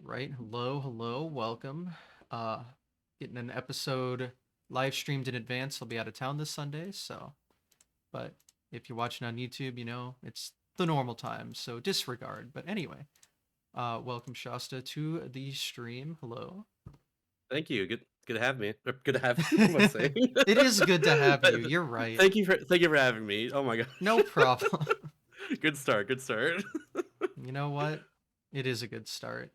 Right. Hello, welcome. Uh Getting an episode live streamed in advance. I'll be out of town this Sunday, so but if you're watching on YouTube, it's the normal time, so disregard. But anyway, welcome Shasta to the stream. Hello. Thank you. Good to have me. Or good to have you. What am I saying? It is good to have you. You're right. Thank you for having me. Oh my No gosh. problem. Good start. Good start. You know what? It is a good start.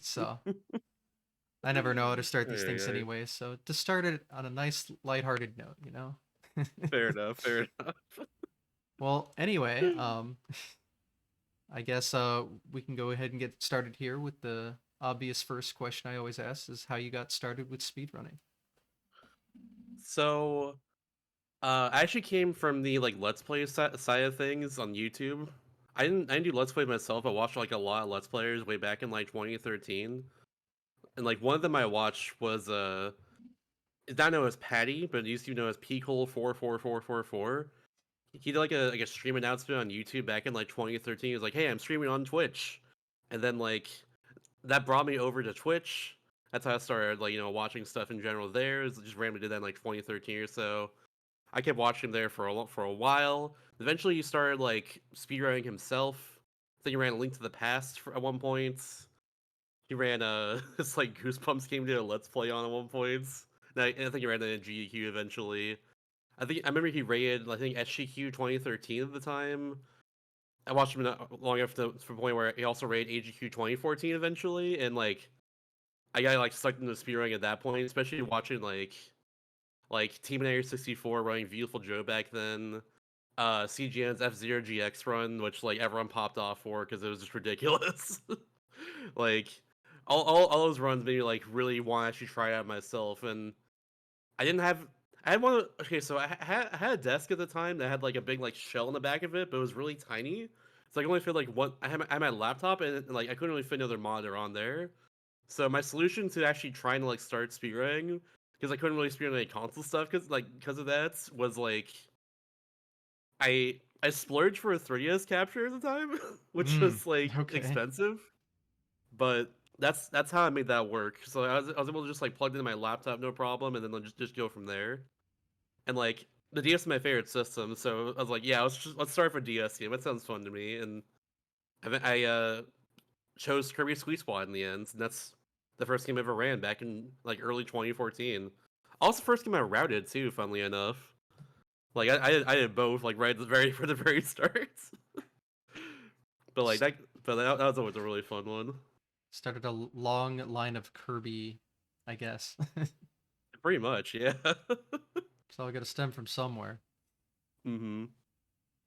So, I never know how to start these things Ay, ay. anyway, so to start it on a nice lighthearted note. Fair enough. Fair enough. Well, anyway, I guess we can go ahead and get started here with the obvious first question I always ask is how you got started with speedrunning. So, I actually came from the Let's Play side of things on YouTube. I didn't do Let's Play myself. I watched like a lot of Let's Players way back in like 2013, and like one of them I watched was it's not known as Patty, but it used to be known as Peakhole 44444. He did like a stream announcement on YouTube back in like 2013. He was like, "Hey, I'm streaming on Twitch," and then like that brought me over to Twitch. That's how I started like watching stuff in general. There, just randomly did that in like 2013 or so. I kept watching him there for a while. Eventually, he started like speedrunning himself. I think he ran a Link to the Past at one point. He ran it's like Goosebumps came to a Let's Play on at one point. And I think he ran it in GQ eventually. I remember he rated I think SGQ 2013 at the time. I watched him not long enough to the point where he also rated AGQ 2014 eventually, and like I got like sucked into speedrunning at that point, especially watching like Team Area 64 running Beautiful Joe back then. CGN's F-Zero GX run, which like everyone popped off for because it was just ridiculous. Like all those runs made me like really want to actually try it out myself, and I didn't have. I had one. Okay, so I had a desk at the time that had like a big like shell in the back of it, but it was really tiny. So I could only fit like one. I had my laptop and like I couldn't really fit another monitor on there. So my solution to actually trying to like start speedrunning, because I couldn't really speedrun any console stuff because of that, was like I splurged for a 3DS capture at the time, which Hmm. was like Okay. expensive, but that's how I made that work. So I was able to just like plug it in my laptop no problem, and then just go from there. And like the DS is my favorite system, so I was like, yeah, let's start for DS game. That sounds fun to me, and I chose Kirby Sweet Spot in the end, and that's the first game I ever ran back in like early 2014. Also, first game I routed too. Funnily enough, like I did both like right at the very for the very start. but like S- that, but that was always a really fun one. Started a long line of Kirby, I guess. Pretty much, yeah. So I got to stem from somewhere. hmm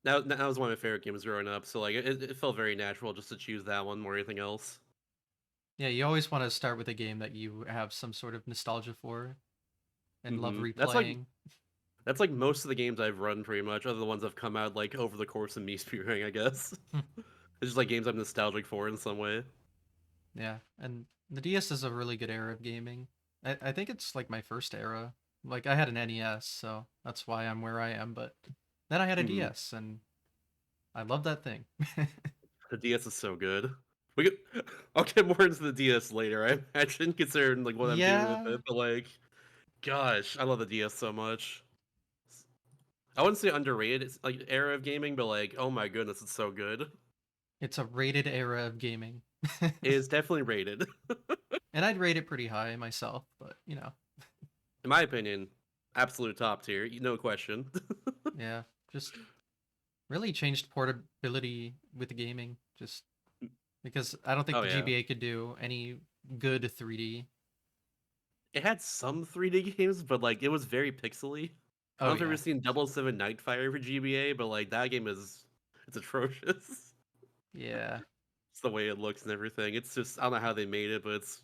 that was one of my favorite games growing up. So like it felt very natural just to choose that one more than anything else. Yeah, you always want to start with a game that you have some sort of nostalgia for and love That's like replaying. That's like most of the games I've run pretty much, other the ones I've come out like over the course of me speedrunning, I guess. It's just like games I'm nostalgic for in some way. Yeah, and the DS is a really good era of gaming. I think it's like my first era. Like I had an NES, so that's why I'm where I am. But then I had a hmm DS, and I love that thing. The DS is so good. We could, I'll get more into the DS later. I imagine considering like what I'm doing with Yeah, it, but like, gosh, I love the DS so much. I wouldn't say underrated. It's like era of gaming, but like, oh my goodness, it's so good. it's a rated era of gaming. It is definitely rated, And I'd rate it pretty high myself, but in my opinion. Absolute top tier, no question. yeah, just really changed portability with the gaming. Just because I don't think Oh the yeah. GBA could do any good 3D. It had some 3D games, but like it was very pixely. I don't Oh know if you've ever yeah, seen 007 Nightfire for GBA, but like that game is it's atrocious. yeah. It's the way it looks and everything. It's just I don't know how they made it, but it's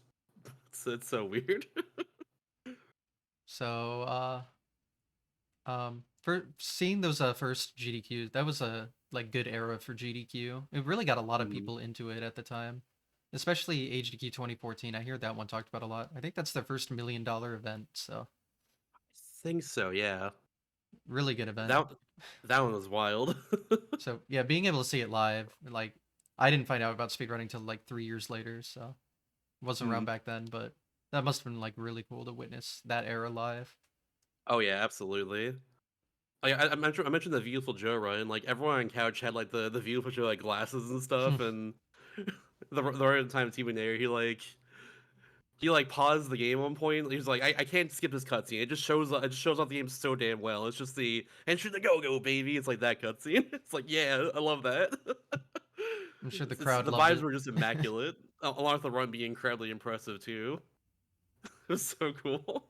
so weird. So for seeing those first GDQs, that was a like good era for GDQ. It really got a lot of Mm, people into it at the time, especially HDQ 2014. I hear that one talked about a lot. I think that's their first $1 million event, so I think so, yeah. really good event. That that one was wild. So yeah, being able to see it live, like I didn't find out about speedrunning till like 3 years later. So Wasn't around Mm. back then, but that must have been like really cool to witness that era live. Oh yeah, absolutely. Like I mentioned the Beautiful Joe run. Like everyone on couch had like the Beautiful Joe like glasses and stuff, and the right time TV there, he like paused the game at one point. He was like, I can't skip this cutscene. It just shows off the game so damn well. It's just the enter the go go baby. It's like that cutscene. It's like yeah, I love that. I'm sure the crowd The loved vibes it. were just immaculate, along with the run being incredibly impressive too. It was so cool.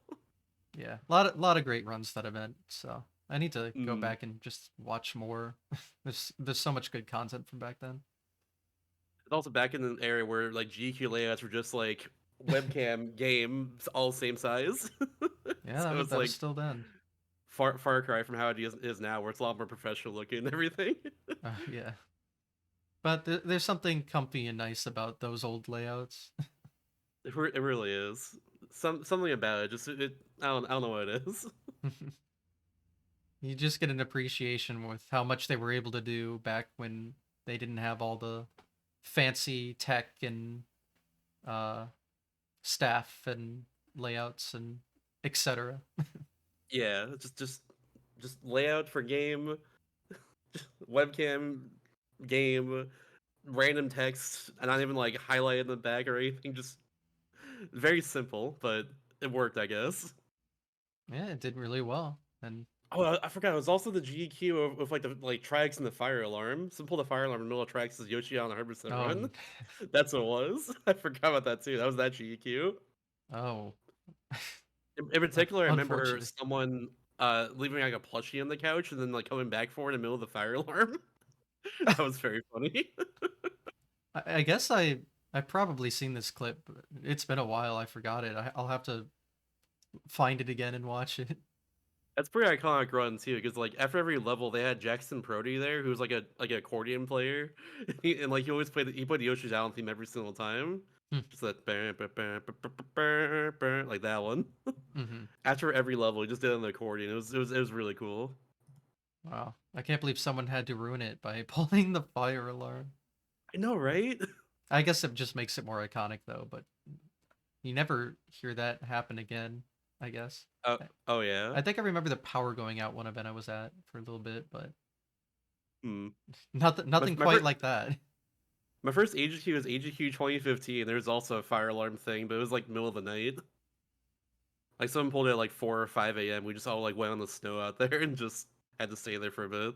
Yeah, a lot of great runs that event. So I need to go Mm. back and just watch more. There's so much good content from back then. It's also back in an area where like GQ layouts were just like webcam games all same size. Yeah, So it's that was like still then. far cry from how it is now, where it's a lot more professional looking and everything. Yeah, but there's something comfy and nice about those old layouts. It really is. Something about it. I don't know what it is. You just get an appreciation with how much they were able to do back when they didn't have all the fancy tech and uh, staff and layouts and etc. Yeah, just layout for game, webcam, game, random text, and not even like highlighted in the back or anything. Just very simple, but it worked, I guess. Yeah, it did really well. And Oh, I forgot. It was also the GQ of like the like tracks and the fire alarm. Some pull the fire alarm in the middle of tracks as Yoshi on a 100% oh, run. That's what it was. I forgot about that too. That was that GQ. oh, In particular, I remember unfortunate. someone leaving like a plushie on the couch and then like coming back for it in the middle of the fire alarm. That was very funny. I guess I probably seen this clip. But it's been a while. I forgot it. I'll have to find it again and watch it. That's pretty iconic run too, because like after every level they had Jackson Prody there, who's like an accordion player, and like he always he played the Yoshi's Island theme every single time. Just that like that one. Mm-hmm. After every level, he just did it on the accordion. It was really cool. Wow, I can't believe someone had to ruin it by pulling the fire alarm. I know, right? I guess it just makes it more iconic though. But you never hear that happen again. I guess. Oh, I oh yeah. I think I remember the power going out one event I was at for a little bit, but Hmm. nothing My quite first like that. my first AGQ was AGQ 2015. There was also a fire alarm thing, but it was like middle of the night. Like someone pulled it at like 4 or 5 a.m. We just all like went on the snow out there and just had to stay there for a bit,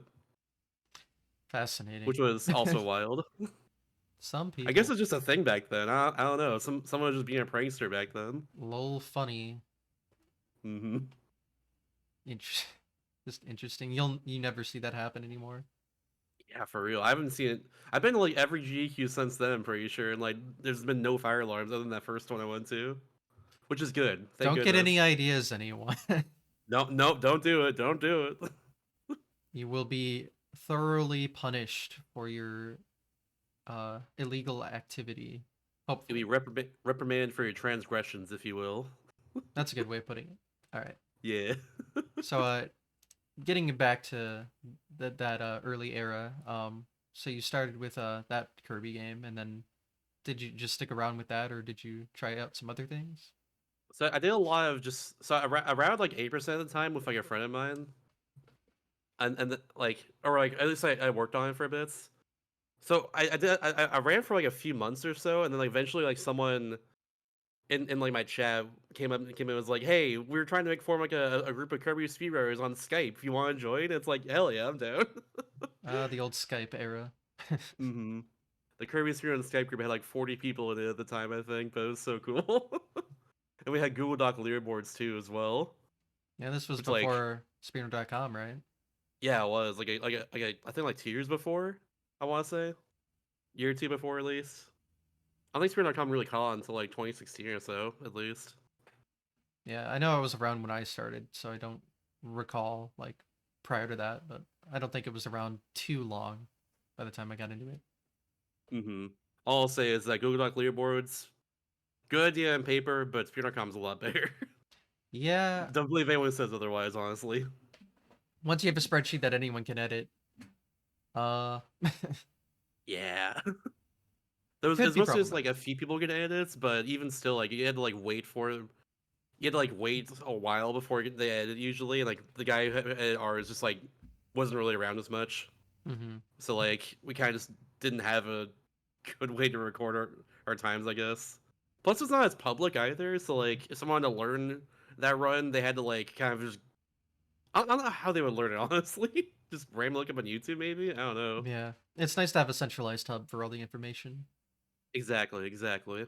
Fascinating. which was also wild. Some I guess people, it's just a thing back then. I don't know. Someone was just being a prankster back then. lol, funny, Hmm. int- just interesting. You never see that happen anymore. Yeah, for real. I haven't seen it. I've been to like every GQ since then. I'm pretty sure, and like there's been no fire alarms other than that first one I went to, which is good. Thank Don't get any goodness. ideas, anyone. No, no, don't do it. Don't do it. You will be thoroughly punished for your illegal activity. You'll be Hopefully, reprimanded for your transgressions, if you will. that's a good way of putting it. All right. Yeah. So, getting back to that early era. So you started with that Kirby game, and then did you just stick around with that, or did you try out some other things? So I did a lot of just around like 8% of the time with like a friend of mine, like or like at least I worked on it for a bit. So I ran for like a few months or so, and then like eventually like someone in like my chat came in and was like, hey, we're trying to form like a group of Kirby speedrunners on Skype. If you want to join, it's like hell yeah, I'm down. The old Skype era. Hmm. The Kirby speedrun Skype group had like 40 people in it at the time, I think, but it was so cool. And we had Google Doc leaderboards too as well, Yeah, this was which like before Speedrunner.com, right? yeah, it was I think like 2 years before, I want to say year or two before at least. I don't think Speedrun.com really caught on until like 2016 or so at least. Yeah, I know I was around when I started, so I don't recall like prior to that, but I don't think it was around too long by the time I got into it. Mm-hmm. All I'll say is that Google Doc leaderboards, good idea on paper, but Speedrun.com's a lot better. Yeah, Don't believe anyone who says otherwise, honestly. once you have a spreadsheet that anyone can edit, uh, Yeah. There Could was be mostly just like a problematic. few people get edits, but even still, like you had to like wait for it. You had to like wait a while before they edit usually, and like the guy who edited ours just like wasn't really around as much. Hmm. So like we kind of just didn't have a good way to record our times, I guess. Plus, it's not as public either. So like if someone wanted to learn that run, they had to like kind of just I don't know how they would learn it honestly. Just randomly look up on YouTube, maybe. I don't know. Yeah, it's nice to have a centralized hub for all the information. Exactly, exactly.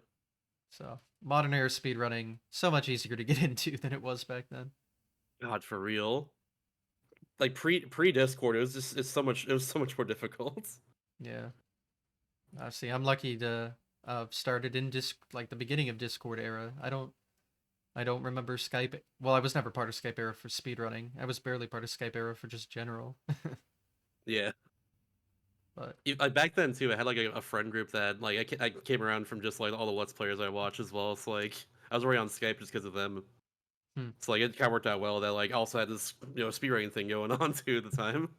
So modern era speedrunning so much easier to get into than it was back then. God, for real. Like pre Discord, it was just it was so much more difficult. Yeah, see, I'm lucky to started in like the beginning of Discord era. I don't remember Skype. Well, I was never part of Skype era for speedrunning. I was barely part of Skype era for just general. Yeah. But Like back then too, I had like a friend group that like I came around from just like all the Let's Players I watch as well. So like I was already on Skype just because of them. hmm. So like it kind of worked out well that like I also had this speedrunning thing going on too at the time.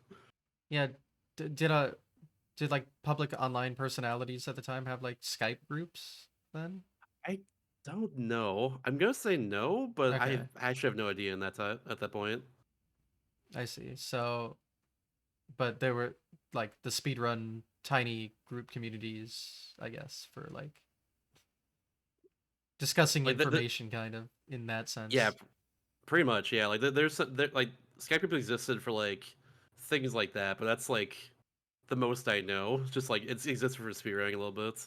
Yeah, did like public online personalities at the time have like Skype groups then? I don't know. I'm gonna say no, but I Okay, actually have no idea in that time at that point. I see. So, but there were like the speedrun tiny group communities, I guess, for like discussing Like information kind of in that yeah, sense. pretty much yeah. Like like Skype groups existed for like things like that, but that's like the most I know. It's just like it exists for speedrunning a little bit.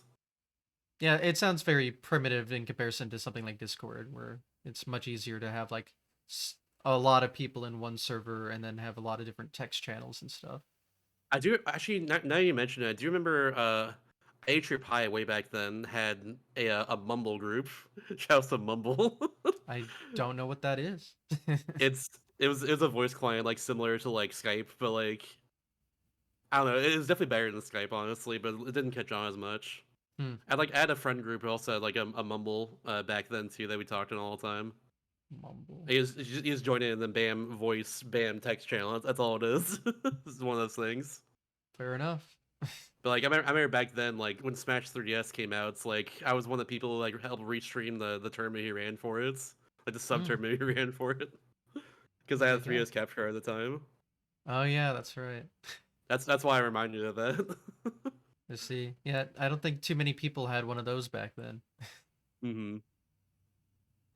Yeah, it sounds very primitive in comparison to something like Discord, where it's much easier to have like a lot of people in one server and then have a lot of different text channels and stuff. I do actually. Now you mention it, I do remember. Atria Pie way back then had a Mumble group. Shout out to Mumble. I don't know what that is. It was a voice client like similar to like Skype, but like I don't know. It was definitely better than Skype, honestly, but it didn't catch on as much. Hmm, I had a friend group who also had like a Mumble back then too that we talked on all the time. mumble. He just joined in and then bam voice bam text channel. That's all it is. It's one of those things. Fair enough. But like I remember back then, like when Smash 3DS came out, it's like I was one of the people who like helped restream the tournament he ran for it, like the sub Hmm, tournament he ran for it, because I look had a at that. 3DS capture card at the time. Oh yeah, that's right. That's why I reminded you of that. I see. Yeah, I don't think too many people had one of those back then. hmm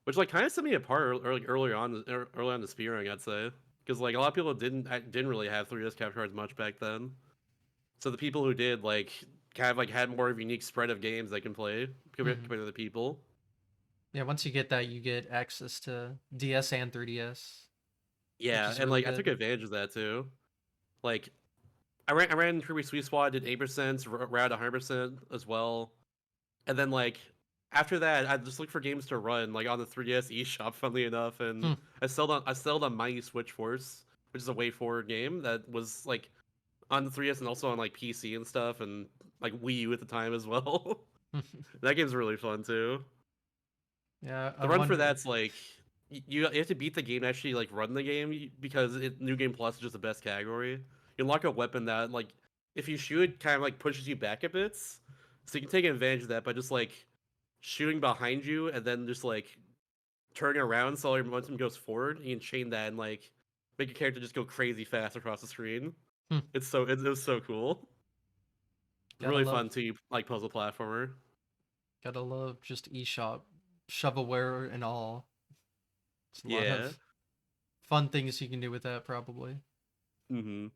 Which like kind of set me apart early on the spearing, I'd say, because like a lot of people didn't really have 3DS capture cards much back then. So the people who did like kind of like had more of a unique spread of games they can play Hmm. compared to the people. Yeah, once you get that, you get access to DS and 3DS, which Yeah, is and really like I took good. advantage of that too. Like I ran Kirby Sweet Squad, did 8%, around 100% as well, and then like after that, I just looked for games to run like on the 3DS eShop, funnily enough, and Hmm. I sold on Mighty Switch Force, which is a way forward game that was like on the 3DS and also on like PC and stuff, and like Wii U at the time as well. That game's really fun too. Yeah, I The run for wonder. that's like you have to beat the game to actually like run the game because New Game Plus is just the best category. You unlock a weapon that like if you shoot kind of like pushes you back a bit, so you can take advantage of that by just like shooting behind you and then just like turning around so all your momentum goes forward. You can chain that and like make your character just go crazy fast across the screen. Hmm. It was so cool. It's Gotta really love, fun too, like puzzle platformer. gotta love just eShop, shovelware and all. It's a lot Yeah. of fun things you can do with that, probably. hmm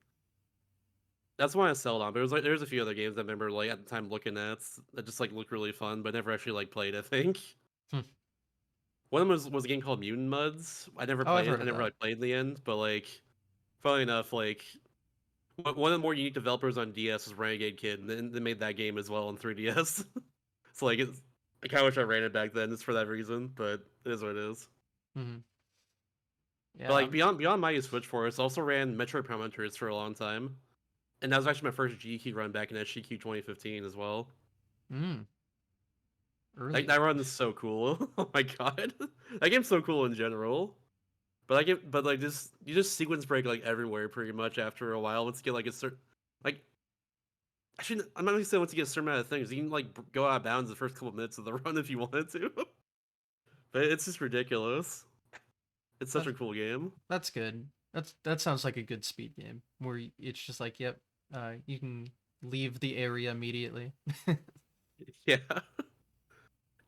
That's why I sold on. But there's a few other games I remember like at the time looking at that just like looked really fun, but never actually like played. I think Hmm. one of them was a game called Mutant Muds. I never Oh, I've played. heard I of never that. like played in the end. But like, funny enough, like one of the more unique developers on DS was Renegade Kid, and they made that game as well on 3DS. So like, I kind of wish I ran it back then just for that reason. But it is what it is. Hmm. But Yeah. like beyond Mighty Switch Force, I also ran Metroid Prime Hunters for a long time, and that was actually my first GQ run back in SGQ 2015 as well. Mm, Like early. that run is so cool. Oh my god, that game's so cool in general. But like this, you just sequence break like everywhere pretty much after a while. Once you get like a certain, like Actually, I'm not gonna say once you get a certain amount of things, you can like go out of bounds the first couple minutes of the run if you wanted to. But it's just ridiculous. It's such That's a cool game. that's good. That sounds like a good speed game where it's just like, yep, you can leave the area immediately. Yeah.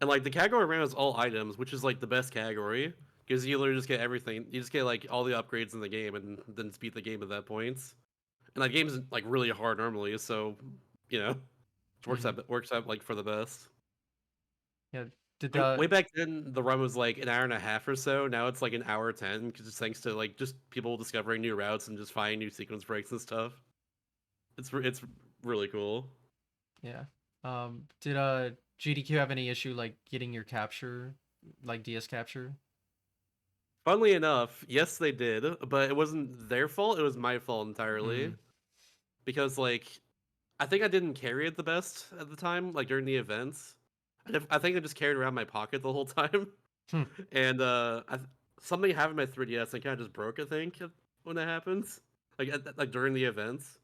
And like the category around is all items, which is like the best category because you literally just get everything. You just get like all the upgrades in the game and then beat the game at that point. And that game is like really hard normally, so you know, it Hmm. works out like for the best. Yeah. Did Way back then, the run was like an hour and a half or so. Now it's like an hour 10 because it's thanks to like just people discovering new routes and just finding new sequence breaks and stuff. It's really cool. yeah. Did GDQ have any issue like getting your capture, like DS capture? Funnily enough, yes, they did, but it wasn't their fault. It was my fault entirely Mm. because like I think I didn't carry it the best at the time, like during the events. I think I just carried it around my pocket the whole time, Hmm. and something happened with my 3DS and kind of just broke. I think when that happens, like during the events.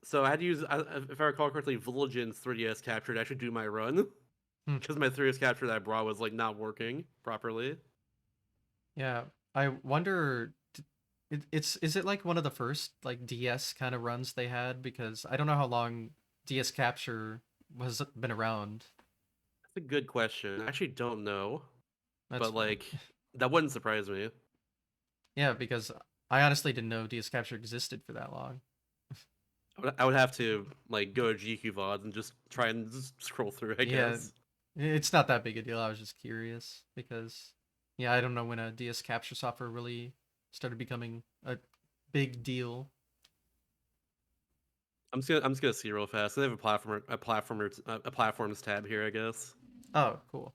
So I had to use, if I recall correctly, Village's 3DS capture to actually do my run Hmm. because my 3DS capture that I brought was like not working properly. Yeah. I wonder. It's is it like one of the first like DS kind of runs they had? Because I don't know how long DS capture has been around. That's a good question. I actually don't know, That's but fine. like that wouldn't surprise me. Yeah, because I honestly didn't know DS capture existed for that long. I would have to like go to GQ VODs and just try and just scroll through, I Yeah, guess. it's not that big a deal. I was just curious because, yeah, I don't know when a DS capture software really started becoming a big deal. I'm just gonna see real fast. They have a platforms tab here, I guess. Oh, cool.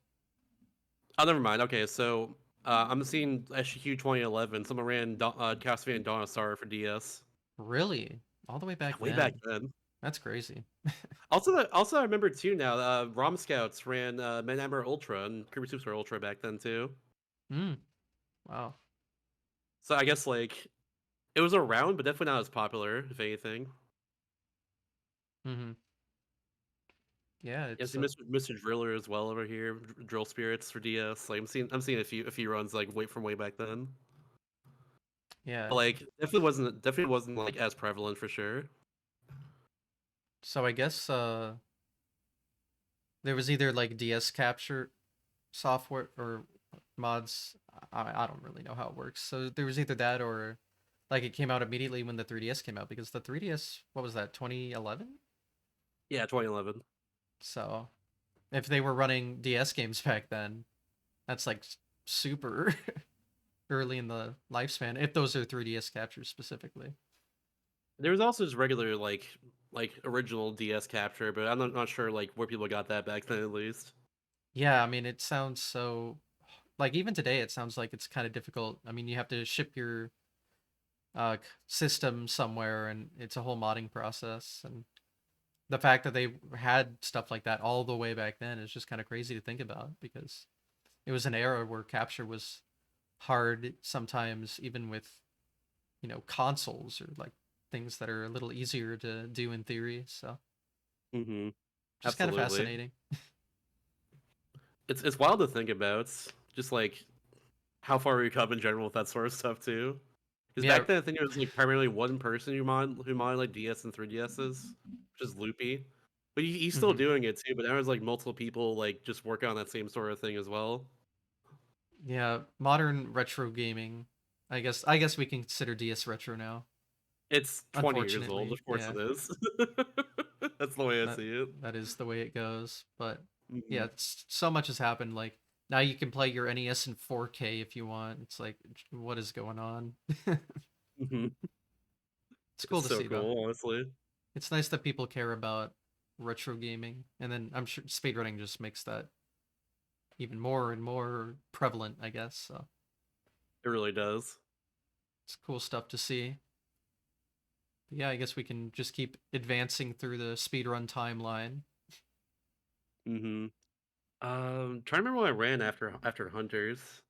Oh, never mind. Okay, so I'm seeing SGQ 2011. Someone ran Castlevania Dawn of Sorrow for DS. Really? All the way Yeah, back way back then? then. That's crazy. Also, I remember too now. ROM Scouts ran Men Hammer Ultra and Kirby Superstar Ultra back then too. Hmm. Wow. So I guess like it was around, but definitely not as popular, if anything. Hmm. Yeah, Yeah, it's see Mr. Driller as well over here. Drill Spirits for DS. Like I'm seeing a few runs like wait from way back then. yeah. But like definitely wasn't like as prevalent for sure. So I guess there was either like DS capture software or mods. I don't really know how it works. So there was either that or like it came out immediately when the 3DS came out because the 3DS, what was that, 2011? Yeah, 2011. So if they were running DS games back then, that's like super early in the lifespan, if those are 3DS captures specifically. There was also just regular like original DS capture, but I'm not sure like where people got that back then at least. Yeah, I mean, it sounds so like even today, it sounds like it's kind of difficult. I mean, you have to ship your system somewhere, and it's a whole modding process. And the fact that they had stuff like that all the way back then is just kind of crazy to think about because it was an era where capture was hard sometimes, even with consoles or like things that are a little easier to do in theory. So Mm-hmm. just kind of Absolutely. fascinating. It's wild to think about. Just like how far we come in general with that sort of stuff too. Because Yeah. back then I think it was like primarily one person who modded like DS and 3DSs, which is Loopy. But he's still Hmm. doing it too. But now there's like multiple people like just working on that same sort of thing as well. Yeah, modern retro gaming. I guess we can consider DS retro now. It's 20 years old, Unfortunately, of course yeah, it is. That's the way I that see it. that is the way it goes. But yeah, Hmm. so much has happened. Like now you can play your NES in 4K if you want. It's like what is going on? Hmm. It's cool It's to so see though. cool, honestly. It's nice that people care about retro gaming, and then I'm sure speedrunning just makes that even more and more prevalent, I guess. So It really does. it's cool stuff to see. But yeah, I guess we can just keep advancing through the speedrun timeline. Hmm. Trying to remember what I ran after Hunters.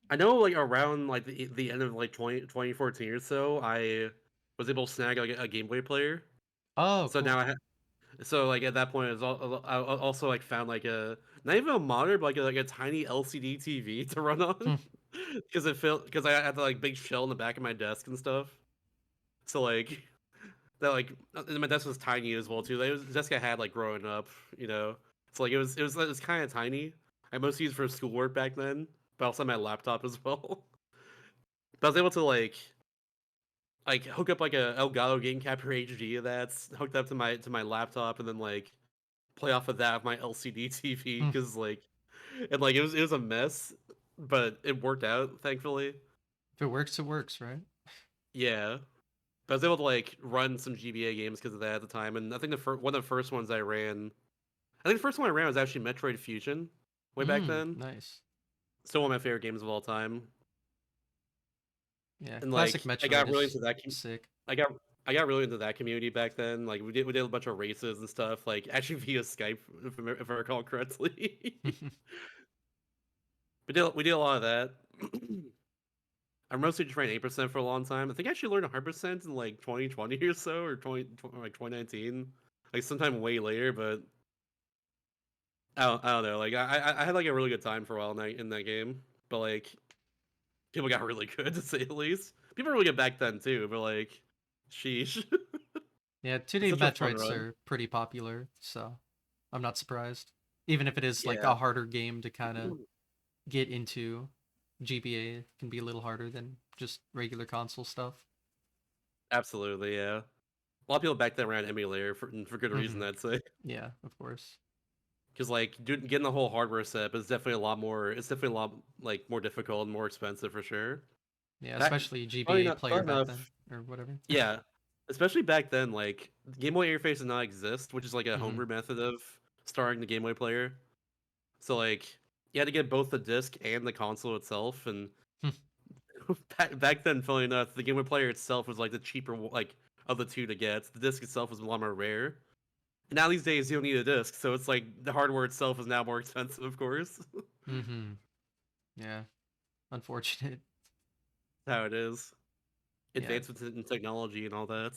I know like around like the end of like 2014 or so, I was able to snag like a Game Boy player. Oh, So now cool. I have. So like at that point, I also like found like a not even a monitor, but like a tiny LCD TV to run on, Hmm. because because I had the like big shell in the back of my desk and stuff. So like that like and my desk was tiny as well too. It was the desk I had like growing up, you know. So like it was kind of tiny. I mostly used for schoolwork back then, but also my laptop as well. But I was able to like hook up like a Elgato Game Capture HD that's hooked up to my laptop, and then like play off of that with my LCD TV, Hmm. because like and like it was a mess, but it worked out thankfully. If it works, it works, right? Yeah, but I was able to like run some GBA games because of that at the time, and I think one of the first ones I ran, I think the first one I ran was actually Metroid Fusion, way back then. Nice. Still one of my favorite games of all time, Yeah, and classic like I Metroid got really is into that. sick. I got I got really into that community back then. Like we did a bunch of races and stuff, like actually via Skype, if I recall correctly. We did a lot of that. I mostly just ran 8% for a long time. I think I actually learned 100% in like 2020 or so, or 2019, like sometime way later. But I don't know. Like I had like a really good time for a while in that game, but like people got really good to say the least. People were really good back then too, but like, sheesh, Yeah, it's 2D such a fun Metroids run. are pretty popular, so I'm not surprised. Even if it is like Yeah, a harder game to kind of get into, GBA can be a little harder than just regular console stuff. absolutely. Yeah, a lot of people back then ran emulator for good reason, Hmm. I'd say. Yeah, of course. Because like getting the whole hardware setup is definitely a lot more. It's definitely a lot like more difficult and more expensive for sure. Yeah, Back, especially GBA funny player back then enough, or whatever. yeah. Especially back then, like the Game Boy interface did not exist, which is like a Hmm. homebrew method of starting the Game Boy player. So like you had to get both the disc and the console itself, and back then, funny enough, the Game Boy player itself was like the cheaper like of the two to get. The disc itself was a lot more rare. And now these days you don't need a disc, so it's like the hardware itself is now more expensive, of course. Hmm. Yeah, unfortunate. That's how it is. Yeah, Advancements in technology and all that.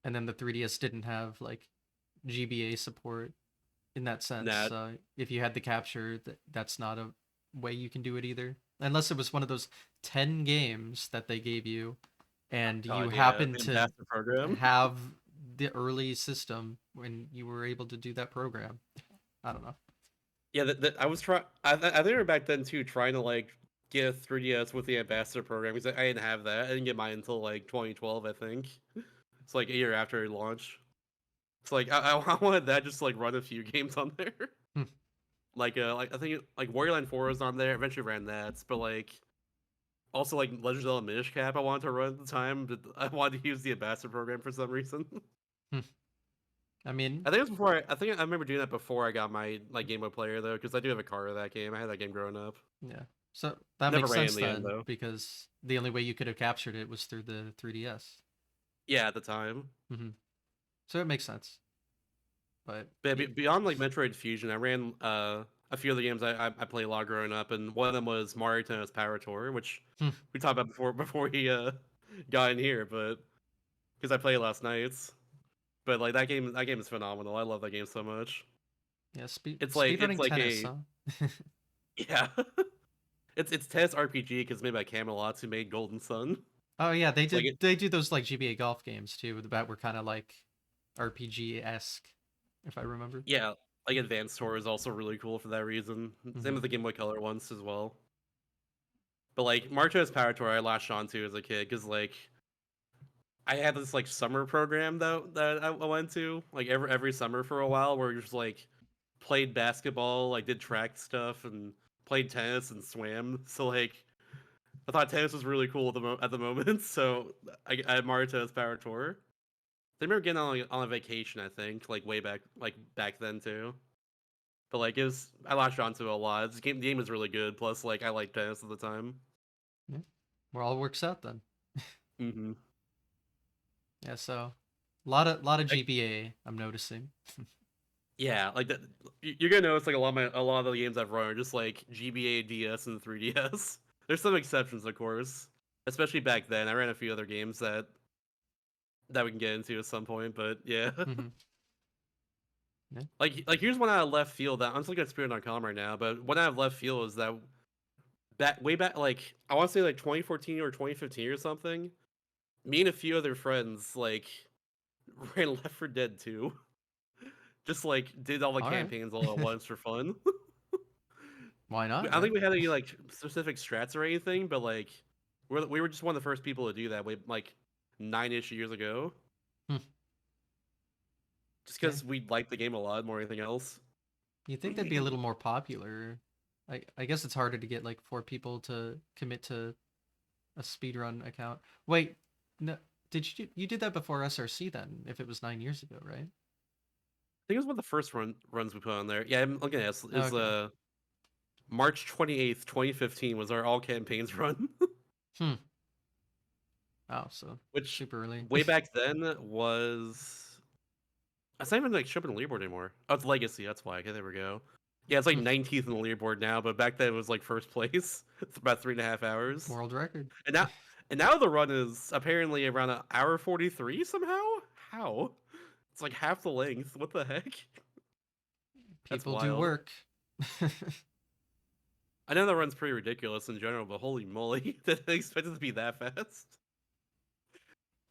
and then the 3DS didn't have like GBA support in that sense. Nah, So if you had the capture, that's not a way you can do it either. Unless it was one of those 10 games that they gave you and you God, yeah, happen the to ambassador program. have the early system when you were able to do that program. I don't know. Yeah, I was trying. I think back then too, trying to like get a 3DS with the ambassador program, because I didn't have that. I didn't get mine until like 2012, I think. It's like a year after it launched. It's like I wanted that just to, like run a few games on there. Hmm. Like I think like Warrior Line 4 was on there. Eventually ran that, but like also like Legend of Zelda Minish Cap I wanted to run at the time, but I wanted to use the ambassador program for some reason. Hmm. I mean, I think it was before. I think I remember doing that before I got my like Game Boy player though, because I do have a card of that game. I had that game growing up. yeah. So that Never makes ran in sense the end then though. because the only way you could have captured it was through the 3DS. Yeah, at the time. Hmm. So it makes sense. But But yeah. beyond like Metroid Fusion, I ran a few of the games I played a lot growing up, and one of them was Mario Tennis Power Tour, which Hmm. we talked about before he got in here, but because I played last night. But like that game is phenomenal. I love that game so much. Yeah, It's speedrunning like tennis, a huh? yeah. It's tennis RPG because made by Camelot, who made Golden Sun. Oh yeah, It's like they do those like GBA golf games too that were kind of like RPG-esque, if I remember. yeah, like Advanced Tour is also really cool for that reason. Same Hmm. with the Game Boy Color ones as well. But like Marcho's Power Tour, I latched onto as a kid because like I had this like summer program though that I went to like every summer for a while, where we just like played basketball, like did track stuff, and played tennis and swam. So like I thought tennis was really cool at the moment. So I had Marcho's Power Tour. They remember getting on a vacation, I think, like way back then too. But like it was, I latched onto it a lot. The game is really good. Plus, like I liked tennis at the time. Yeah. Well, all works out then. Hmm. Yeah, so lot of GBA I'm noticing. Yeah, like that. You're gonna notice like a lot of the games I've run are just like GBA, DS, and 3DS. There's some exceptions, of course, especially back then. I ran a few other games that that we can get into at some point. But yeah, Mm-hmm. Yeah. like here's one out of left field that I'm just looking at Spirit.com right now. But one out of left field is that way back, like I want to say like 2014 or 2015 or something. Me and a few other friends like ran Left 4 Dead 2. Just like did all the All right. campaigns all at once for fun. Why I not, don't think right? we had any like specific strats or anything, but like we were just one of the first people to do that way like 9-ish years ago. Hmm. Just Yeah. because we liked the game a lot more than anything else. You'd think that'd be a little more popular. I guess it's harder to get like four people to commit to a speedrun account. Wait, no, you did that before SRC then? If it was 9 years ago, right? I think it was one of the first runs we put on there. Yeah, I'm looking at it. Is Okay. March 28th, 2015 was our all campaigns run. Hmm. Oh, so Which super early. way back then was it's not even like showing up in the leaderboard anymore. Oh, it's Legacy. That's why. Okay, there we go. Yeah, it's like Hmm. 19th in the leaderboard now, but back then it was like first place. It's about 3.5 hours, World record. and now the run is apparently around an hour 43 somehow. How? It's like half the length. What the heck? That's People do wild. work. I know that run's pretty ridiculous in general, but holy moly, didn't expect it to be that fast.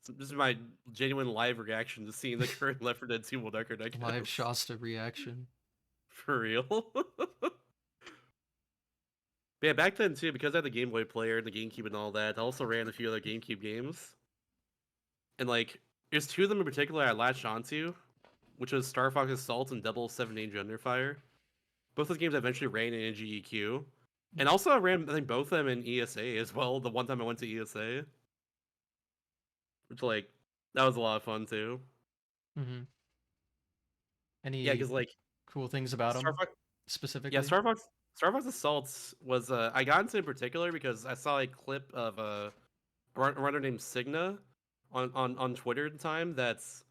So this is my genuine live reaction to seeing the current Left 4 Dead 2 world record, I Live guess. Shasta reaction. For real. But yeah, back then too, because I had the Game Boy player and the GameCube and all that, I also ran a few other GameCube games. And like, there's two of them in particular I latched onto, which was Star Fox Assault and 007 Danger Under Fire. Both those games I eventually ran in GEQ. And also I ran, I think, both of them in ESA as well, the one time I went to ESA. Which, like, that was a lot of fun too. Mm-hmm. Yeah, Any because, like, cool things about Star them Fox, yeah, specifically? Star Fox Assault was, I got into it in particular because I saw a clip of a runner named Signa on Twitter at the time that's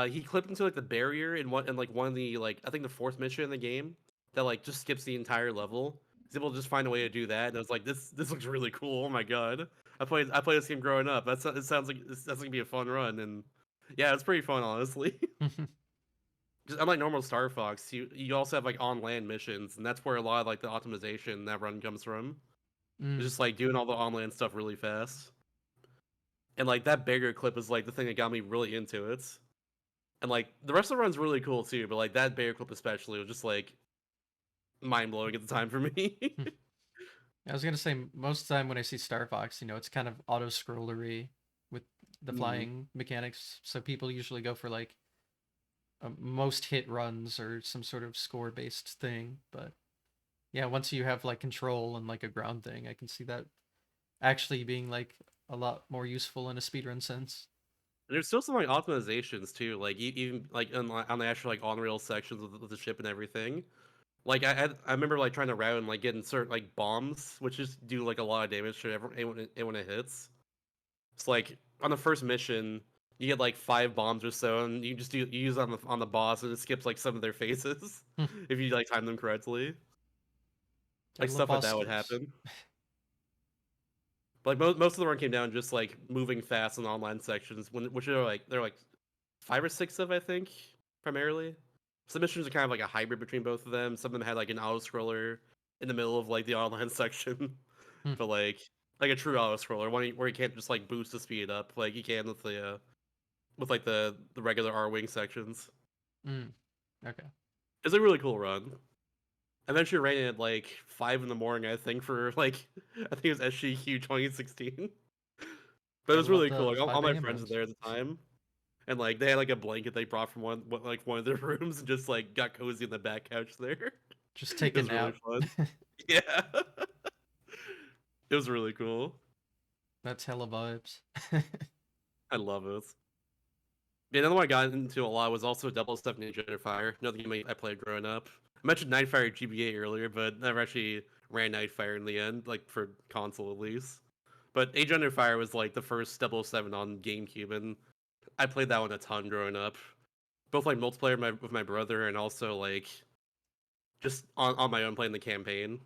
he clipped into like the barrier in like one of the like I think the fourth mission in the game that like just skips the entire level. He's able to just find a way to do that, and I was like, this looks really cool. Oh my god, I played this game growing up. It sounds like that's gonna be a fun run, and yeah, it's pretty fun honestly. Just unlike normal Star Fox, you also have like on land missions, and that's where a lot of like the optimization in that run comes from. It's Mm. just like doing all the on land stuff really fast, and like that bigger clip is like the thing that got me really into it. And like the rest of the run's really cool too, but like that bear clip especially was just like mind blowing at the time for me. I was gonna say most of the time when I see Star Fox, it's kind of auto scrollery with the Mhm. flying mechanics. So people usually go for like most hit runs or some sort of score based thing. But yeah, once you have like control and like a ground thing, I can see that actually being like a lot more useful in a speedrun sense. And there's still some like optimizations too, like even like on the actual like on rail sections with the ship and everything. Like I remember like trying to route and like getting certain like bombs, which just do like a lot of damage to anyone it hits. It's like on the first mission, you get like 5 bombs or so, and you use it on the boss, and it skips like some of their faces if you like time them correctly. Like Gotta love stuff like boss that would skips. happen. But like most of the run came down just like moving fast in online sections, which are like they're like 5 or 6 of I think primarily. Some missions are kind of like a hybrid between both of them. Some of them had like an auto scroller in the middle of like the online section, Hmm. but like a true auto scroller, one where you can't just like boost the speed up like you can with like the regular R wing sections. Mm. Okay. It's a really cool run. I eventually ran it at like 5 in the morning, I think, for like I think it was SGQ 2016. But it Gotta was love really cool. the Like all 5 my a.m. friends were runs. there at the time, and like they had like a blanket they brought from one of their rooms and just like got cozy in the back couch there. Just It take a was really nap. fun. Yeah, it was really cool. That's hella vibes. I love it. Yeah, another one I got into a lot was also Double Step Ninja Under Fire. Another game I played growing up. I mentioned Nightfire GBA earlier, but never actually ran Nightfire in the end, like for console at least. But Age Under Fire was like the first 007 on GameCube, and I played that one a ton growing up. Both like multiplayer with my brother, and also like just on my own playing the campaign.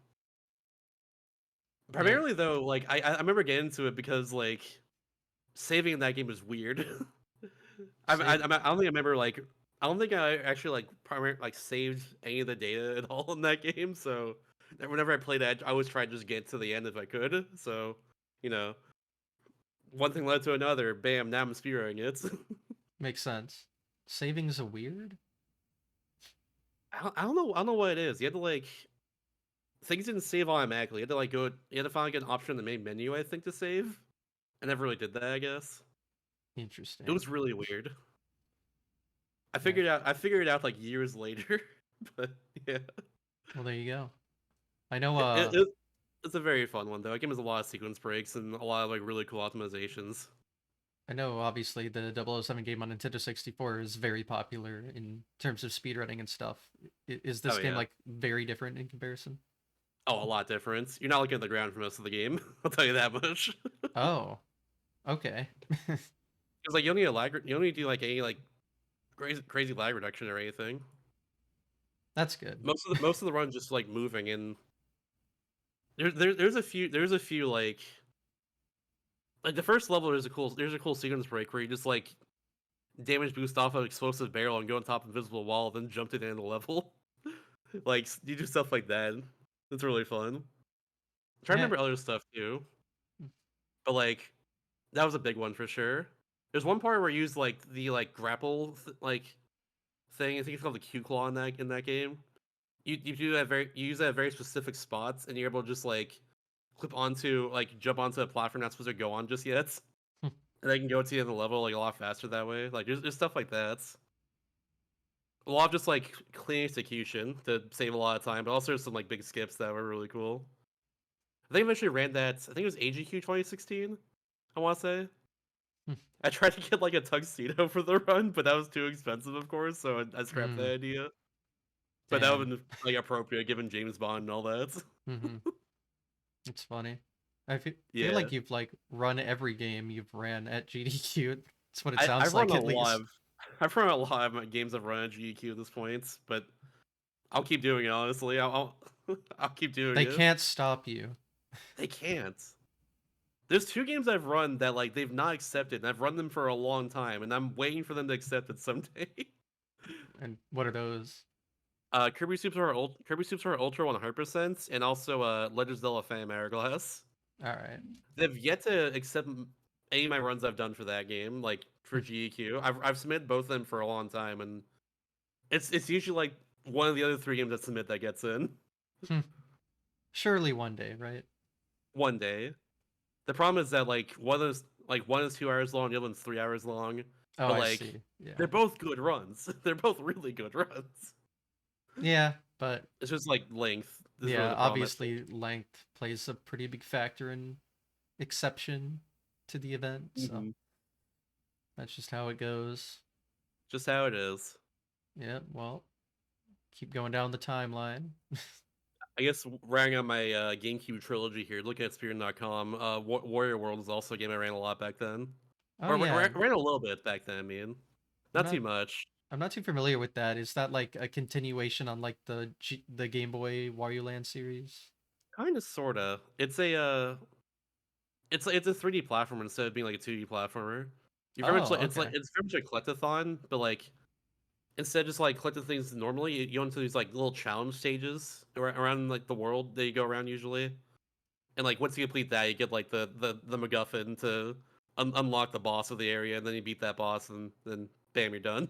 Yeah. Primarily though, like I remember getting into it because like saving in that game was weird. Save. I don't think I remember like I don't think I actually like primary like saved any of the data at all in that game. So whenever I played that, I always tried to just get to the end if I could. So you know, one thing led to another. Bam! Now I'm spearing it. Makes sense. Saving is a weird. I don't know what it is. You had to like things didn't save automatically. You had to like go. You had to find like an option in the main menu, I think, to save. I never really did that. I guess it Interesting. was really weird. Yeah. I figured it out like years later, but yeah, Well, there you go. I know. it, it, it- it's a very fun one though. It gives a lot of sequence breaks and a lot of like really cool optimizations. I know. Obviously, the 007 game on Nintendo 64 is very popular in terms of speedrunning and stuff. Is this Oh game yeah. like very different in comparison? Oh, a lot different. You're not looking at the ground for most of the game. I'll tell you that much. Oh, okay. Because like you don't need a lag. You don't need to do like any like crazy lag reduction or anything. That's good. Most of the run just like moving and there's a few like the first level there's a cool sequence break where you just like damage boost off an explosive barrel and go on top of an invisible wall, then jump to the end of the level. Like you do stuff like that. It's really fun. I'm trying to Yeah. remember other stuff too, but like that was a big one for sure. There's one part where you use like the like grapple like thing. I think it's called the Q claw in that game. You do that you use that at very specific spots, and you're able to just like jump onto a platform not supposed to go on just yet, and they can go to the end of the level like a lot faster that way. Like there's stuff like that. A lot of just like clean execution to save a lot of time, but also some like big skips that were really cool. I think I eventually ran that. I think it was AGQ 2016. I want to say. I tried to get like a tuxedo for the run, but that was too expensive, of course, so I scrapped Mm, that idea. But that would damn. have been like appropriate given James Bond and all that. Mm-hmm. It's funny. Feel Yeah, like you've like run every game you've ran at GDQ. That's what it I've sounds run like, a at lot least. of I've run a lot of my games I've run at GEQ at this point, but I'll keep doing it. Honestly, I'll keep doing They it. can't stop you. They can't. There's two games I've run that like they've not accepted, and I've run them for a long time, and I'm waiting for them to accept it someday. And what are those? Kirby Superstar Ultra 100%, and also Legend of Zelda Phantom Hourglass. All right. They've yet to accept any of my runs I've done for that game, like for GEQ. I've submitted both of them for a long time, and it's usually like one of the other three games I submit that gets in Surely one day, right? one day. The problem is that one is 2 hours long, the other one's 3 hours long, Oh, but I like see. Yeah. they're both good runs. They're both really good runs. Yeah, but It's just like length is really yeah, the problem. I think. obviously length plays a pretty big factor in exception to the event, so Hmm. that's just how it goes. Just how it is. Yeah, well, keep going down the timeline. I guess running on my GameCube trilogy here, looking at Speedrun.com, Warrior World is also a game I ran a lot back then. Oh Or yeah, ran a little bit back then, I mean. I'm Not not too much. I'm not too familiar with that. Is that like a continuation on like the Game Boy Wario Land series? Kind of, sorta. It's a 3D platformer instead of being like a 2D platformer. You very much Oh, okay. it's very much a collectathon, but like instead of just like collecting things normally, you go into these like little challenge stages around like the world that you go around usually. And like once you complete that, you get like the MacGuffin to unlock the boss of the area, and then you beat that boss, and then bam, you're done.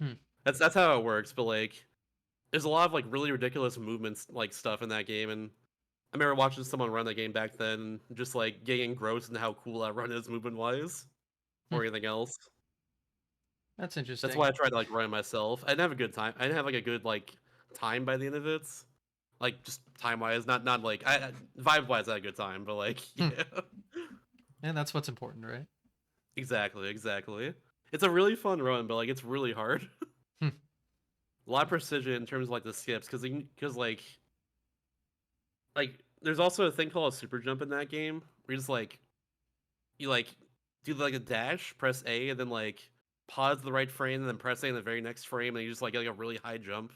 Hmm. That's how it works. But like, there's a lot of like really ridiculous movements like stuff in that game, and I remember watching someone run that game back then, just like getting engrossed in how cool that run is movement wise, Hmm. or anything else. That's That's interesting. why I tried to like run it myself. I didn't have a good time. I didn't have like a good like time by the end of it. Like just time wise, not like vibe wise, I had a good time, but like Hmm. yeah. And that's what's important, right? Exactly. It's a really fun run, but like it's really hard. Hmm. A lot of precision in terms of like the skips, because like there's also a thing called a super jump in that game. Where you just like you like do like a dash, press A, and then like pause the right frame, and then press A in the very next frame, and you just like get like a really high jump.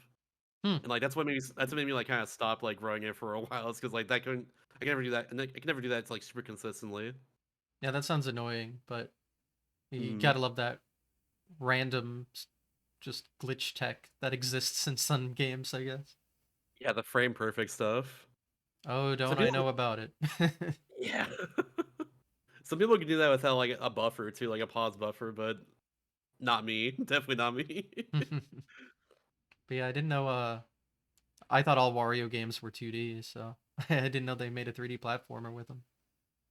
Hmm. And like that's what made me like kind of stop like running it for a while. It's because like that couldn't I can never do that, and I can never do that like super consistently. Yeah, that sounds annoying, but you Hmm. gotta love that random just glitch tech that exists in some games, I guess. Yeah, the frame perfect stuff. Oh, Some don't I people, know about it? yeah. Some people can do that without like a buffer too, like a pause buffer, but not me. Definitely not me. But yeah, I didn't know. I thought all Wario games were 2D, so I didn't know they made a 3D platformer with them.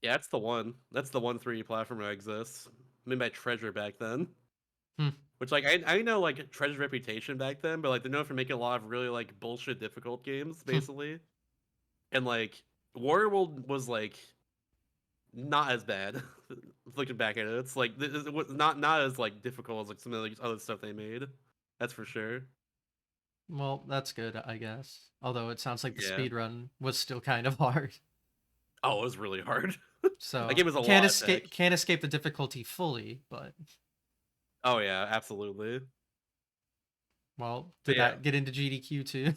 Yeah, that's the one. That's the one 3D platform that exists. Made by Treasure back then. Hmm. Which like I know like Treasure's reputation back then, but like they're known for making a lot of really like bullshit difficult games, basically. And like Wario World was like not as bad. Looking back at it, it's like it was not as like difficult as like some of the other stuff they made. That's for sure. Well, that's good, I guess. Although it sounds like the Yeah. speed run was still kind of hard. Oh, it was really hard. That So game was a can't lot of tech. escape the difficulty fully, but Oh yeah, absolutely. well, But did yeah, that get into GDQ too?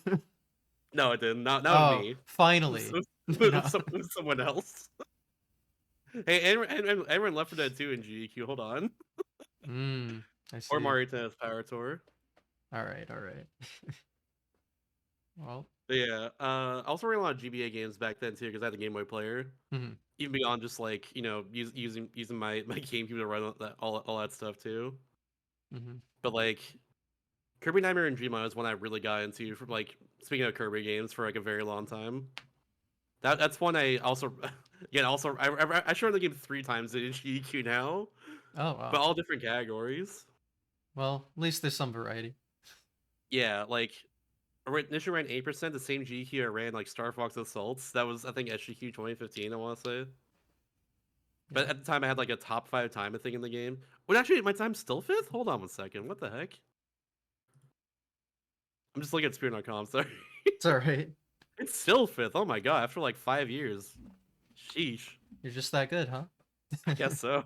no, it didn't. Not with Oh, me. finally. No. With someone else. Hey, everyone Left 4 Dead 2 in GQ. Hold on. I Or see. Mario Tennis Power Tour. All right, all right. Well, But yeah, I also ran a lot of GBA games back then too because I had the Game Boy player. mhm, Even beyond just like using my GameCube to run all that stuff too. mhm. But like Kirby Nightmare and Dreamland is one I really got into from like speaking of Kirby games for like a very long time. That's one I also again also I showed the game 3 times in GQ now, Oh but wow. all different categories. Well, at least there's some variety. Yeah, like initially ran 8%, the same GQ I ran like Star Fox Assaults. That was I think SGQ 2015, I want to say. But Yeah. at the time I had like a top 5 time I think in the game. Well, actually my time's still fifth. Hold on one second. What the heck? I'm just looking at Spear.com. Sorry, It's all right. it's still fifth. Oh my god! After like 5 years. Sheesh. You're just that good, huh? I guess so.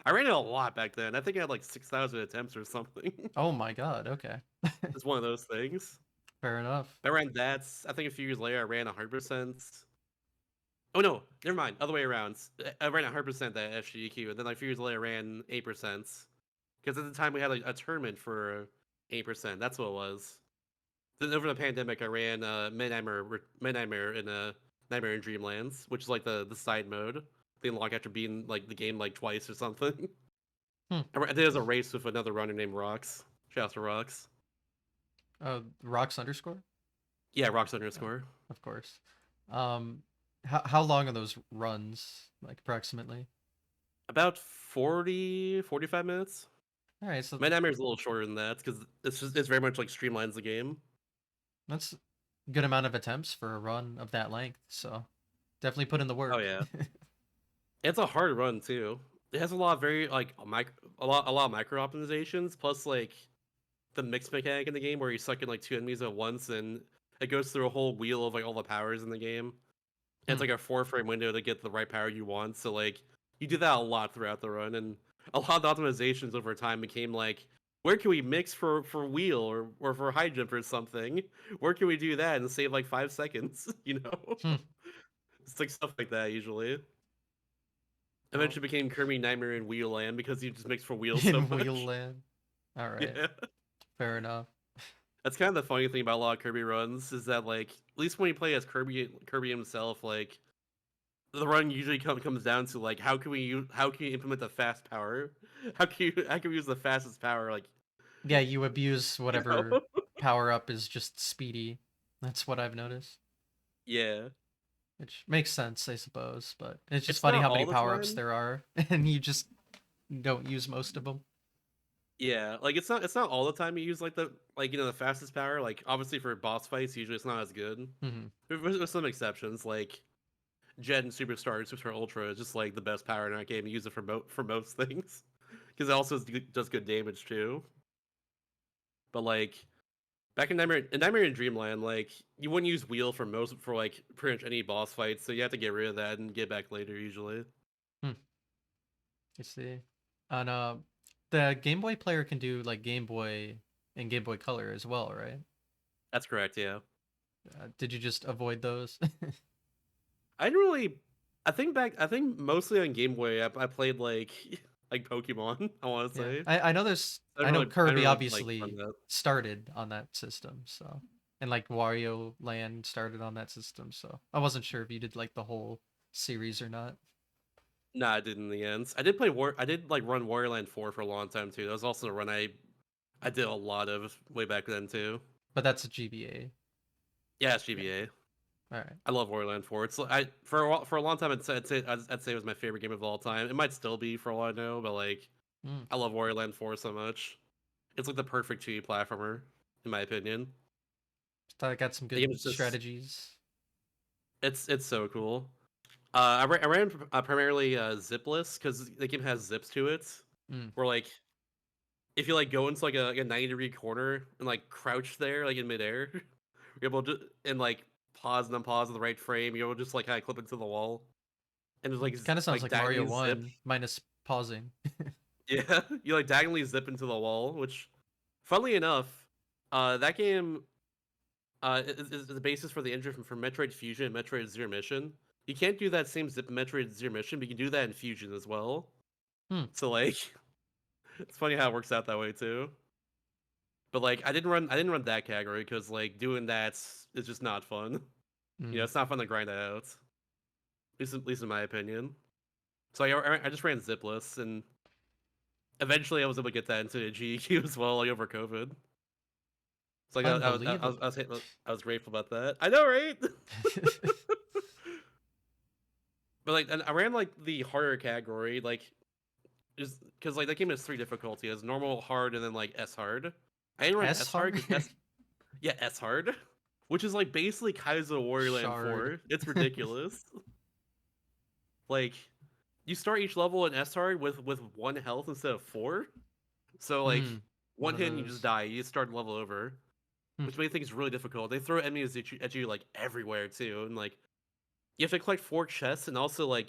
I ran it a lot back then. I think I had like 6,000 attempts or something. Oh my god. Okay. It's one of those things. Fair enough. I ran that. I think a few years later I ran 100%. Oh no, never mind. Other way around. I ran 100% that FGQ, and then like a few years later I ran 8%. Because at the time we had like a tournament for 8%. That's what it was. Then over the pandemic I ran Midnightmare in Nightmare in Dreamlands, which is like the side mode. They unlock after beating like the game like twice or something. Hmm. I did as a race with another runner named Rocks. Shasta Rocks. Rocks underscore. Yeah, Rocks Oh, underscore. of course. Um, how long are those runs? Like approximately. About 40, 45 minutes. All right, so My Nightmare is a little shorter than that because it's very much like streamlines the game. that's a good amount of attempts for a run of that length. So definitely put in the Oh work. yeah, it's a hard run too. It has a lot of very like a lot of micro optimizations plus like the mix mechanic in the game where you suck in like two enemies at once and it goes through a whole wheel of like all the powers in the game. And it's Hmm. like a 4 frame window to get the right power you want. So like you do that a lot throughout the run, and a lot of the optimizations over time became like, where can we mix for wheel or for high jump or something? Where can we do that and save like 5 seconds? Hmm. It's like stuff like that usually. Well, Eventually became Kirby Nightmare in Wheel Land because you just mix for wheels so in much. Wheelland. All right, Yeah. fair enough. That's kind of the funny thing about a lot of Kirby runs is that like at least when you play as Kirby himself, like the run usually comes down to like how can you implement the fast power? How can you use the fastest power? Like Yeah, you abuse you whatever know? power up is just speedy. That's what I've noticed. Yeah, Which makes sense, I suppose, but it's just it's funny not how many all the power ups time. there are, and you just don't use most of them. Yeah, like it's not all the time you use like the fastest power. Like obviously for boss fights, usually it's not as good. Hmm. With some exceptions, like Jet and Superstar and Superstar Ultra is just like the best power in that game. You use it for most things because it also does good damage too. But like back in Nightmare in Dreamland, like you wouldn't use wheel for like pretty much any boss fight, so you have to get rid of that and get back later usually. Hmm. I see. And the Game Boy player can do like Game Boy and Game Boy Color as well, right? That's correct, yeah. Did you just avoid those? I didn't really. I think mostly on Game Boy, I played like like Pokemon. I want to Yeah, say I know there's I know I didn't Kirby really like run obviously that. started on that system, so and like Wario Land started on that system, so I wasn't sure if you did like the whole series or not. Nah, I did in the end. I did play War. I did like run Warrior Land 4 for a long time too. That was also a run I did a lot of way back then too. But that's a GBA. Yeah, it's Yeah. GBA. All right. I love Warrior Land 4. It's I for for a long time I'd say it was my favorite game of all time. It might still be for all I know, but like Mm. I love Warrior Land 4 so much. It's like the perfect 2D platformer in my opinion. Thought I got some The good game is just strategies. it's so cool. I ran primarily zipless because the game has zips to it. Mm. Where like if you like go into like a 90-degree corner and like crouch there like in midair, you're able to and like pause and unpause in the right frame. You're able to just like kind of clip into the wall and just Kind of sounds like like Mario diagonally zip. 1 minus pausing. Yeah, you like diagonally zip into the wall. Which, funnily enough, that game is the basis for the engine from Metroid Fusion and Metroid Zero Mission. You can't do that same zip in Metroid Zero Mission, but you can do that in Fusion as well. Hmm. So like, it's funny how it works out that way too. But like, I didn't run that category because like doing that is just not fun. You know, Mm. it's not fun to grind that out. At least in my opinion. So I just ran zipless, and eventually I was able to get that into a GEQ as well, like over COVID. So like Unbelievable. I was grateful about that. I know, right? But like, and I ran like the harder category, like just because like that game has 3 difficulty: as normal, hard, and then like S hard. I didn't run S S hard hard? because S hard, which is like basically Kaizo Warrior Land Shard. 4. It's ridiculous. Like you start each level in S hard with 1 health instead of 4. So like Mm. one One of hit and you just those. die. You just start level over, Hmm. which makes things really difficult. They throw enemies at you like everywhere too, and like you have to collect 4 chests and also like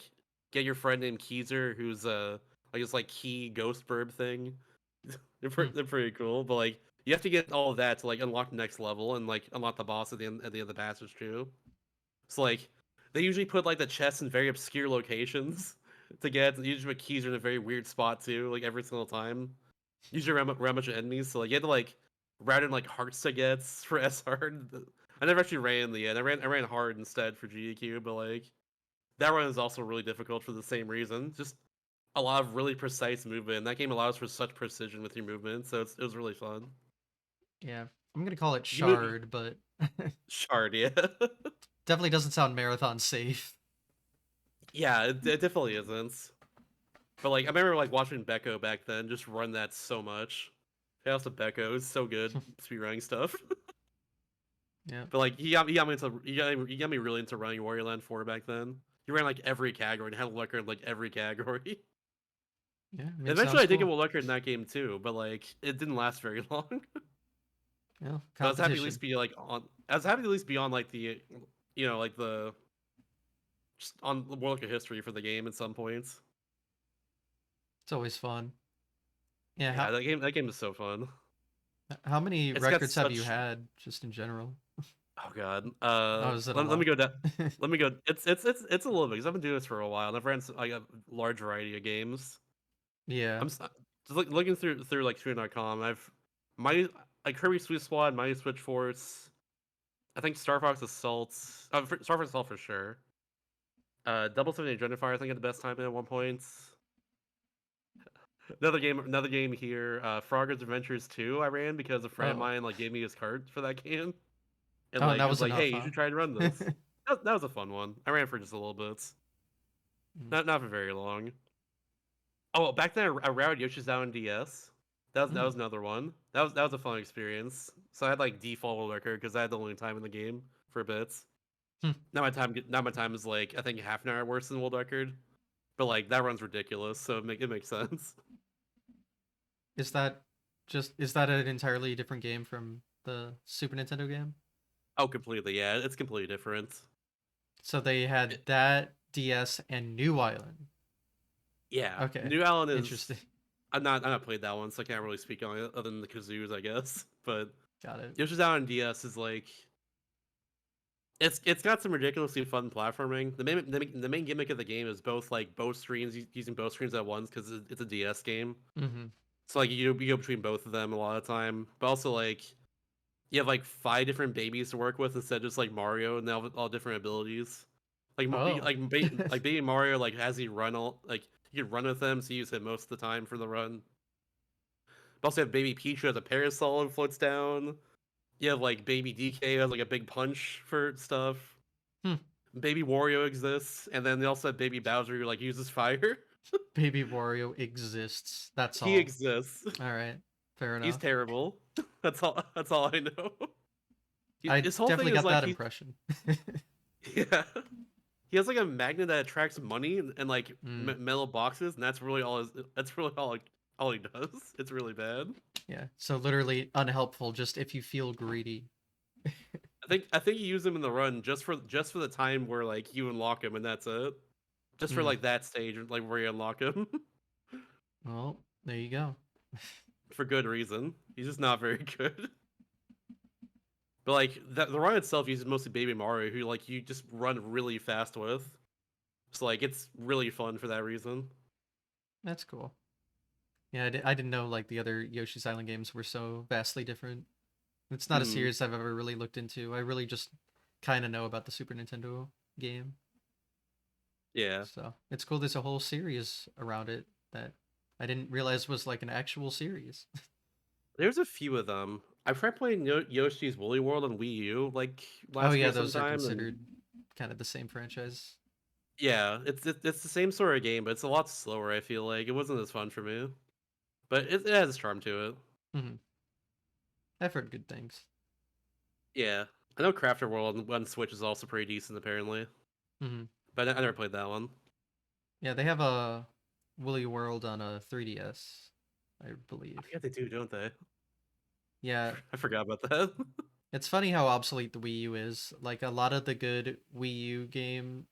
get your friend named Keezer, who's like this like key ghost burb thing. Hmm. They're pretty cool, but like you have to get all of that to like unlock the next level and like unlock the boss at the end of the passage too. So like they usually put like the chests in very obscure locations to get. Usually put Keezer in a very weird spot too, like every single time. Usually around a bunch of enemies, so like you had to like route in like hearts to gets for S hard. I never actually ran in the end. I ran hard instead for GEQ, but like that run is also really difficult for the same reason. Just a lot of really precise movement. And that game allows for such precision with your movement, so it was really fun. Yeah. I'm gonna call it You move Shard, but Shard, yeah, definitely doesn't sound marathon safe. yeah, it definitely isn't. But like I remember like watching Becco back then, just run that so much. Yeah, also Becco is so good speedrunning stuff. Yeah. But like he got me into he got me really into running Warrior Land 4 back then. He ran like every category and had a record in like every category. Yeah. I mean, Eventually, sounds I did get cool. a record in that game too, but like it didn't last very long. Yeah. But I was happy to at least Competition. be like on. I was happy to at least be on like the, you know, like the just on more like a history for the game at some points. It's always fun. Yeah. Yeah, that game is so fun. How many It's got records have you such. had just in general? Oh god. Oh, is it a Let me lot? go down. Let me go. It's a little bit because I've been doing this for a while and I've ran like a large variety of games. Yeah. Just looking through like Stream.com. I've my like Kirby Sweet Squad, Mighty Switch Force. I think Star Fox Assault. Star Fox Assault for sure. Double 78 Genifire, I think, at the best time at one point. Another game here. Frogger's Adventures 2. I ran because a friend of Oh. mine like gave me his card for that game, and Oh, and like that he was was like, "Hey, enough, you huh? should try and run this." That was a fun one. I ran for just a little bit, Mm. not for very long. Oh, well, back then I routed Yoshi's Out on DS. That Mm. was another one. That was a fun experience. So I had like default world record because I had the only time in the game for bits. Hmm. Now my time is like I think half an hour worse than world record. But like that run's ridiculous, so it makes sense. Is that is that an entirely different game from the Super Nintendo game? Oh, completely. Yeah, it's completely different. So they had It- that DS and New Island. yeah, Okay. New Allen Interesting. is. I'm not played that one, so I can't really speak on it other than the kazoos, I guess. But Got it. Yoshi's Out on DS is like It's got some ridiculously fun platforming. The main gimmick of the game is both like both screens using both screens at once because it's a DS game. Mm-hmm. So like you go between both of them a lot of time, but also like you have like 5 different babies to work with instead of just like Mario and they all different abilities. Like Oh. like baby Mario like has he run all like you can run with him, so you use him most of the time for the run. But also have baby Peach who has a parasol and floats down. You have like baby DK who has like a big punch for stuff. Hmm. Baby Wario exists, and then they also have baby Bowser who like uses fire. Baby Wario exists. That's He all. exists. All right. Fair He's enough. terrible. That's all I know. I His whole thing definitely is got like that impression. yeah. He has like a magnet that attracts money and like Mm, metal boxes, and that's really all he does. It's really bad. yeah. So literally unhelpful just if you feel greedy. I think you use him in the run just for the time where like you unlock him and that's it. Just for Mm. like that stage like where you unlock him Well, there you go. for good reason. He's just not very good. But like the run itself uses mostly Baby Mario, who like you just run really fast with. So like it's really fun for that reason. That's cool. Yeah, I didn't know like the other Yoshi's Island games were so vastly different. It's not a Hmm. series I've ever really looked into. I really just kind of know about the Super Nintendo game. Yeah. So it's cool there's a whole series around it that I didn't realize was like an actual series. There's a few of them. I tried playing Yoshi's Woolly World on Wii U like Oh last yeah, year those are sometime, and considered kind of the same franchise. yeah, it's the same sort of game, but it's a lot slower. I feel like it wasn't as fun for me, but it has a charm to it. Hmm. I've heard good things. Yeah, I know Crafter World on Switch is also pretty decent apparently, Hmm. but I never played that one. Yeah, they have a Woolly World on a 3DS, I I believe. forget they do, don't they? Yeah, I forgot about that. it's funny how obsolete the Wii U is. Like a lot of the good Wii U games,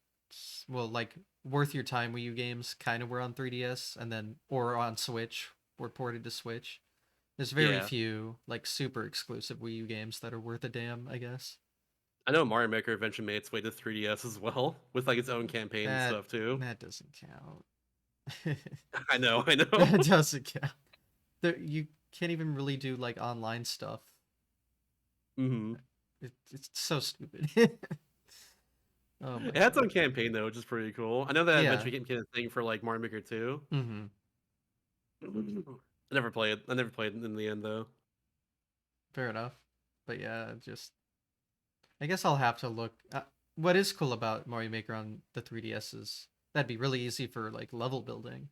well, like worth your time Wii U games, kind of were on 3DS, and then or on Switch, were ported to Switch. There's very Yeah, few like super exclusive Wii U games that are worth a damn, I guess. I know Mario Maker eventually made its way to 3DS as well, with like its own campaign and That stuff too. that doesn't count. I know. That doesn't count. You can't even really do like online stuff. Hmm. It's so stupid. Oh my It had its god. own campaign though, which is pretty cool. I know that Yeah. eventually became a thing for like Mario Maker 2. Hmm. I never played it in the end though. Fair enough. But yeah, just I guess I'll have to look. What is cool about Mario Maker on the 3DS is that'd be really easy for like level building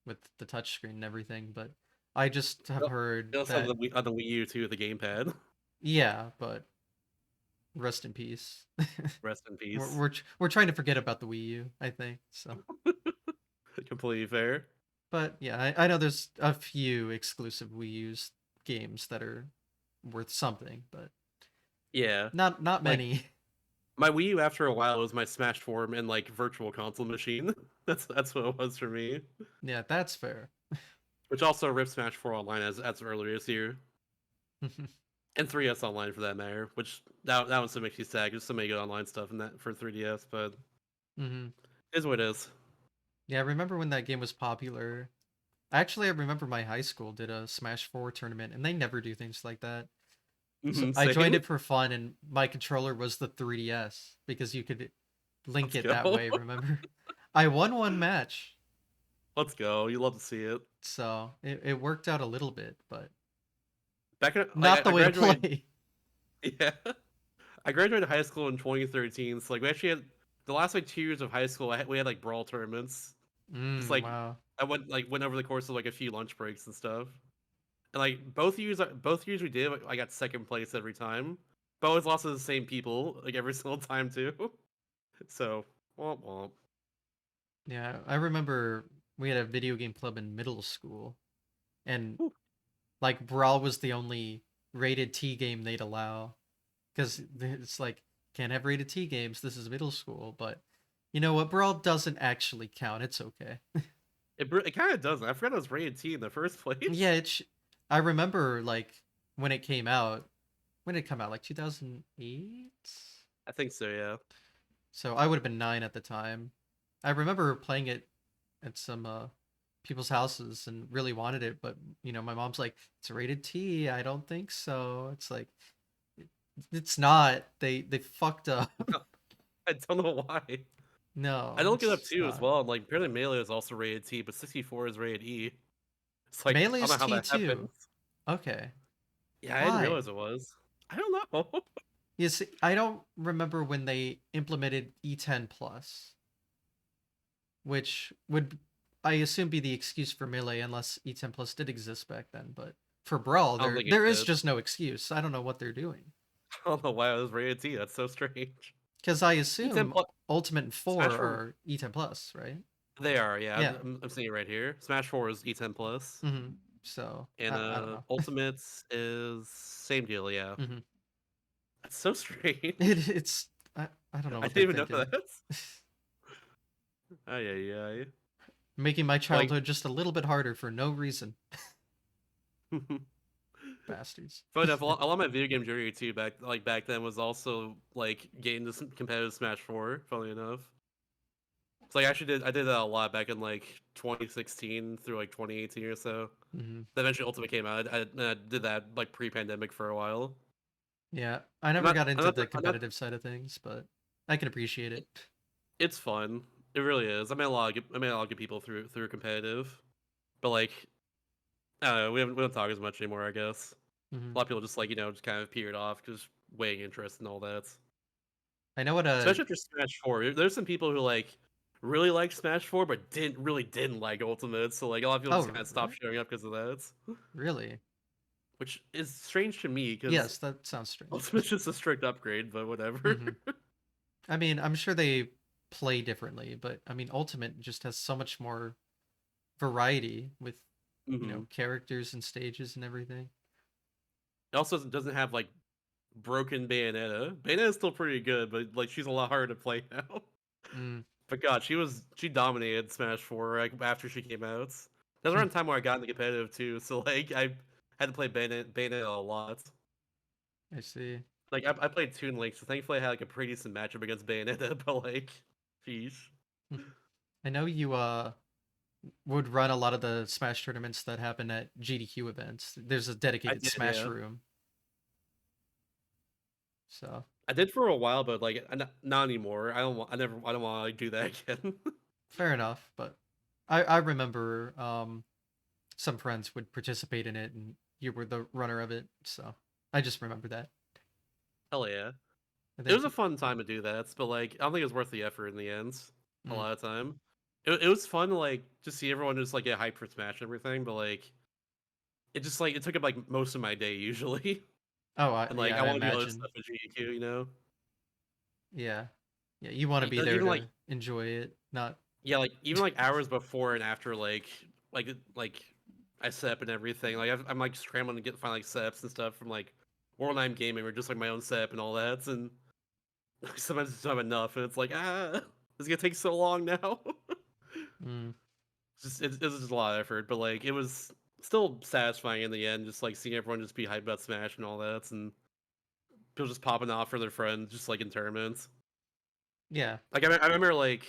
with the touchscreen and everything. But I just have heard They also have that on the Wii U too, the gamepad. yeah, but rest in peace. Rest in we're, peace. we're we're trying to forget about the Wii U, I think. So, Completely fair. but yeah, I know there's a few exclusive Wii U's games that are worth something, but Yeah. not Like many. my Wii U after a while was my Smash Four and like virtual console machine. That's what it was for me. Yeah, that's fair. Which also ripped Smash 4 online as earlier this year. And 3DS online for that matter, which that one still makes you sad. There's so many good online stuff in that for 3DS, but Hmm. it is what it is. Yeah, I remember when that game was popular. Actually, I remember my high school did a Smash 4 tournament, and they never do things like that. So I joined Same. it for fun, and my controller was the 3DS because you could link Let's it that go. way, remember? I won one match, Let's go. You love to see it. so it worked out a little bit, but Back in like not the I way to graduated. play. Yeah, I graduated high school in 2013. So like we actually had the last like 2 years of high school. We had like brawl tournaments. Just like Wow. I went over the course of like a few lunch breaks and stuff. And like both years we did, I got second place every time. But I always lost to the same people like every single time too. So womp womp. Yeah, I remember we had a video game club in middle school, and Whew. like Brawl was the only rated T game they'd allow because it's like can't have rated T games. This is middle school, but you know what? Brawl doesn't actually count. It's okay. It kind of doesn't. I forgot it was rated T in the first Yeah, place. I remember like when it came out. When did it come out? Like 2008? I think so, yeah. So I would have been 9 at the time. I remember playing it at some people's houses and really wanted it, but my mom's like, "It's rated T. I don't think so." It's like it, it's not. They fucked up. I don't know why. I No, don't get it's up just 2 as not. well. Like apparently Melee is also rated T, but 64 is rated E. It's like I don't Melee's know how T that too. happens. Okay. Yeah, I didn't Why? realize it was. I don't know. You see, I don't remember when they implemented E10 plus, which would I assume be the excuse for Melee unless E10 plus did exist back then, but for Brawl I don't there think it there is did. just no excuse. I don't know what they're doing. I don't know why it was rated T. That's so strange. Cuz I E10 assume plus Ultimate and 4 Smash 4. are E10 plus, right? They are, yeah. Yeah. I'm seeing it right here. Smash 4 is E10 plus, Mhm. So, and I don't know. Ultimates is same deal. Yeah, Mhm. that's so strange. It's I don't know I what didn't they're even know thinking. that. Ay, ay, ay. Making my Like, childhood just a little bit harder for no reason. Bastards. funny enough, a lot of my video game journey too back then was also like getting this competitive Smash 4. Funny enough, so like I did that a lot back in like 2016 through like 2018 or so. Mhm. Then eventually Ultimate came out. I did that like pre-pandemic for a while. Yeah, I never got I'm into not the I'm not competitive side of things, but I can appreciate it. It's fun. It really is. I met a lot of good people through competitive, but like I don't know, we don't talk as much anymore. I guess Hmm. a lot of people just like just kind of peered off, just weighing interest and all that. I know what Especially after Smash Four, there's some people who like really liked Smash Four, but didn't like Ultimate. So like a lot of people just oh, kind of stopped showing up because of that, really? which is strange to me because Yes, that sounds strange. Ultimate's just a strict upgrade. But whatever. Hmm. I mean, I'm sure they play differently, but I mean, Ultimate just has so much more variety with, hmm characters and stages and everything. It also doesn't have like broken Bayonetta. Bayonetta's still pretty good, but like she's a lot harder to play now. Mm. But God, she dominated Smash 4 like after she came out. That's Hmm. around the time where I got into competitive too, so like I had to play Bayonetta a lot. I see. Like I played Toon Link, so thankfully I had like a pretty decent matchup against Bayonetta, but like, sheesh. Hmm. I know you would run a lot of the Smash tournaments that happen at GDQ events. There's a I dedicated did, Smash yeah. room, so I did for a while, but like not anymore. I don't want to like do that again. fair enough. But I remember some friends would participate in it, and you were the runner of it. So I just remember that. Hell yeah. I It was think. a fun time to do that, but like I don't think it was worth the effort in the end. A Mm. lot of time, it was fun to like just see everyone just like get hyped for Smash and everything, but like it just like it took up like most of my day usually, Oh, and like yeah, I I want to do other imagine. stuff at GQ, you know. Yeah, yeah. You want to be there Even like to enjoy it, not. yeah, like even like hours before and after like I set up and everything. Like I'm like scrambling to find like setups and stuff from like World Nine Gaming or just like my own setup and all that, and sometimes it's not enough, and it's like it's gonna take so long now. Mm, It's just a lot of effort, but like it was still satisfying in the end. Just like seeing everyone just be hyped about Smash and all that, and people just popping off for their friends, just like in tournaments. yeah. Like I remember like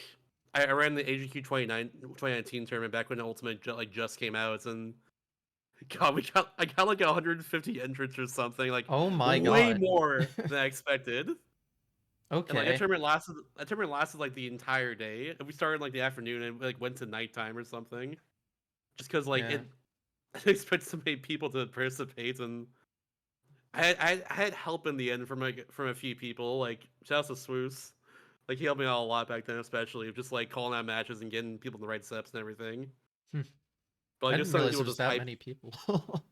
I ran the AGQ 2019 tournament back when Ultimate like just came out, and God, I got like 150 entrants or something, like Oh my way god. more than I expected. And like Okay. that tournament lasted like the entire day. And we started like the afternoon and like went to nighttime or something. Just because like Yeah. it I expect so many people to participate, and I had help in the end from a few people. Like shout out to Swoos, like he helped me out a lot back then, especially just like calling out matches and getting people in the right steps and everything. Hmm. But like I just didn't some realize people it was just that hype. many people.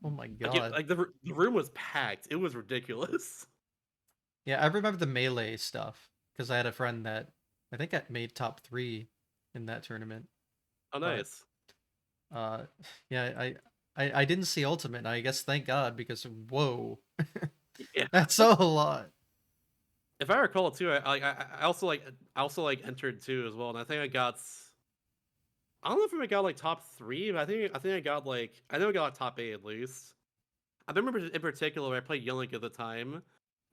Oh my Like god. the room was packed. It was ridiculous. Yeah, I remember the melee stuff because I had a friend that I think I made top 3 in that tournament. Oh, But nice. uh, yeah, I didn't see Ultimate. And I guess thank God because whoa, Yeah. that's a lot. If I recall too, I also like entered too as well, and I think I don't know if I got like top three, but I think I got like I know I got like, top eight at least. I remember in particular I played Young Link at the time.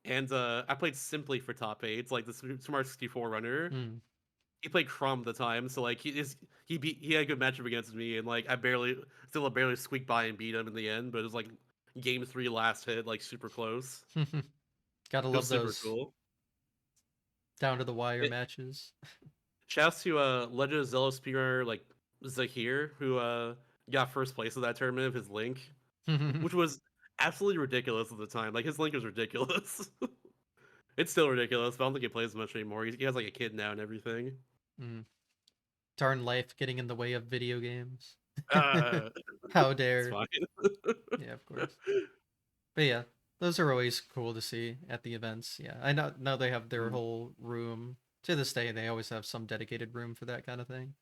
and I played Simply for top 8. It's like the Super Mario 64 runner. Mm. He played Crumb at the time, so like he had a good matchup against me, and like I barely squeaked by and beat him in the end. But it was like game 3 last hit, like super close. Gotta It was love super those cool. down to the wire It, matches. Shouts to Legend of Zelda speedrunner like Zahir, who got first place in that tournament of his Link, which was absolutely ridiculous at the time. Like his Link was ridiculous. It's still ridiculous, but I don't think he plays much anymore. He has like a kid now and everything. Mm. Darn life getting in the way of video games. Uh, How it's dare. fine. Yeah, of course. But yeah, those are always cool to see at the events. Yeah, I know they have their Mm. whole room. To this day, they always have some dedicated room for that kind of thing.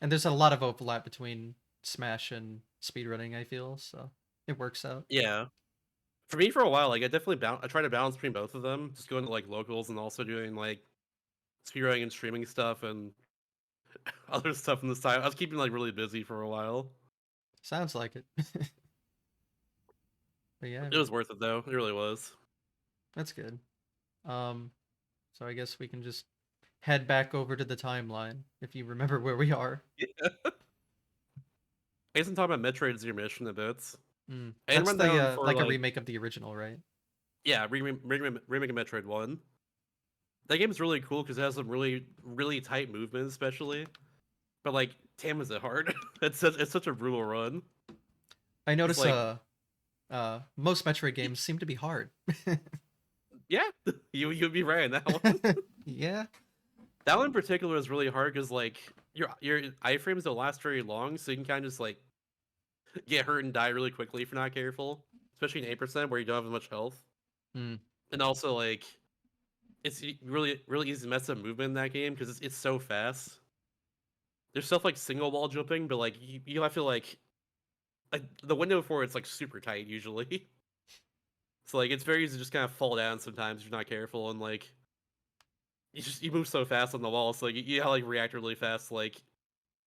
And there's a lot of overlap between Smash and speedrunning, I feel, so it works out. Yeah. For me, for a while, like I try to balance between both of them, just going to like locals and also doing like speedrunning and streaming stuff and other stuff on the side. I was keeping like really busy for a while. Sounds like it. But yeah, It was worth it though. It really was. that's good. Um, so I guess we can just head back over to the timeline if you remember where we are. Yeah. I guess I'm talking about Metroid Zero Mission a bit. Mm. I didn't That's run the down for like a like remake of the original, right? yeah, remake of Metroid One. That game is really cool because it has some really tight movements, especially. But like, damn, is it hard? It's such a brutal run. I It's notice like, most Metroid games seem to be hard. yeah, you'd be right on that one. Yeah. That one in particular is really hard because like your iframes don't last very long, so you can kind of just like get hurt and die really quickly if you're not careful, especially in 8% where you don't have as much health. Mm. And also like it's really easy to mess up movement in that game because it's so fast. There's stuff like single wall jumping, but like you have to like the window for it's like super tight usually. So like it's very easy to just kind of fall down sometimes if you're not careful and like you move so fast on the wall, so like you have to like react really fast, like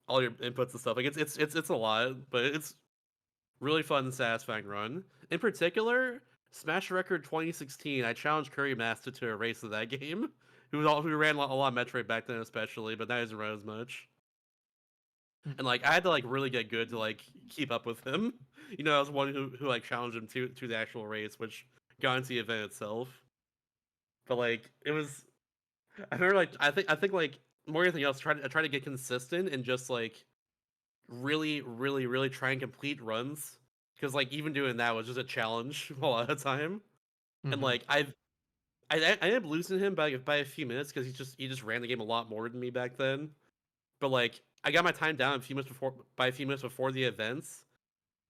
all your inputs and stuff. Like it's a lot, but it's really fun and satisfying run. In particular, Smash Record 2016, I challenged Curry Master to a race of that game. Who ran a lot of Metroid back then, especially, but now he doesn't run as much. Mm. And like I had to like really get good to like keep up with him. You know, I was one who like challenged him to the actual race, which got into the event itself. But like it was, I remember like I think like more than anything else, I try to get consistent and just like really try and complete runs because like even doing that was just a challenge a lot of the time. And Hmm. like I ended up losing him by a few minutes because he just ran the game a lot more than me back then. But like I got my time down a few minutes before the events,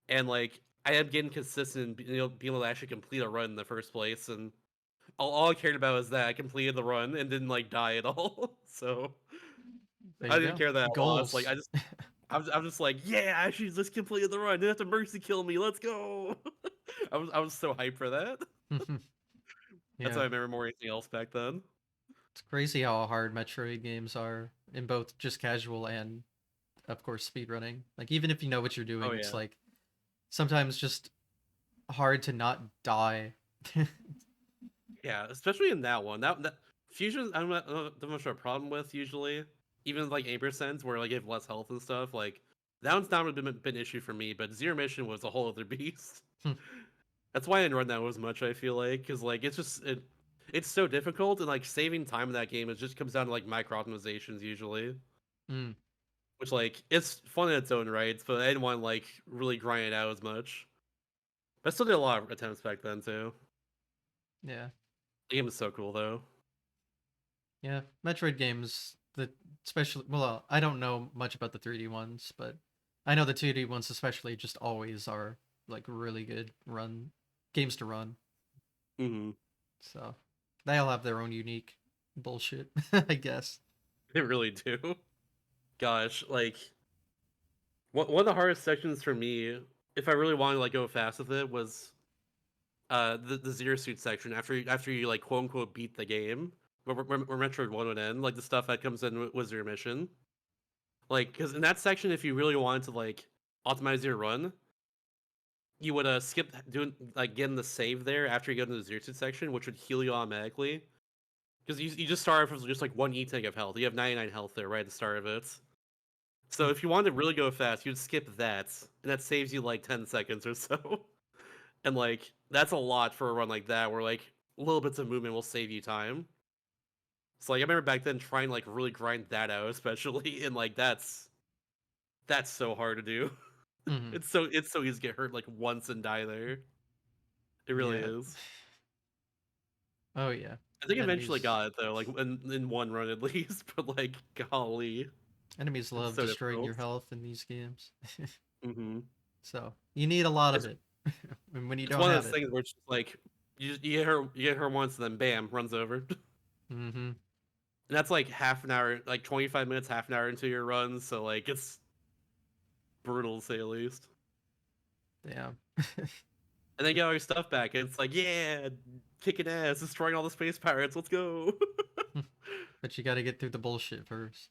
and like I am getting consistent, being able to actually complete a run in the first place, and all I cared about was that I completed the run and didn't like die at all. So There I you didn't go. care that a lot. Like Goals. I'm just like, yeah, I actually just completed the run. Didn't have to mercy kill me. Let's go. I was so hyped for that. That's Yeah. how I remember more than anything else back then. It's crazy how hard Metroid games are in both just casual and, of course, speedrunning. Like, even if you know what you're Oh doing, it's yeah, like sometimes just hard to not die. yeah. Especially in that one. That fusion, I'm not much of a problem with usually. Even like 8% where like you have less health and stuff. Like that one's not really been an issue for me. But Zero Mission was a whole other beast. That's why I didn't run that as much. I feel like because like it's so difficult and like saving time in that game it just comes down to like micro optimizations usually, Mm, which like it's fun in its own right, but I didn't want to like really grind it out as much. But I still did a lot of attempts back then too. yeah. The game is so cool though. Yeah. Metroid games, especially, well, I don't know much about the 3D ones, but I know the 2D ones, especially, just always are like really good games to run. Hmm. So they all have their own unique bullshit, I guess. They really do. Gosh, like one of the hardest sections for me, if I really wanted to like go fast with it, was the zero suit section after you like quote unquote beat the game where Metroid 1 would end, like the stuff that comes in with zero mission. Like, because in that section, if you really wanted to like optimize your run, you would skip doing like getting the save there after you go to the zero suit section, which would heal you automatically. Because you just start off with just like one E-tank of health. You have 99 health there right at the start of it. So Mm. if you wanted to really go fast, you'd skip that, and that saves you like 10 seconds or so. And like that's a lot for a run like that, where like little bits of movement will save you time. So like I remember back then trying to like really grind that out, especially, and like that's so hard to do. Mm-hmm. It's so easy to get hurt like once and die there. It really Yeah. is. Oh yeah. I think I eventually Enemies got it though, like in one run at least. But like, golly, enemies it's love so destroying difficult. your health in these games. Hmm So you need a lot of It's it. And when you it's don't one of have those it. things where it's just like you get her once, and then bam, runs over. And Mm-hmm. that's like half an hour, like 25 minutes, half an hour into your run. So like it's brutal to say the least. Damn. And then you get all your stuff back, and it's like, yeah, kicking ass, destroying all the space pirates. Let's go. But you gotta get through the bullshit first.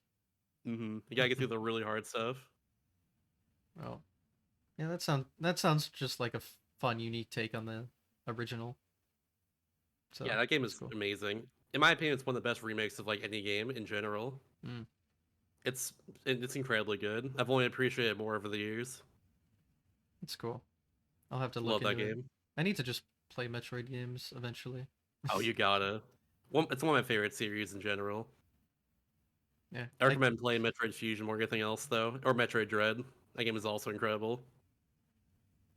You gotta get through the really hard stuff. Well, yeah, that sounds just like a fun, unique take on the original. Yeah, So that game that's is cool. amazing. In my opinion, it's one of the best remakes of like any game in general. Mm, It's it's incredibly good. I've only appreciated it more over the years. that's cool. I'll have to look Love that into it. game. I need to just play Metroid games eventually. Oh, you gotta. It's one of my favorite series in general. Yeah, I recommend playing Metroid Fusion more than anything else, though, or Metroid Dread. That game is also incredible.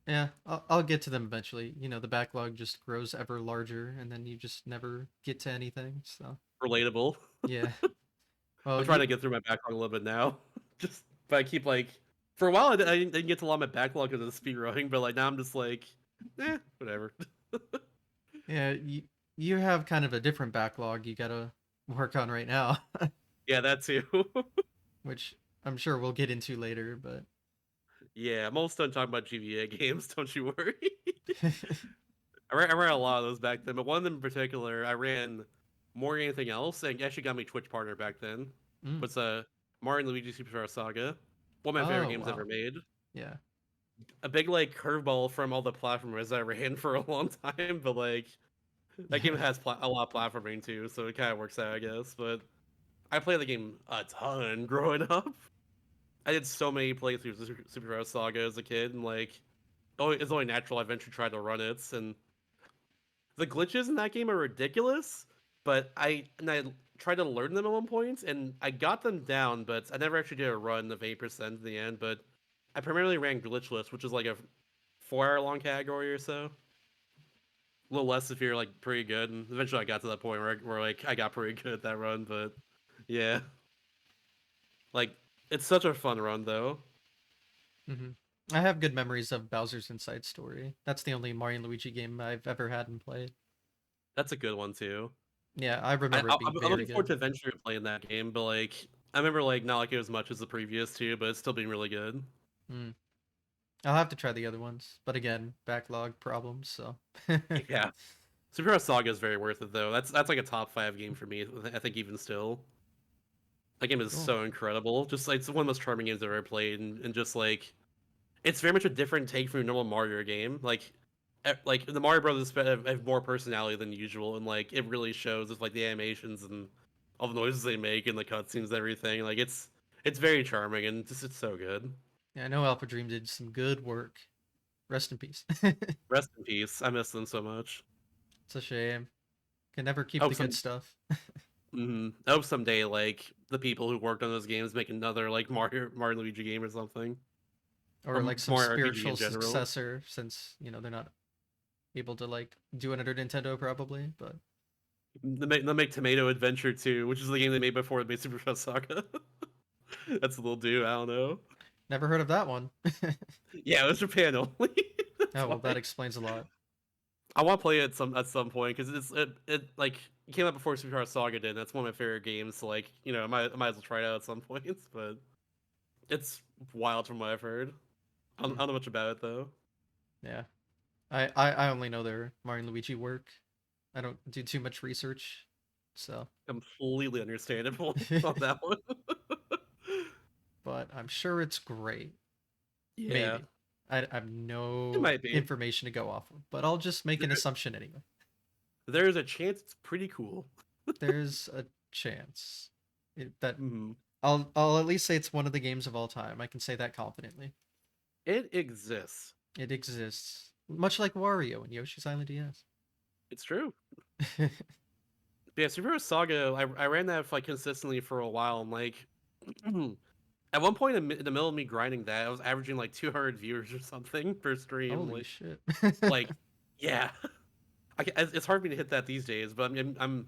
yeah, I'll get to them eventually. You know, the backlog just grows ever larger, and then you just never get to anything. So Relatable. yeah. Well, I'm trying you to get through my backlog a little bit now. Just, but I keep like, for a while I didn't get to a lot of my backlog because of the speedrunning, but like now I'm just like, whatever. yeah you have kind of a different backlog you gotta work on right now, Yeah, that too. which I'm sure we'll get into later. But Yeah, I'm almost done talking about GBA games. Don't you worry. I ran a lot of those back then, but one of them in particular, I ran more than anything else, and actually got me Twitch partner back then. mm. Was Mario and Luigi Superstar Saga, one of my favorite Oh games ever wow, made. yeah. A big like curveball from all the platformers I ran for a long time, but like that game Yeah. has a lot of platforming too, so it kind of works out, I guess. But I played the game a ton growing up. I did so many playthroughs of Superstar Saga as a kid, and like, oh, it's only natural I eventually tried to run it, and the glitches in that game are ridiculous, but I tried to learn them at one point, and I got them down, but I never actually did a run of 8% in the end. But I primarily ran glitchless, which is like a 4 hour long category or so. A little less if you're like pretty good, and eventually I got to that point where like I got pretty good at that run. But yeah, like it's such a fun run though. hmm I have good memories of Bowser's Inside Story. That's the only Mario and Luigi game I've ever had and played. That's a good one too. Yeah, I remember it being I'm very looking forward good. to eventually playing that game, but like I remember like not like it as much as the previous two, but it's still being really good. Mm. I'll have to try the other ones, but again, backlog problems. So Yeah, Superhero Saga is very worth it though. That's like a top 5 game for me. I think even still, that game is cool. so incredible. Just like it's one of the most charming games I've ever played, and just like it's very much a different take from a normal Mario game. Like the Mario Brothers have more personality than usual, and like it really shows with like the animations and all the noises they make and the cutscenes and everything. Like it's very charming and just it's so good. Yeah, I know Alpha Dream did some good work. Rest in peace. Rest in peace. I miss them so much. It's a shame. Can never I keep hope the good some stuff. I hope someday like the people who worked on those games make another like Mario Luigi game or something, Or or like some Mario RPG in spiritual general. successor, since they're not able to like do it under Nintendo probably. But They'll make Tomato Adventure 2, which is the game they made before they made Super Shot Saga. That's what they'll do. I don't know. never heard of that one. Yeah, it was Japan only. That's Oh well, why. that explains a lot. I want to play it at some point because it like it came out before Super Shot Saga did. And that's one of my favorite games. So like I might as well try it out at some points. But it's wild from what I've heard. Hmm. I don't know much about it though. Yeah, I only know their Mario and Luigi work. I don't do too much research, so. Completely understandable on that one. But I'm sure it's great. Yeah. Maybe. I have It no might be. information to go off of, but I'll just make an There, assumption anyway. there's a chance it's pretty cool. There's a chance that Hmm. I'll at least say it's one of the games of all time. I can say that confidently. It exists. It exists, much like Wario and Yoshi's Island DS. It's true. Yeah, Super Hero Saga, I ran that like consistently for a while, and like at one point in the middle of me grinding that, I was averaging like 200 viewers or something per stream. Holy shit! Like, yeah, it's hard for me to hit that these days, but I'm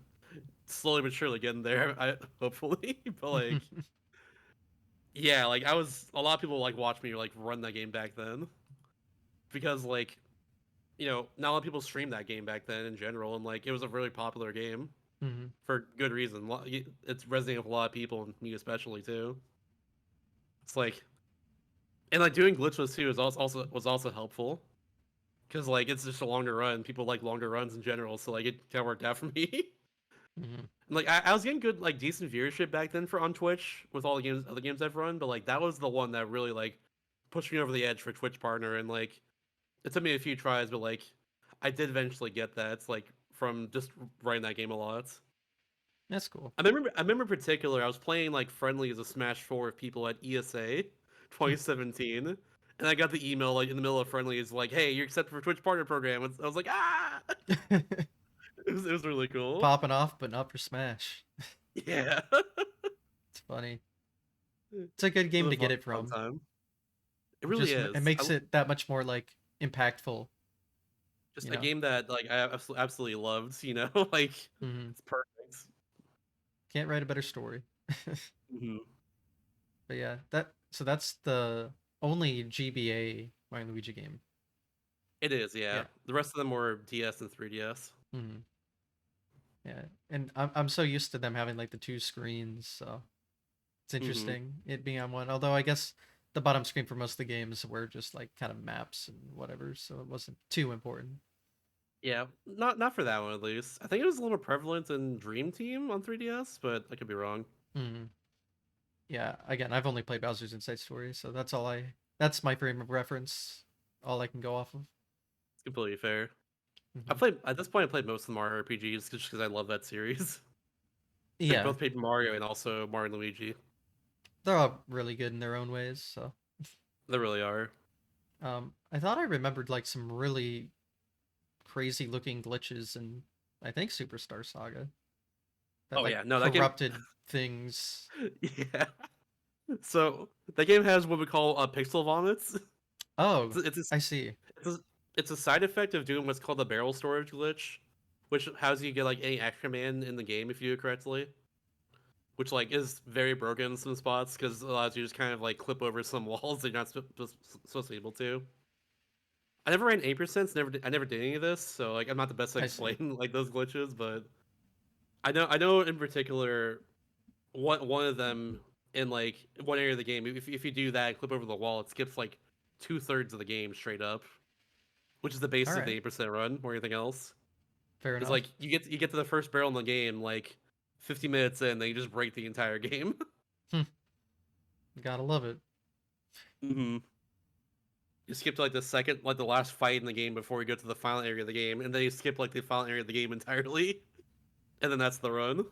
slowly but surely getting there. Hopefully, but like, yeah, like I was a lot of people like watch me like run that game back then because like not a lot of people streamed that game back then in general, and like it was a really popular game Mhm. for good reason. It's resonating with a lot of people, and me especially too. It's like, and like doing glitchless too is also helpful because like it's just a longer run. People like longer runs in general, so like it kind of worked out for me. Mhm. And, like I was getting good like decent viewership back then for on Twitch with all the other games I've run, but like that was the one that really like pushed me over the edge for Twitch partner, and like it took me a few tries, but like I did eventually get that. It's like from just running that game a lot. That's cool. I remember in particular, I was playing like friendly as a Smash 4 with people at ESA 2017, and I got the email like in the middle of friendly. It's like, "Hey, you're accepted for Twitch Partner Program." And I was like, "Ah!" It was really cool. Popping off, but not for Smash. Yeah, It's funny. It's a good it game was to a get fun, it fun from. time. It It really just it is. makes it that much more like impactful. Just You a know. game that like I absolutely loved. Like Hmm. it's perfect. Can't write a better story. Hmm. But yeah, that's the only GBA Mario and Luigi game. It is, yeah. Yeah. The rest of them were DS and 3DS. Hmm. Yeah, and I'm so used to them having like the two screens, so it's Hmm. interesting it being on one. Although I guess the bottom screen for most of the games were just like kind of maps and whatever, so it wasn't too important. Yeah, not for that one at least. I think it was a little prevalent in Dream Team on 3DS, but I could be wrong. Hmm. Yeah, again, I've only played Bowser's Inside Story, so that's my frame of reference, all I can go off of. It's completely fair. I Hmm. played at this point. I played most of the Mario RPGs just because I love that series. Like Yeah, both Paper Mario and also Mario and Luigi. they're all really good in their own ways. So, They really are. I thought I remembered like some really crazy looking glitches in I think Superstar Saga that Oh like yeah, no, that game. corrupted things. Yeah. So that game has what we call pixel vomits. It's Oh, it's a, I see. it's a, it's a side effect of doing what's called the barrel storage glitch, which has you get like any extra man in the game if you do it correctly. Which like is very broken in some spots because it allows you to just kind of like clip over some walls that you're not supposed to be able to. I never ran 8%. I never did any of this, so like I'm not the best to I see. explain like those glitches, but I know in particular one of them in like one area of the game. If you do that, clip over the wall, it skips like 2/3 of the game straight up, which is the All basis of the right. 8% run or anything else. Fair It's enough. like you get to the first barrel in the game like 50 minutes in, then you just break the entire game. Hmm. Gotta love it. Hmm. You skip to like the second, like the last fight in the game before you go to the final area of the game, and then you skip like the final area of the game entirely, and then that's the run.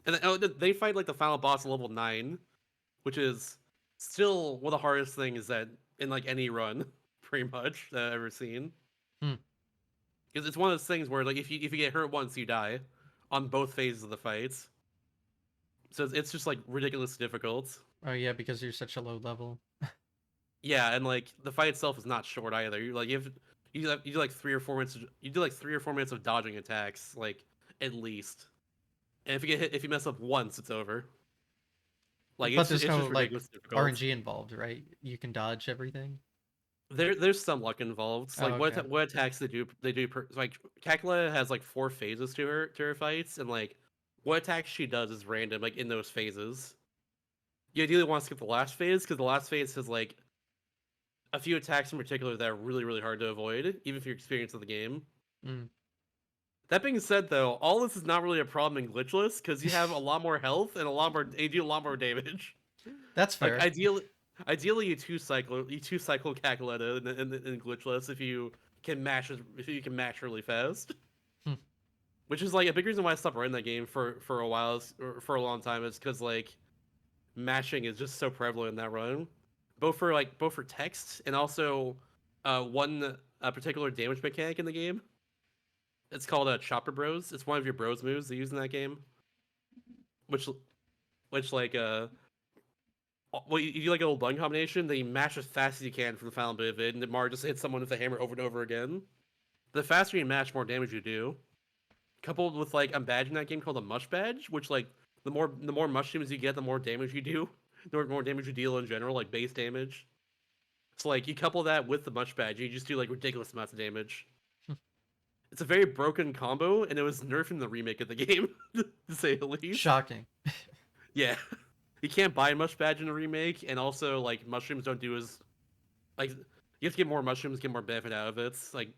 And then, they fight like the final boss at level 9, which is still one of the hardest things that in like any run, pretty much that I've ever seen. Hmm. Because it's one of those things where like if you get hurt once, you die on both phases of the fights. So it's just like ridiculously difficult. Oh yeah, because you're such a low level. Yeah, and like the fight itself is not short either. You like you do like 3 or 4 minutes. You do like 3 or 4 minutes of dodging attacks, like at least. And if you get hit, if you mess up once, it's over. Like But there's it's no just like ridiculously difficult. RNG involved, right? You can dodge everything. There's some luck involved. Oh, Like okay. what attacks they do like Kakla has like 4 phases to her fights, and like what attacks she does is random like in those phases. You ideally want to skip the last phase because the last phase has like a few attacks in particular that are really really hard to avoid, even if you're experienced with the game. Mm. That being said, though, all this is not really a problem in glitchless because you have a lot more health and a lot more. They do a lot more damage. That's Like fair. ideally, Ideally, you two cycle Cackletta in glitchless if you can mash really fast. Hmm. Which is like a big reason why I stopped running that game for a while, or for a long time, is because like mashing is just so prevalent in that run, both for text and also one particular damage mechanic in the game. It's called Chopper Bros. It's one of your bros moves they use in that game, which which like well, you do like a little button combination, then you mash as fast as you can from the final bit of it, and then Mario just hits someone with a hammer over and over again. The faster you mash, more damage you do. Coupled with like a badge in that game called a mush badge, which like the more mushrooms you get, the more damage you do, the more damage you deal in general, like base damage. So like you couple that with the mush badge, you just do like ridiculous amounts of damage. It's a very broken combo, and it was nerfed in the remake of the game, to say the least. Shocking. Yeah, you can't buy mush badge in the remake, and also like mushrooms don't do as like you have to get more mushrooms, get more benefit out of it. It's like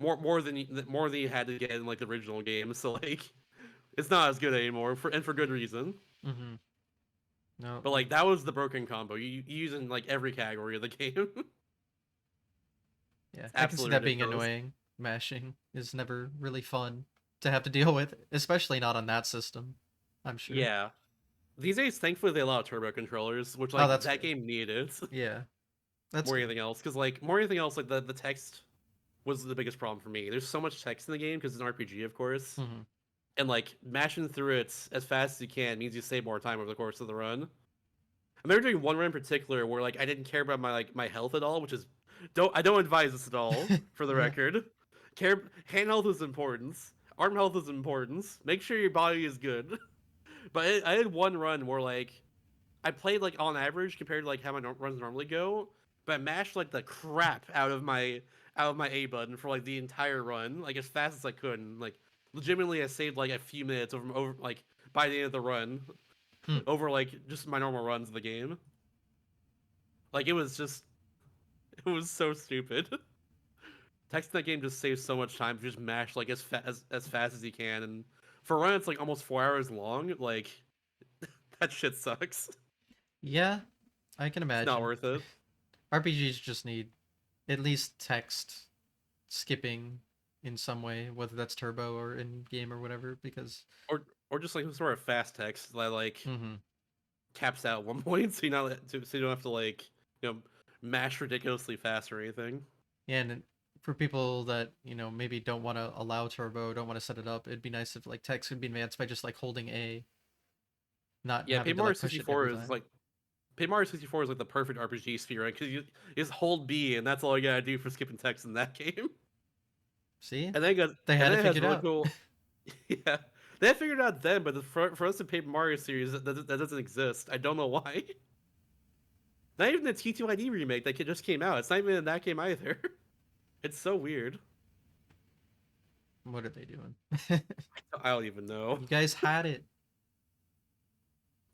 more than you had to get in like the original game. So like it's not as good anymore, for good reason. Mm-hmm. No, But like that was the broken combo. You use in like every category of the game. yeah, It's I can see absolutely that being ridiculous. annoying. Mashing is never really fun to have to deal with, especially not on that system. I'm sure. Yeah. These days, thankfully, they allow turbo controllers, which Oh, like that's that good. game needed Yeah, that's more than good. anything else. Because like more than anything else, like the text was the biggest problem for me. There's so much text in the game because it's an RPG, of course, Mm-hmm. and like mashing through it as fast as you can means you save more time over the course of the run. I remember doing one run in particular where like I didn't care about my health at all, which is I don't advise this at all for the Yeah. record. Hand health is important. Arm health is important. Make sure your body is good. But I had one run where like I played like on average compared to like how my runs normally go, but I mashed like the crap out of my A button for like the entire run, like as fast as I could. And, like legitimately, I saved like a few minutes over like by the end of the run Hmm. over like just my normal runs of the game. Like it was so stupid. Text in that game just saves so much time to just mash like as fast as you can, and for a run it's like almost 4 hours long. Like that shit sucks. Yeah, I can It's not imagine. worth it. RPGs just need at least text skipping in some way, whether that's turbo or in game or whatever, because Or just like some sort of fast text that like mm-hmm. caps out at one point, so so you don't have to like you know mash ridiculously fast or anything. Yeah, and for people that, maybe don't want to allow turbo, don't want to set it up, it'd be nice if like text could be advanced by just like holding A, not Yeah, having Paper to Mario like push it every 64 is time. like Paper Mario 64 is like the perfect RPG sphere, right? Because you just hold B, and that's all you gotta do for skipping text in that game. See? And They had it then it has figured really out. cool. Yeah, they had figured it out then, but for us in Paper Mario series, that doesn't exist. I don't know why. Not even the T2ID remake that just came out. It's not even in that game either. It's so weird. What are they doing? I don't even know. You guys had it.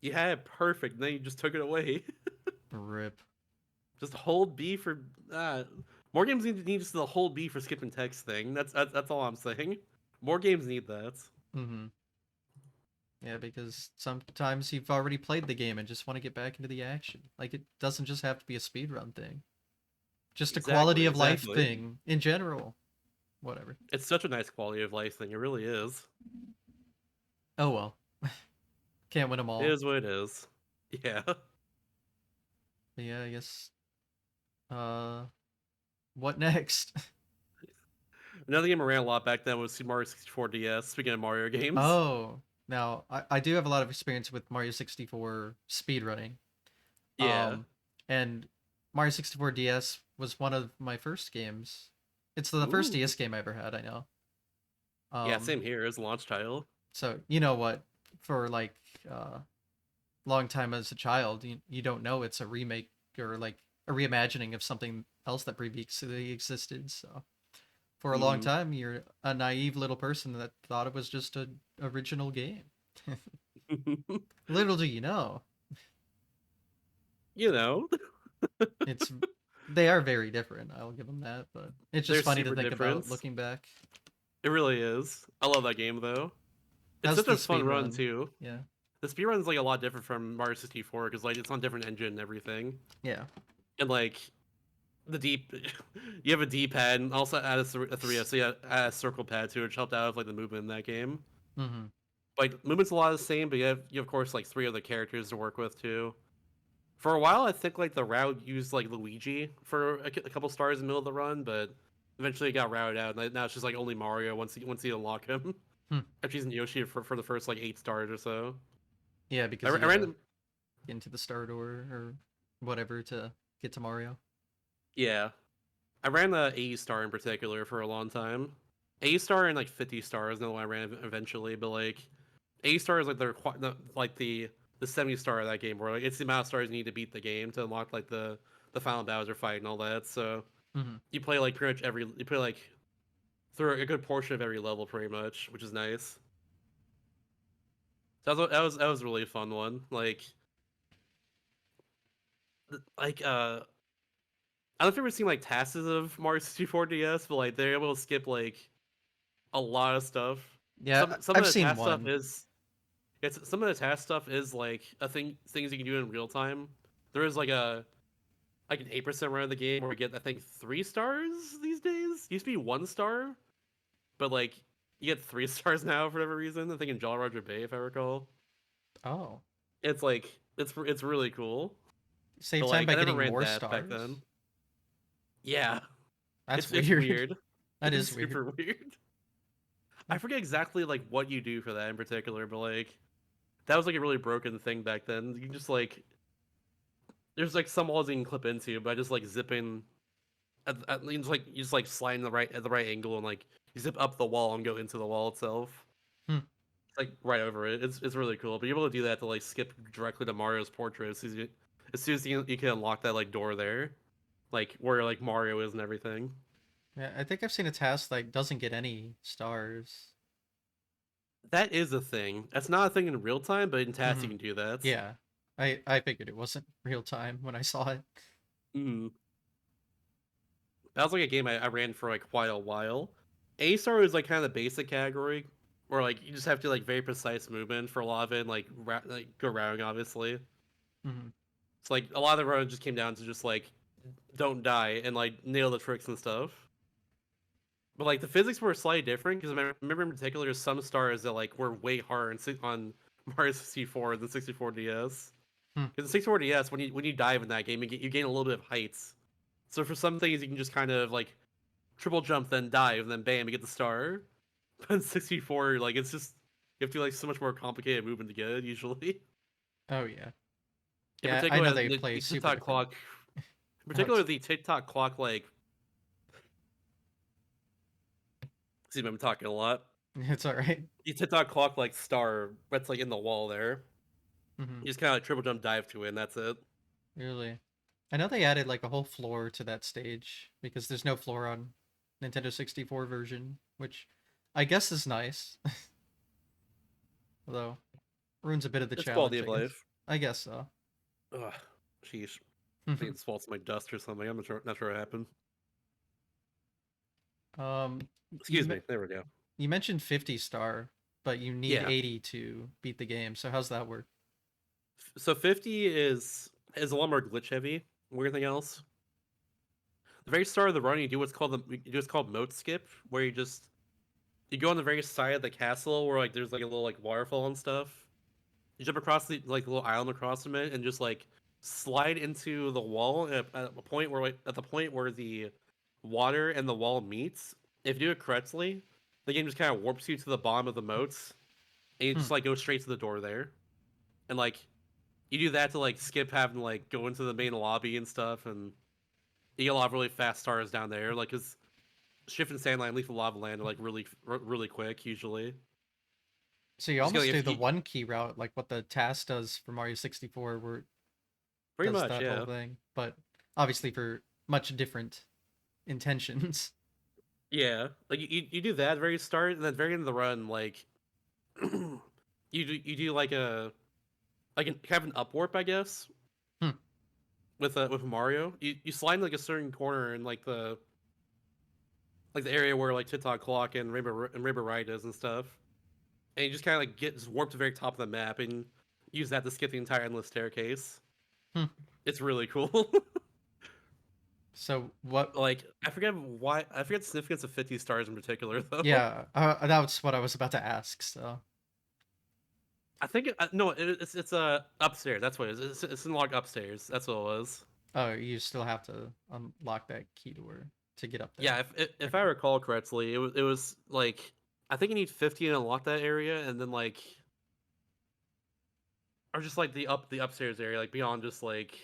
You had it perfect, and then you just took it away. Rip. Just hold B for more games need just the hold B for skipping text thing. That's all I'm saying. More games need that. Mm-hmm. Yeah, because sometimes you've already played the game and just want to get back into the action. Like, it doesn't just have to be a speedrun thing. Just a quality of life Exactly. thing in general. Whatever. It's such a nice quality of life thing. It really is. Oh well. Can't win them It all. is what it is. Yeah. But yeah, I guess. Uh, what next? Another game I ran a lot back then was Super Mario 64 DS. Speaking of Mario games. Oh, now I do have a lot of experience with Mario 64 speedrunning. Yeah. Um, and Mario 64 DS was one of my first games. It's the first Ooh. DS game I ever had, I know. Yeah, Um, same here as launch title. so you know what? For like uh long time as a child, you don't know it's a remake or like a reimagining of something else that previously existed. So for a long Hmm. time, you're a naive little person that thought it was just a original game. Little do you know, You know, it's they are very different. I'll give them that, but it's just they're funny to super think different. about looking back. It really is. I love that game though. It's How's such the a fun speed run run? too. Yeah. the speedrun's like a lot different from Mario 64 because like it's on different engine and everything, Yeah. and like the deep, you have a D-pad and also add a 3S, so you add a circle pad too, which helped out with like the movement in that game. Mm-hmm. Like movement's a lot of the same, but you have of course like 3 other characters to work with too. For a while, I think like the route used like Luigi for a couple stars in the middle of the run, but eventually it got routed out, and now it's just like only Mario once you unlock him. Hmm. After using Yoshi for the first like 8 stars or so. Yeah, I, because you I ran gotta the, get into the star door or whatever to get to Mario. yeah, I ran the 80 star in particular for a long time. 80 star and like 50 stars, no, I ran eventually, but like 80 star is like like the 70 star of that game, where like it's the amount of stars you need to beat the game to unlock like the final Bowser fight and all that. So Mm-hmm. you play like pretty much you play like through a good portion of every level pretty much, which is nice. So that was a really fun one. Like I don't know if you've ever seen like tasks of Mario 64 DS, but like they're able to skip like a lot of stuff. Yeah, Some of I've the seen task stuff one. is some of the task stuff is like things you can do in real time. There is like an 8% run of the game where we get I think 3 stars these days. Used to be 1 star, but like you get 3 stars now for whatever reason. I think in Jolly Roger Bay, if I recall. Oh, It's like it's really cool. save But time like by I never getting ran more that back stars. then. Yeah, That's it's weird. weird. That It is is weird. super weird. I forget exactly like what you do for that in particular, but like that was like a really broken thing back then. You just like there's like some walls you can clip into, but I just like zipping you just like slide in the right at the right angle and like you zip up the wall and go into the wall itself. Hmm. It's like right over it. It's really cool. But you're able to do that to like skip directly to Mario's portrait as soon as you can unlock that like door there, like where like Mario is and everything. Yeah, I think I've seen a task like doesn't get any stars. That is a thing. That's not a thing in real time, but in tasks you Mm-hmm. can do that. Yeah, I figured it wasn't real time when I saw it. Mm. That was like a game I ran for like quite a while. A star is like kind of the basic category, where like you just have to like very precise movement for a lot of it, and, like go around obviously. Mm-hmm. It's like a lot of the run just came down to just like don't die and like nail the tricks and stuff. But like the physics were slightly different because I remember in particular there's some stars that like were way harder on Mario 64 than 64 DS. Hmm. Because the 64 DS, when you dive in that game, you gain a little bit of heights. So for some things you can just kind of like triple jump, then dive, and then bam, you get the star. But in 64, like it's just you have to do like so much more complicated movement to get it usually. Oh yeah, In yeah. I know particular, they the, play the super TikTok different. clock. In particular, Ouch. the TikTok clock, like, see, I'm talking a lot. It's all right. The TikTok clock, like, star that's like in the wall there. Mm-hmm. You just kind of like triple jump dive to it, and that's it. Really. I know they added like a whole floor to that stage because there's no floor on Nintendo 64 version, which I guess is nice. Although ruins a bit of the It's quality challenge, of I guess. life. I guess so. Ugh, sheesh. I think it's fault my dust or something. I'm not sure what happened. um, you Excuse me. There we go. you mentioned 50 star, but you need Yeah. 80 to beat the game. So how's that work? So 50 is a lot more glitch heavy than everything else. The very start of the run, you do what's called moat skip, where you go on the very side of the castle where like there's like a little like waterfall and stuff. You jump across the like little island across from it and just like slide into the wall at a point where at the point where the water and the wall meets. If you do it correctly, the game just kind of warps you to the bottom of the moats, and you Hmm. just like go straight to the door there. And like you do that to like skip having to like go into the main lobby and stuff, and you get a lot of really fast stars down there. Like, cause Shift and Sandline, Lethal Lava Land are like really quick usually. So you Just go almost if do the you one key route, like what the task does for Mario 64, where it pretty does much, that whole yeah. thing, but obviously for much different intentions. Yeah, like you do that at the very start, and then very end of the run, like you do like an have an upwarp, I guess, Hmm. with Mario. You slide in like a certain corner in like the area where like TikTok Clock and Rainbow Ride is and stuff, and you just kind of like get just warped to the very top of the map, and use that to skip the entire endless staircase. Hmm. It's really cool. So what? Like I forget why I forget the significance of 50 stars in particular though. Yeah, that was what I was about to ask. So, I think no, it's upstairs. That's what it is. It's in log upstairs. That's what it was. oh, you still have to unlock that key door to get up there. Yeah, if I Okay. recall correctly, it was like I think you need 50 to unlock that area, and then like or just like the upstairs area, like beyond just like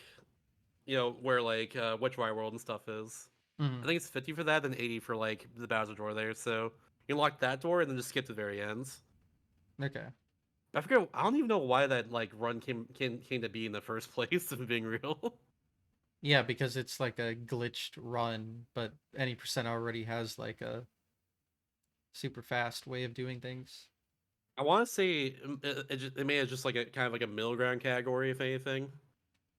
where like Witchfire World and stuff is. Hmm. I think it's 50 for that, then 80 for like the Bowser door there. So you unlock that door and then just skip to the very ends. Okay. I forget. I don't even know why that like run came to be in the first place. If I'm being real. Yeah, because it's like a glitched run, but any percent already has like a super fast way of doing things. I want to say it may have just like a kind of like a middle ground category, if anything, Yeah,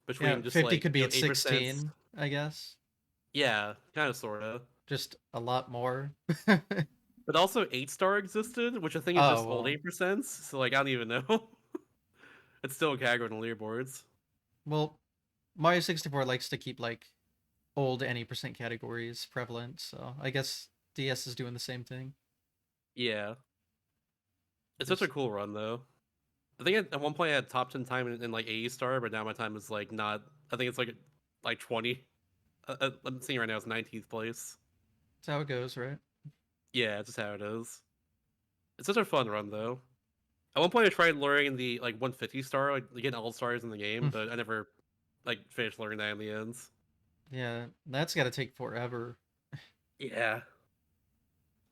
between just 50 like could be at 8%. 16, I guess. Yeah, kind of sorta. Just a lot more. But also 8-star existed, which I think is Oh, just old well. 8%. So like I don't even know. It's still a category on the leaderboards. Well, Mario 64 likes to keep like old any percent categories prevalent, so I guess DS is doing the same thing. Yeah, it's such a Just cool run though. I think at one point I had top 10 time in like 80-star, but now my time is like not. I think it's like 20. I'm seeing right now it's 19th place. that's how it goes, right? Yeah, it's just how it is. It's such a fun run though. At one point I tried learning the like 150 star, like getting all stars in the game, but I never like finished learning that in the end. Yeah, that's got to take forever. Yeah.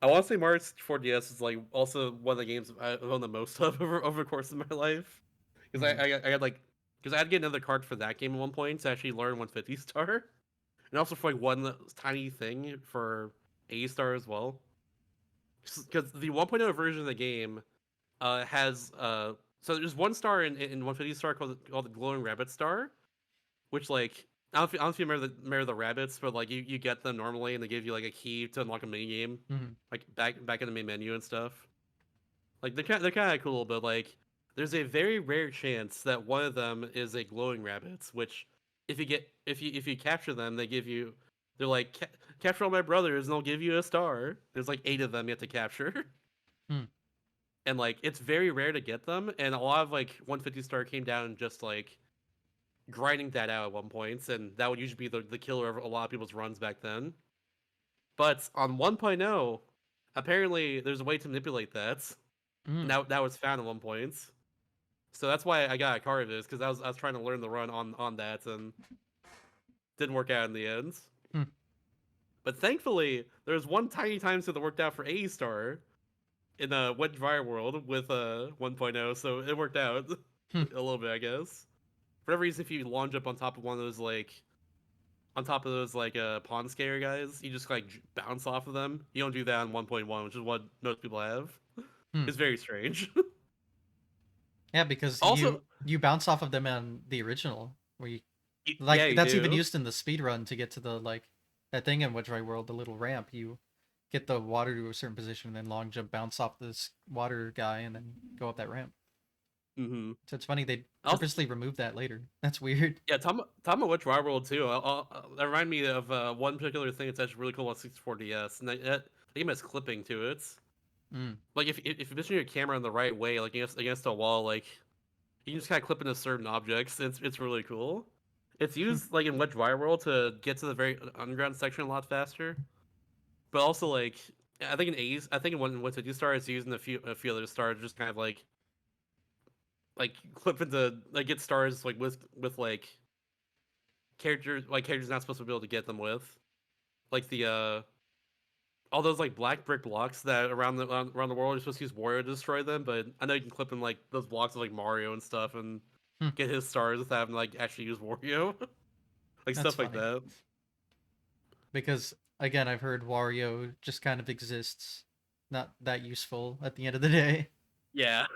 I want to say Mario 4DS is like also one of the games I've owned the most of over the course of my life. Because Hmm. I had like because I had to get another card for that game at one point to actually learn 150 star, and also for like one tiny thing for 80 star as well. Because the 1.0 version of the game has so there's one star in 150 star called the glowing rabbit star, which like I don't know if you remember the rabbits, but like you get them normally and they give you like a key to unlock a mini game, Hmm. like back in the main menu and stuff. Like they're kind of cool, but like there's a very rare chance that one of them is a glowing rabbit, which if you capture them, they're like capture all my brothers and they'll give you a star. There's like 8 of them you have to capture. Hmm. And like it's very rare to get them, and a lot of like 150 star came down just like grinding that out at one point, and that would usually be the killer of a lot of people's runs back then. But on 1.0, apparently there's a way to manipulate that, and Hmm. that was found at one point. So that's why I got a card of this, because I was trying to learn the run on that and didn't work out in the end. Hmm. But thankfully, there was one tiny time so that worked out for A star in a Wet Dry World with 1.0, so it worked out Hmm. a little bit, I guess. For whatever reason, if you launch up on top of one of those pawn scaler guys, you just like bounce off of them. You don't do that on 1.1, which is what most people have. Hmm. It's very strange. Yeah, because Also, you bounce off of them on the original, where you yeah, like you that's even do. used in the speed run to get to the like that thing in Which Right World, the little ramp. You get the water to a certain position, and then long jump, bounce off this water guy, and then go up that ramp. Mm-hmm. So it's funny they Also, purposely removed that later. That's weird. yeah, Tom about Witch Wild World too. That remind me of one particular thing that's actually really cool on 64DS, and that game has clipping to it. Mm. Like if you position your camera in the right way, like against a wall, like you can just kind of clip into certain objects. It's really cool. It's used like in Wedge Wire World to get to the very underground section a lot faster. But also like I think in A's, I think in when to do star it's using a few other stars just kind of like clip into like get stars like with like characters not supposed to be able to get them with. Like the all those like black brick blocks that around the world you're supposed to use Wario to destroy them, but I know you can clip in like those blocks of like Mario and stuff and Hmm. get his stars without having to like actually use Wario. Like That's stuff like funny that. because again, I've heard Wario just kind of exists, not that useful at the end of the day. Yeah,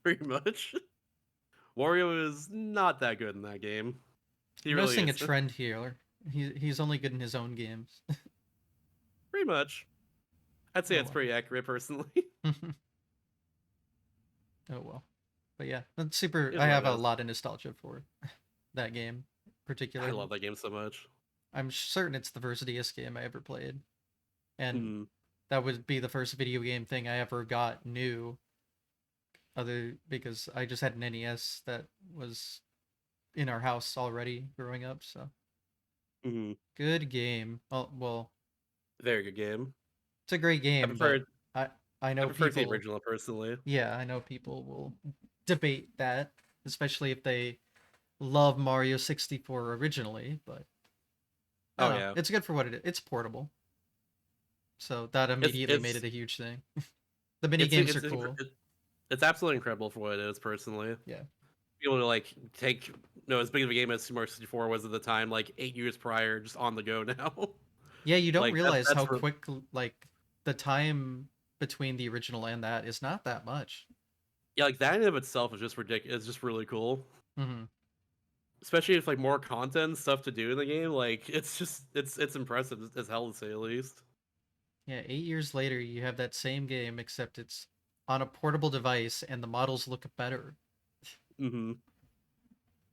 pretty much. Wario is not that good in that game. He I'm really noticing a isn't. trend here. He's only good in his own games. Pretty much. I'd say Oh it's well. pretty accurate personally. Oh well. But yeah, that's super. It is I what have it a is. lot of nostalgia for that game, I particularly. love that game so much. I'm certain it's the first DS game I ever played, and Hmm. that would be the first video game thing I ever got new. Other because I just had an NES that was in our house already growing up. So Hmm. good game. Oh well, Very good game. it's a great I game, but prefer I I I know prefer the people. original personally. Yeah, I know people will debate that, especially if they love Mario 64 originally. But I Oh don't know. yeah, It's good for what it is. It's portable, so that it's immediately made it it's a huge thing. The mini it's games it's are cool. it's absolutely incredible for what it is personally. Yeah. Be able to like take as big of a game as Super Mario 64 was at the time, like 8 years prior, just on the go now. Yeah, you don't Like realize how that's quick like the time between the original and that is not that much. yeah, like that in of itself is just ridiculous. It's just really cool, Hmm. especially if like more content and stuff to do in the game. Like it's just it's impressive as hell to say the least. Yeah, 8 years later, you have that same game, except it's on a portable device and the models look better. Hmm.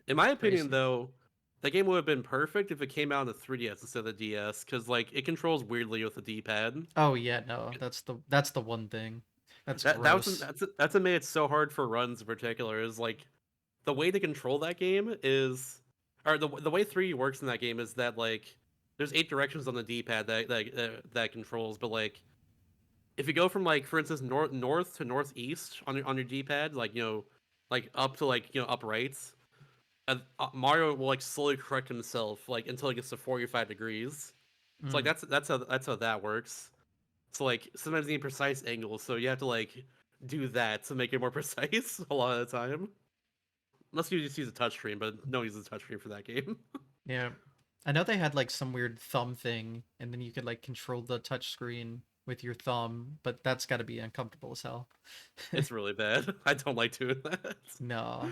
In my opinion, Crazy. though, that game would have been perfect if it came out on the 3DS instead of the DS, because like it controls weirdly with the D-pad. Oh yeah, no, that's the one thing. That's That was gross. that's what made it so hard for runs in particular. Is like the way to control that game is, or the way 3D works in that game is that like there's 8 directions on the D-pad that controls, but like if you go from like for instance north to northeast on your D-pad, like like up to like up right, Mario will like slowly correct himself like until it gets to 45 degrees. So like Mm. that's how that works. So like sometimes you need precise angles, so you have to like do that to make it more precise a lot of the time. Unless you just use a touchscreen, but no one uses a touchscreen for that game. Yeah. I know they had like some weird thumb thing, and then you could like control the touch screen with your thumb, but that's got to be uncomfortable as hell. It's really bad. I don't like doing that. No.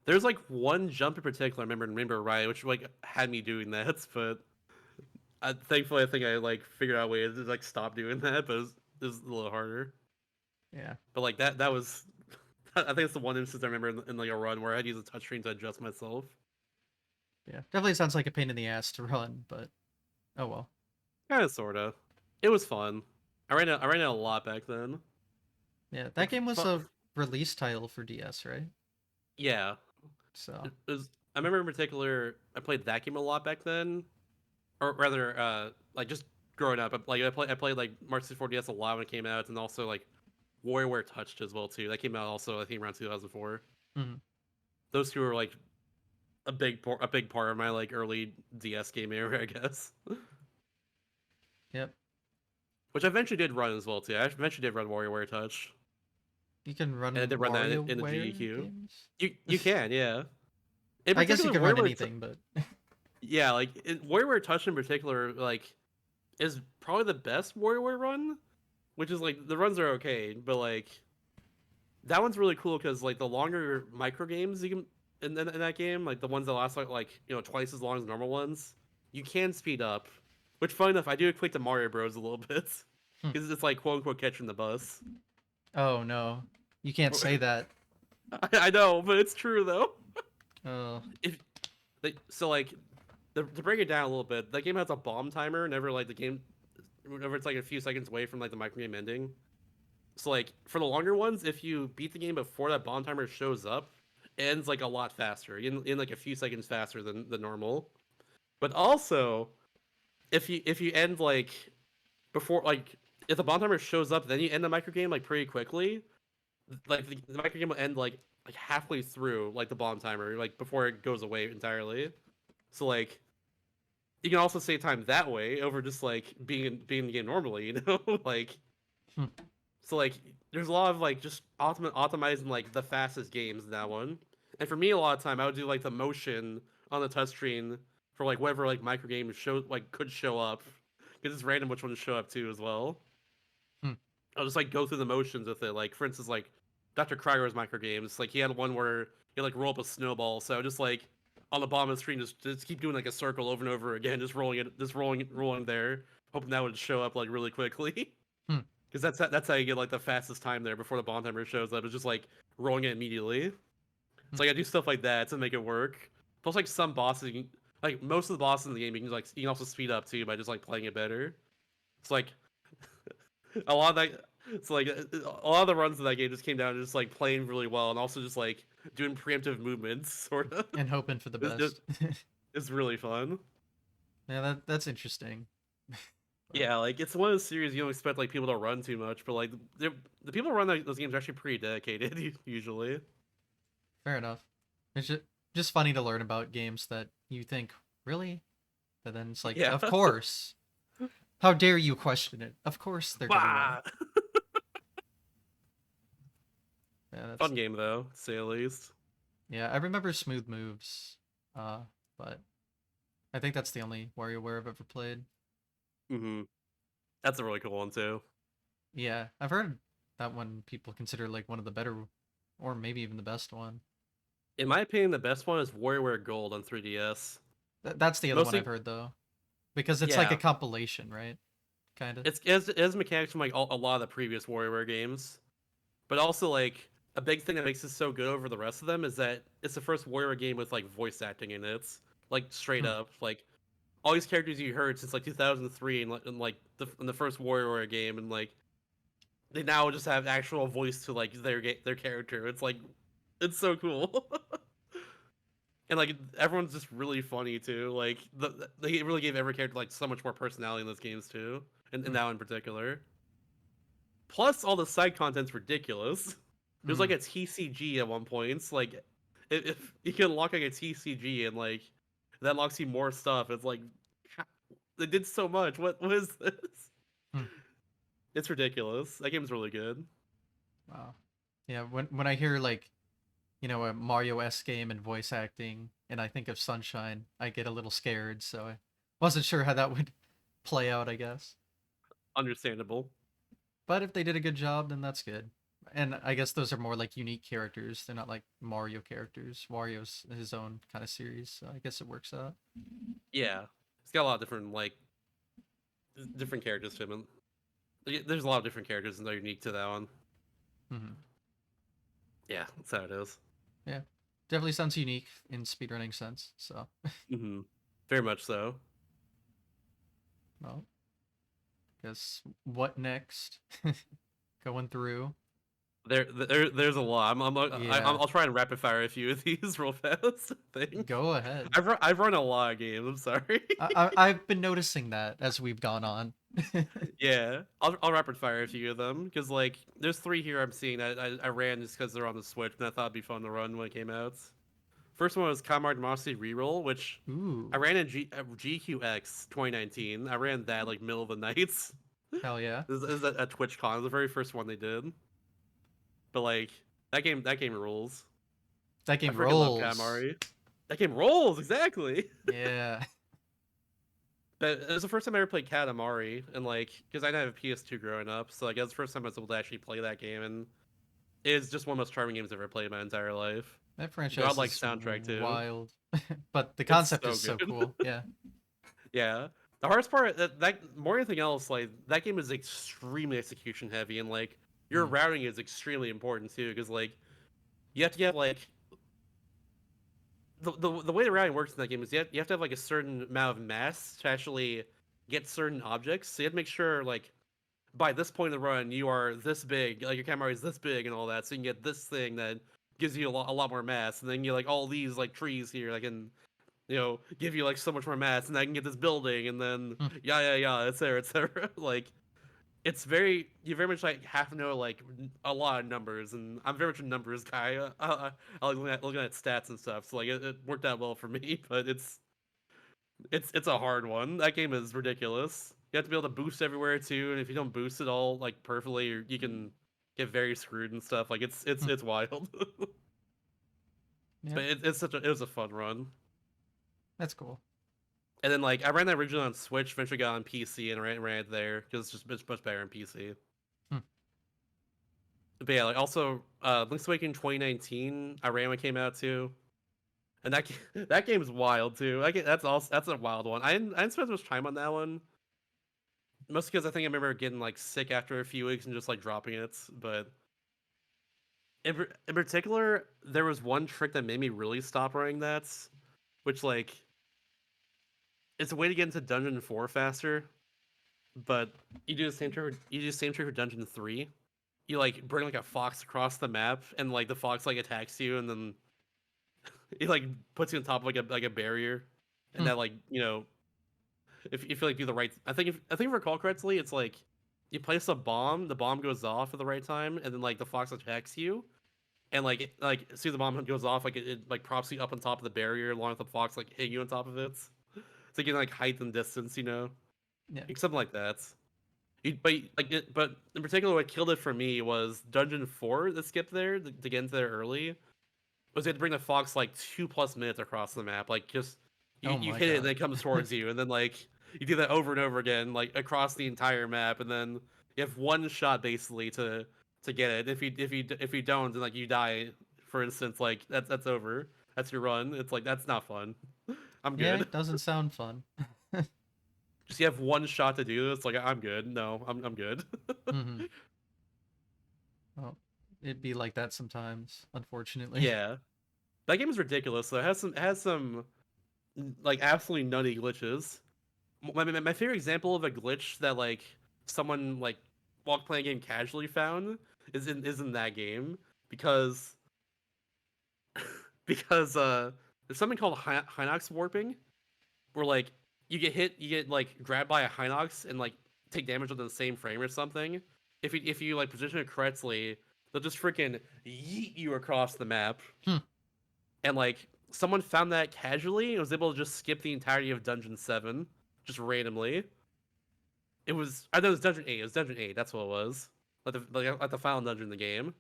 There's like one jump in particular I remember in Rainbow Ride, which like had me doing that, but thankfully I think I like figured out a way to like stop doing that, but it was a little harder. Yeah. But like that was I think it's the one instance I remember in like a run where I had to use a touchscreen to adjust myself. Yeah. Definitely sounds like a pain in the ass to run, but oh well. Kind of, sorta. It was fun. I ran it a lot back then. Yeah, that game was Fu- a release title for DS, right? yeah, So, it was. I remember in particular, I played that game a lot back then, or rather, like just growing up. Like I played like Mario 64 DS a lot when it came out, and also like WarioWare Touched as well too. That came out also I think around 2004. mhm. Those two were like a big part of my like early DS game era, I guess. Yep. Which I eventually did run as well too. I eventually did run WarioWare Touch, You can and I run did run that in the WarioWare GDQ. games? You can, yeah. In I guess you particular, can run anything, but Yeah, like WarioWare Touch in particular, like is probably the best WarioWare run. Which is like the runs are okay, but like that one's really cool because like the longer micro games you can in that game, like the ones that last like twice as long as normal ones, you can speed up. Which, fun enough, I do equate to Mario Bros a little bit hmm. because it's like quote unquote catching the bus. Oh no. You can't say that. I know, but it's true though. Oh. If so, like to break it down a little bit, that game has a bomb timer. Whenever like the game, whenever it's like a few seconds away from like the micro game ending. So like for the longer ones, if you beat the game before that bomb timer shows up, it ends like a lot faster, in like a few seconds faster than the normal. But also, if you end like before like if the bomb timer shows up, then you end the micro game like pretty quickly. Like the micro game will end like halfway through like the bomb timer, like before it goes away entirely. So like you can also save time that way over just like being in the game normally, like Hmm. so like there's a lot of like just optimizing like the fastest games in that one. And for me, a lot of time I would do like the motion on the touchscreen for like whatever like micro games could show up because it's random which ones show up too as well. Hmm. I'll just like go through the motions with it. Like for instance, like Dr. Krieger's micro games, like he had one where he like roll up a snowball. So just like on the bottom of the screen, just keep doing like a circle over and over again, just rolling it, just rolling there, hoping that would show up like really quickly. Hmm. because that's how you get like the fastest time there before the bomb timer shows up. It's just like rolling it immediately. So I do stuff like that to make it work. Plus, like some bosses, like most of the bosses in the game, you can also speed up too by just like playing it better. It's like a lot of that. It's like a lot of the runs in that game just came down to just like playing really well and also just like doing preemptive movements, sort of. And hoping for the It's, it- best. it's really fun. Yeah, that's interesting. But Yeah, like it's one of those series you don't expect like people to run too much, but like the people who run those games are actually pretty dedicated usually. fair enough. It's just funny to learn about games that you think, really? But then it's like, Yeah. of course. How dare you question it? Of course they're gonna run. Bah! Yeah, that's Fun game though, to say the least. yeah. I remember Smooth Moves, uh, but I think that's the only WarioWare I've ever played. Hmm. That's a really cool one too. Yeah, I've heard that one people consider like one of the better, or maybe even the best one. In my opinion, the best one is WarioWare Gold on 3DS. That's the other one I've Mostly, heard though, because it's like a yeah, compilation, right? Kind of. it has mechanics from like a lot of the previous WarioWare games, but also like a big thing that makes it so good over the rest of them is that it's the first WarioWare game with like voice acting in it. It's like straight Hmm. up like all these characters you heard since like 2003 and like in the first WarioWare game, and like they now just have actual voice to like their character. It's like it's so cool. And like everyone's just really funny too. Like they really gave every character like so much more personality in those games too, and Hmm. now in particular. Plus, all the side content's ridiculous. There's like Hmm. a TCG at one point. It's like if you can unlock like a TCG and like that unlocks you more stuff. It's like they did so much. What is this? Hmm. It's ridiculous. That game's really good. Wow. Yeah, when I hear like a Mario S game and voice acting, and I think of Sunshine, I get a little scared. So I wasn't sure how that would play out, I guess. Understandable. But if they did a good job, then that's good. And I guess those are more like unique characters. They're not like Mario characters. Wario's his own kind of series, so I guess it works out. Yeah, it's got a lot of different characters to him. There's a lot of different characters and they're unique to that one. Hmm. Yeah, that's how it is. Yeah, definitely sounds unique in speedrunning sense. So, Mm-hmm. Very much so. well, guess what next? Going through. There's a lot. Yeah, I'll try and rapid fire a few of these real fast. I think go ahead. I've run a lot of games. I'm sorry. I've been noticing that as we've gone on. Yeah, I'll rapid fire a few of them because like there's three here I'm seeing that I ran just because they're on the Switch and I thought it'd be fun to run when it came out. First one was Katamari Damacy Reroll, which I Ooh, ran in GQX 2019. I ran that like middle of the night. hell yeah. This is a TwitchCon. It was the very first one they did. But like that game rules. That I game freaking love rolls. Katamari. That game rolls exactly. Yeah. But it was the first time I ever played Katamari, and like because I didn't have a PS2 growing up, so like it was the first time I was able to actually play that game, and it is just one of the most charming games I've ever played in my entire life. That franchise Godlike is soundtrack too. wild. But the It's concept so is so good. cool. Yeah. Yeah. The hardest part that more than anything else, like that game is extremely execution heavy, and like your Mm. routing is extremely important too, because like you have to get like the way the routing works in that game is you have to have like a certain amount of mass to actually get certain objects. So you have to make sure like by this point in the run you are this big, like your camera is this big and all that, so you can get this thing that gives you a lot more mass, and then you like all these like trees here that can give you like so much more mass, and I can get this building, and then Mm. yeah, etc. etc. Like you very much like have to know like a lot of numbers, and I'm very much a numbers guy. I like looking at stats and stuff, so like it worked out well for me. But it's a hard one. That game is ridiculous. You have to be able to boost everywhere too, and if you don't boost it all like perfectly, you can get very screwed and stuff. Like Mm. it's wild. Yeah. But it was a fun run. That's cool. And then like I ran that originally on Switch, eventually got on PC and ran it there because it's much better on PC. Hmm. But yeah, like also Link's Awakening 2019, I ran when it came out too, and that game is wild too. That's a wild one. I didn't spend much time on that one. mostly because I think I remember getting like sick after a few weeks and just like dropping it. But in particular, there was one trick that made me really stop running that, which like it's a way to get into Dungeon 4 faster. But you do the same trick. You do the same trick for Dungeon 3. You like bring like a fox across the map, and like the fox like attacks you, and then it like puts you on top of like a barrier, and Hmm. that like if you like do the right, I think if I recall correctly, it's like you place a bomb, the bomb goes off at the right time, and then like the fox attacks you, and like as soon as the bomb goes off, like it like props you up on top of the barrier along with the fox like hitting you on top of it. So you get like height and distance, Yeah. like, something like that. But in particular, what killed it for me was Dungeon 4 that skipped there to get into there early. Was you had to bring the fox like 2+ minutes across the map, like just Oh you my hit it and god. then it comes towards you, and then like you do that over and over again, like across the entire map, and then you have one shot basically to get it. If you don't, then like you die, for instance, like that's over. That's your run. It's like that's not fun. I'm Yeah, good. it doesn't sound fun. Just you have one shot to do this. Like I'm good. No, I'm good. Hmm. Well, it'd be like that sometimes, unfortunately. Yeah, that game is ridiculous. Though it has some like absolutely nutty glitches. My favorite example of a glitch that like someone like while playing a game casually found is in that game because because there's something called Hinox warping where like you get like grabbed by a Hinox and like take damage within the same frame or something. If you like position it correctly, they'll just freaking yeet you across the map. Hmm. And like someone found that casually and was able to just skip the entirety of Dungeon 7 just randomly. I know it was Dungeon 8. It was Dungeon 8. That's what it was. Like the final dungeon in the game.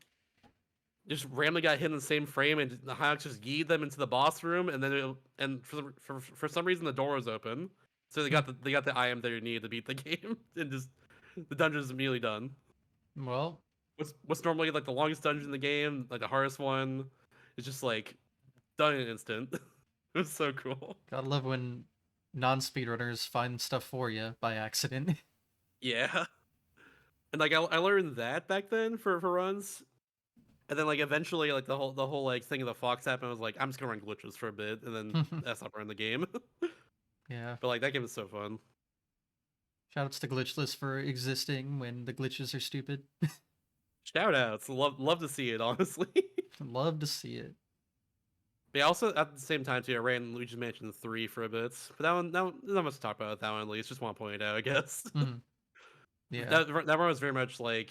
Just randomly got hit in the same frame, and the Hinox just yeeted them into the boss room, and then for some reason the door was open, so Hmm. they got the item they needed to beat the game, and just the dungeon's immediately done. Well, What's normally like the longest dungeon in the game, like the hardest one, is just like done in an instant. It was so cool. gotta love when non-speedrunners find stuff for you by accident. Yeah, and like I learned that back then for runs, and then like eventually like the whole like thing of the fox happened. I was like, I'm just gonna run glitches for a bit, and then that's not running the game. Yeah. But like that game is so fun. Shoutouts to Glitchless for existing when the glitches are stupid. Shout outs, love to see it honestly. Love to see it. But yeah, also at the same time too, I ran Luigi's Mansion 3 for a bit, but there's not much to talk about that one at least. Just want to point it out, I guess. Hmm. Yeah. That one was very much like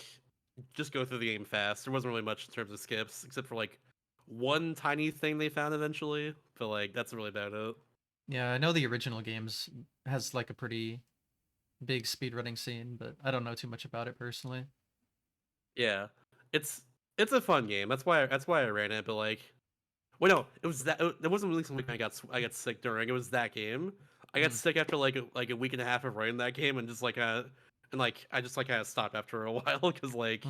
just go through the game fast. There wasn't really much in terms of skips, except for like one tiny thing they found eventually. But like that's really about it. Yeah, I know the original games has like a pretty big speedrunning scene, but I don't know too much about it personally. Yeah, it's it's a fun game. That's why I ran it. But like, well, no, it wasn't really something I got sick during. It was that game. I got Hmm. sick after like a week and a half of running that game, and just like and like I just like kind of stopped after a while because like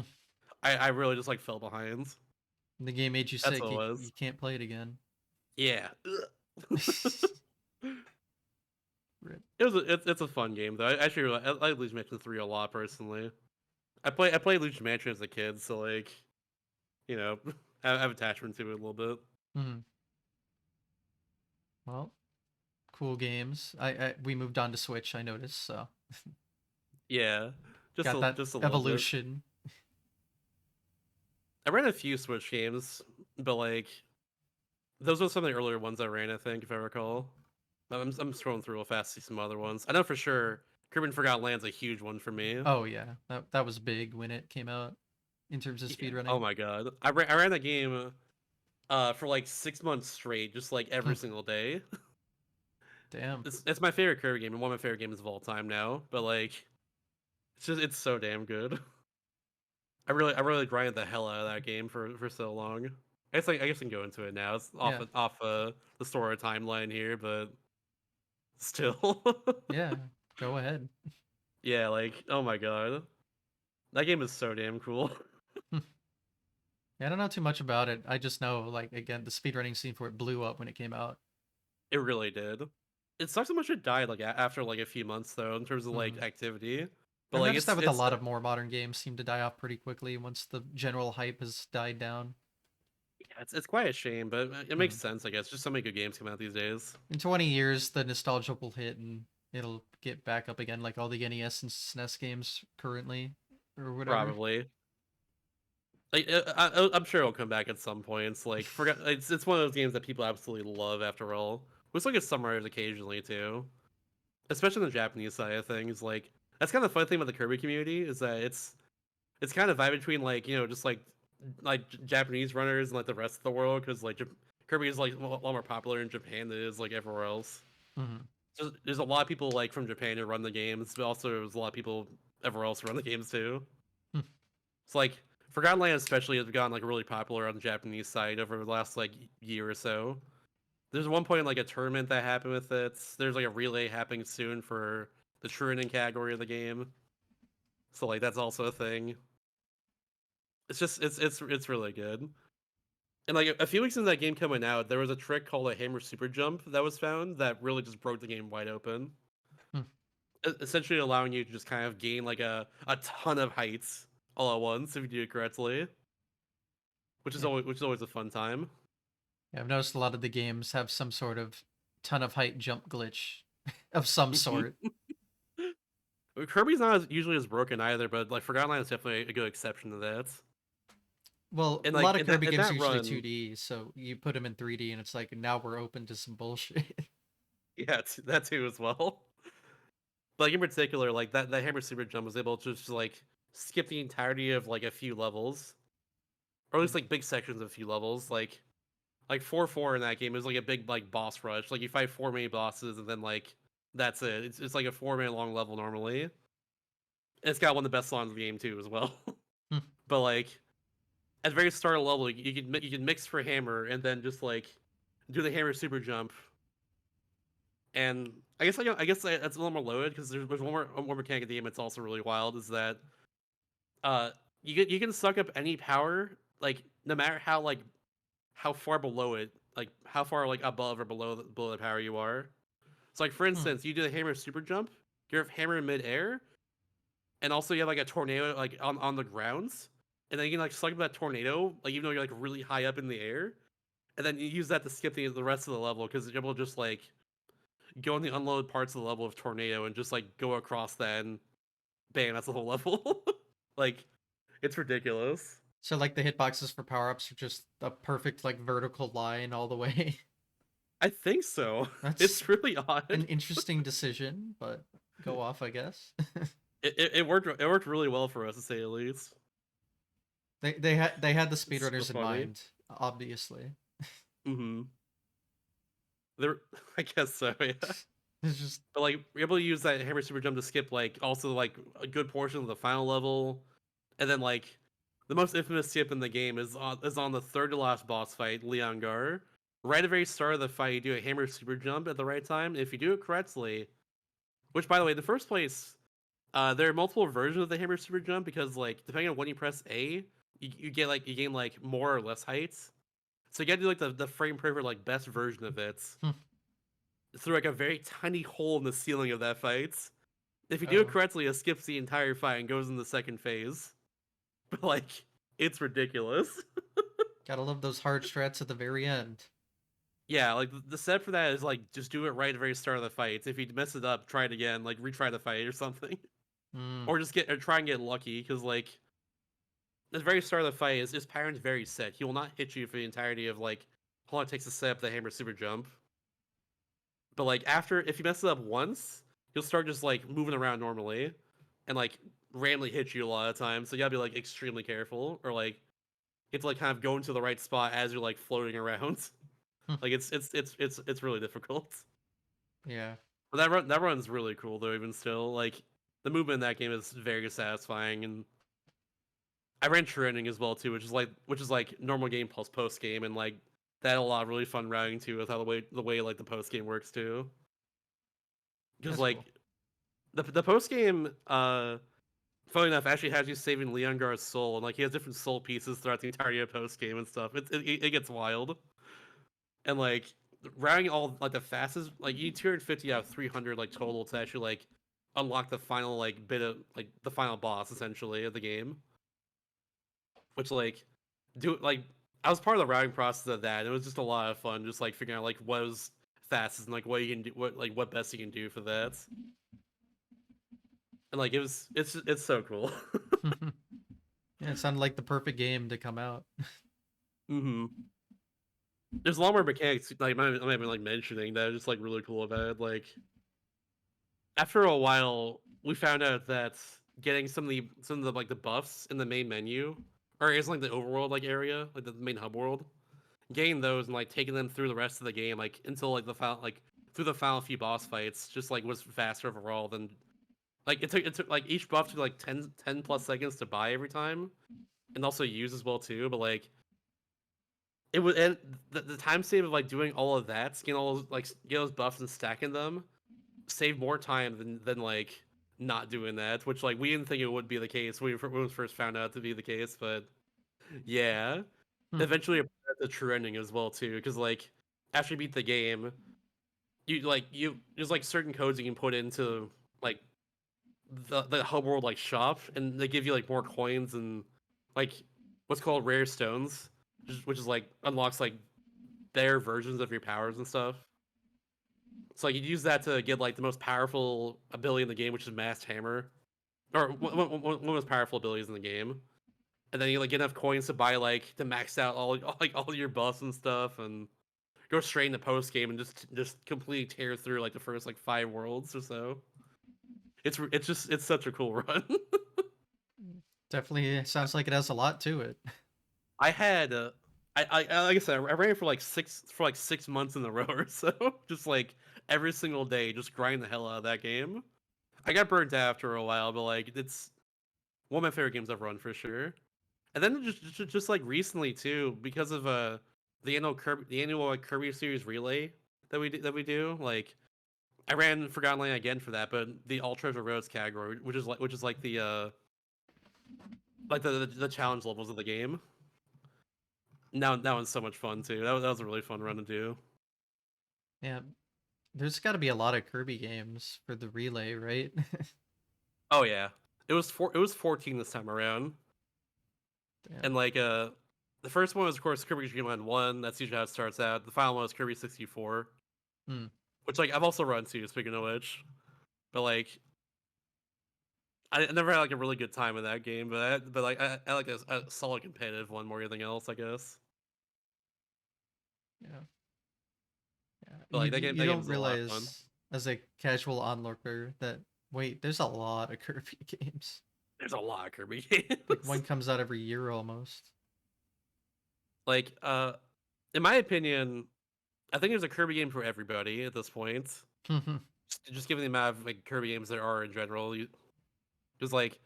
I really just like fell behind. The game made you That's sick. what it You was. can't play it again. Yeah. Rip. It's a fun game though. I actually I like Luigi Mansion 3 a lot personally. I played Luigi Mansion as a kid, so like you know I have attachment to it a little bit. Hmm. Well, cool games. I we moved on to Switch. I noticed, so Yeah, got that just a little bit. evolution. I ran a few Switch games, but like those were some of the earlier ones I ran. I think if I recall. I'm scrolling through real fast to see some other ones. I know for sure Kirby Forgotten Land's a huge one for me. Oh yeah, that was big when it came out in terms of Yeah. Oh speedrunning. my god. I ran that game for like 6 months straight, just like every single day. Damn. It's my favorite Kirby game and one of my favorite games of all time now. But like it's so damn good. I really grinded the hell out of that game for so long. I guess I can go into it now. It's Yeah. off the Sora timeline here, but still. Yeah. Go ahead. Yeah, like oh my god. That game is so damn cool. Yeah, I don't know too much about it. I just know, like, again, the speedrunning scene for it blew up when it came out. It really did. It sucks how much it died like after like a few months though in terms of like Hmm. activity. But I've like noticed that with a it's lot of more modern games seem to die off pretty quickly once the general hype has died down. yeah, it's quite a shame, but it makes Hmm. sense, I guess. Just so many good games come out these days. In 20 years, the nostalgia will hit and it'll get back up again, like all the NES and SNES games currently, or whatever. Probably. Like I'm sure it'll come back at some point. It's like forget. It's one of those games that people absolutely love. After all, looks like it's summarized occasionally too, especially on the Japanese side of things. Like that's kind of the fun thing about the Kirby community is that it's kind of vibe between like just like Japanese runners and like the rest of the world because like Kirby is like a lot more popular in Japan than it is like everywhere else. Hmm. So there's a lot of people like from Japan who run the games, but also there's a lot of people everywhere else who run the games too. It's like Forgotten Land especially has gotten like really popular on the Japanese side over the last like year or so. There's one point in like a tournament that happened with it. There's like a relay happening soon for the Chunin category of the game. So like that's also a thing. It's just it's really good. And like a few weeks into that game coming out, there was a trick called a hammer super jump that was found that really just broke the game wide open. Essentially allowing you to just kind of gain like a ton of heights all at once if you do it correctly, Yeah. which is always a fun time. Yeah, I've noticed a lot of the games have some sort of ton of height jump glitch of some sort. Kirby's not usually as broken either, but like Forgotten Land is definitely a good exception to that. Well, And a lot like of Kirby in games are that usually run, 2D, so you put them in 3D, and it's like now we're open to some bullshit. yeah, that too as well. But like in particular, like that hammer super jump was able to just like skip the entirety of like a few levels, or at least like big sections of a few levels. Like 4-4 in that game is like a big like boss rush. Like you fight 4 mini bosses and then like that's it. It's like a 4 minute long level normally. And it's got one of the best songs in the game too as well. But like at the very start of the level, you can mix for hammer and then just like do the hammer super jump. And I guess that's a little more loaded because there's one more mechanic of the game. It's also really wild. Is that uh you can suck up any power like no matter how far below it like how far like above or below the power you are. So like for Hmm. instance, you do the hammer super jump, you're hammer in midair, and also you have like a tornado like on the grounds, and then you can like suck up that tornado like even though you're like really high up in the air, and then you use that to skip the rest of the level because you're able to just like go in the unloaded parts of the level of tornado and just like go across that and bam, that's the whole level. Like it's ridiculous. So like the hitboxes for power-ups are just a perfect like vertical line all the way. I think so. That's It's really an odd. interesting decision, but go off, I guess. It worked really well for us to say the least. They had the It's so speedrunners in funny. mind, obviously. Mm-hmm. There, I guess so. Yeah. It's just But like, we're able to use that hammer super jump to skip like also like a good portion of the final level, and then like the most infamous skip in the game is on the third to last boss fight, Leon Gar. Right at the very start of the fight, you do a hammer super jump at the right time. If you do it correctly, which by the way, in the first place, there are multiple versions of the hammer super jump because like depending on when you press A, you gain like more or less heights. So you gotta do like the frame perfect like best version of it hmm. through like a very tiny hole in the ceiling of that fight. If you do it Oh, correctly, it skips the entire fight and goes in the second phase. But like, it's ridiculous. gotta love those hard strats at the very end. Yeah, like the set for that is like just do it right at the very start of the fight. If you mess it up, try it again, like retry the fight or something, Mm. or just get or try and get lucky because like the very start of the fight is his pattern's very set. He will not hit you for the entirety of like how long it takes to set up the hammer super jump. But like after, if you mess it up once, he'll start just like moving around normally, and like randomly hit you a lot of times. So you gotta be like extremely careful, or like you have to like kind of go into the right spot as you're like floating around. Like it's really difficult. Yeah. But that run's really cool though. Even still, like the movement in that game is very satisfying, and I ran training as well too, which is like normal game plus post game, and like that had a lot of really fun routing too with how the way like the post game works too. Because That's like cool. the post game, funny enough, actually has you saving Leongar's soul, and like he has different soul pieces throughout the entirety of post game and stuff. It gets wild, and like routing all like the fastest, like you need 250 out of 300 like total to actually like unlock the final like bit of like the final boss essentially of the game, which like do like I was part of the routing process of that. It was just a lot of fun, just like figuring out like what was fastest and like what you can do, what best you can do for that. And like it's so cool. Yeah, it sounded like the perfect game to come out. hmm There's a lot more mechanics like I'm not even like mentioning that are just like really cool about it. Like after a while, we found out that getting some of the like the buffs in the main menu, or it's like the overworld like area, like the main hub world, getting those and like taking them through the rest of the game, like until like the final like through the final few boss fights, just like was faster overall than like it took like each buff took like 10 plus seconds to buy every time, and also use as well too. But like it was and the time save of like doing all of that, getting all those, like get those buffs and stacking them save more time than like not doing that, which like we didn't think it would be the case when we first found out to be the case, but yeah, Hmm. eventually the true ending as well too, because like after you beat the game, you there's like certain codes you can put into like the hub world like shop, and they give you like more coins and like what's called rare stones, which is like unlocks like better versions of your powers and stuff. So like you use that to get like the most powerful ability in the game, which is Masked Hammer, or one of the most powerful abilities in the game. And then you like get enough coins to buy like to max out all your buffs and stuff, and go straight into post game and just completely tear through like the first like 5 worlds or so. It's such a cool run. Definitely sounds like it has a lot to it. I had like I said, I ran for like 6 months in a row or so, just like every single day, just grind the hell out of that game. I got burnt out after a while, but like it's one of my favorite games I've run for sure. And then just like recently too, because of the annual like, Kirby series relay that we do, like I ran Forgotten Land again for that, but the All Treasure Roads category, which is like the challenge levels of the game. Now that one's so much fun too. That was a really fun run to do. Yeah, there's got to be a lot of Kirby games for the relay, right? Oh yeah, it was 14 this time around, and Damn. like the first one was of course Kirby Dream Land 1. That's usually how it starts out. The final one was Kirby 64, Hmm. which like I've also run too. Speaking of which, but like I never had like a really good time in that game. But like I like a solid competitive one more than anything else, I guess. Yeah. Yeah. But like You that game don't is a lot of fun. realize as a casual onlooker that wait, there's a lot of Kirby games. There's a lot of Kirby Like games. one comes out every year almost. Like in my opinion, I think there's a Kirby game for everybody at this point. Just given the amount of like Kirby games there are in general, just like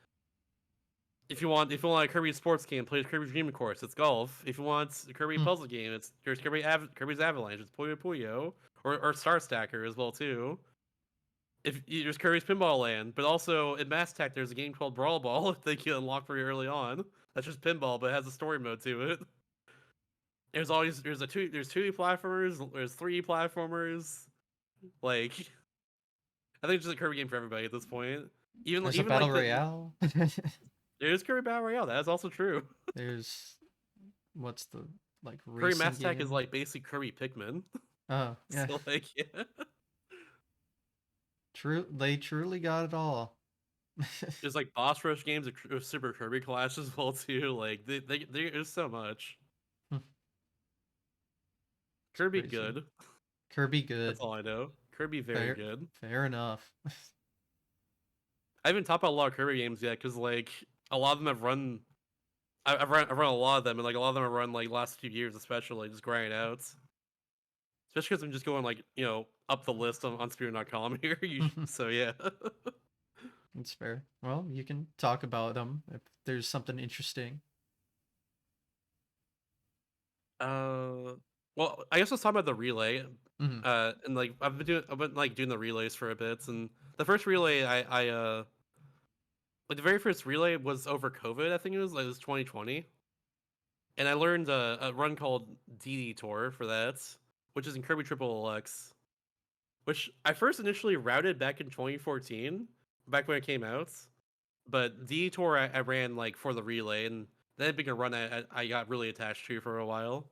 if you want a Kirby sports game, play Kirby Dream Course. It's golf. If you want a Kirby puzzle game, there's Kirby's Avalanche. It's Puyo Puyo or Star Stacker as well too. There's Kirby's Pinball Land, but also in Mass Tech there's a game called Brawl Ball that you unlock pretty early on. That's just pinball, but it has a story mode to it. There's 2D platformers, there's 3D platformers. Like I think it's just a Kirby game for everybody at this point. There's a Even battle like royale. there's Kirby Battle Royale. That is also true. There's what's the like Kirby racing Mass Tech is game? like basically Kirby Pikmin. Oh, yeah. So like yeah. True, they truly got it all. There's like boss rush games of Super Kirby Clash as well too. Like there's so much. Kirby Crazy. good. Kirby That's good. all I know. Kirby very Fair good. fair enough. I haven't talked about a lot of Kirby games yet because like a lot of them have run. I've run a lot of them, and like a lot of them have run like last few years, especially just grinding out. Especially because I'm just going like up the list on Speedrunner.com here. So yeah. That's fair. Well, you can talk about them if there's something interesting. uh, well, I guess let's talk about the relay. Hmm. And like I've been like doing the relays for a bit, and the first relay I like the very first relay was over COVID. I think it was 2020, and I learned a run called DD Tour for that, which is in Kirby Triple X, which I first initially routed back in 2014, back when it came out. But Detour I ran like for the relay, and that being a run I got really attached to for a while.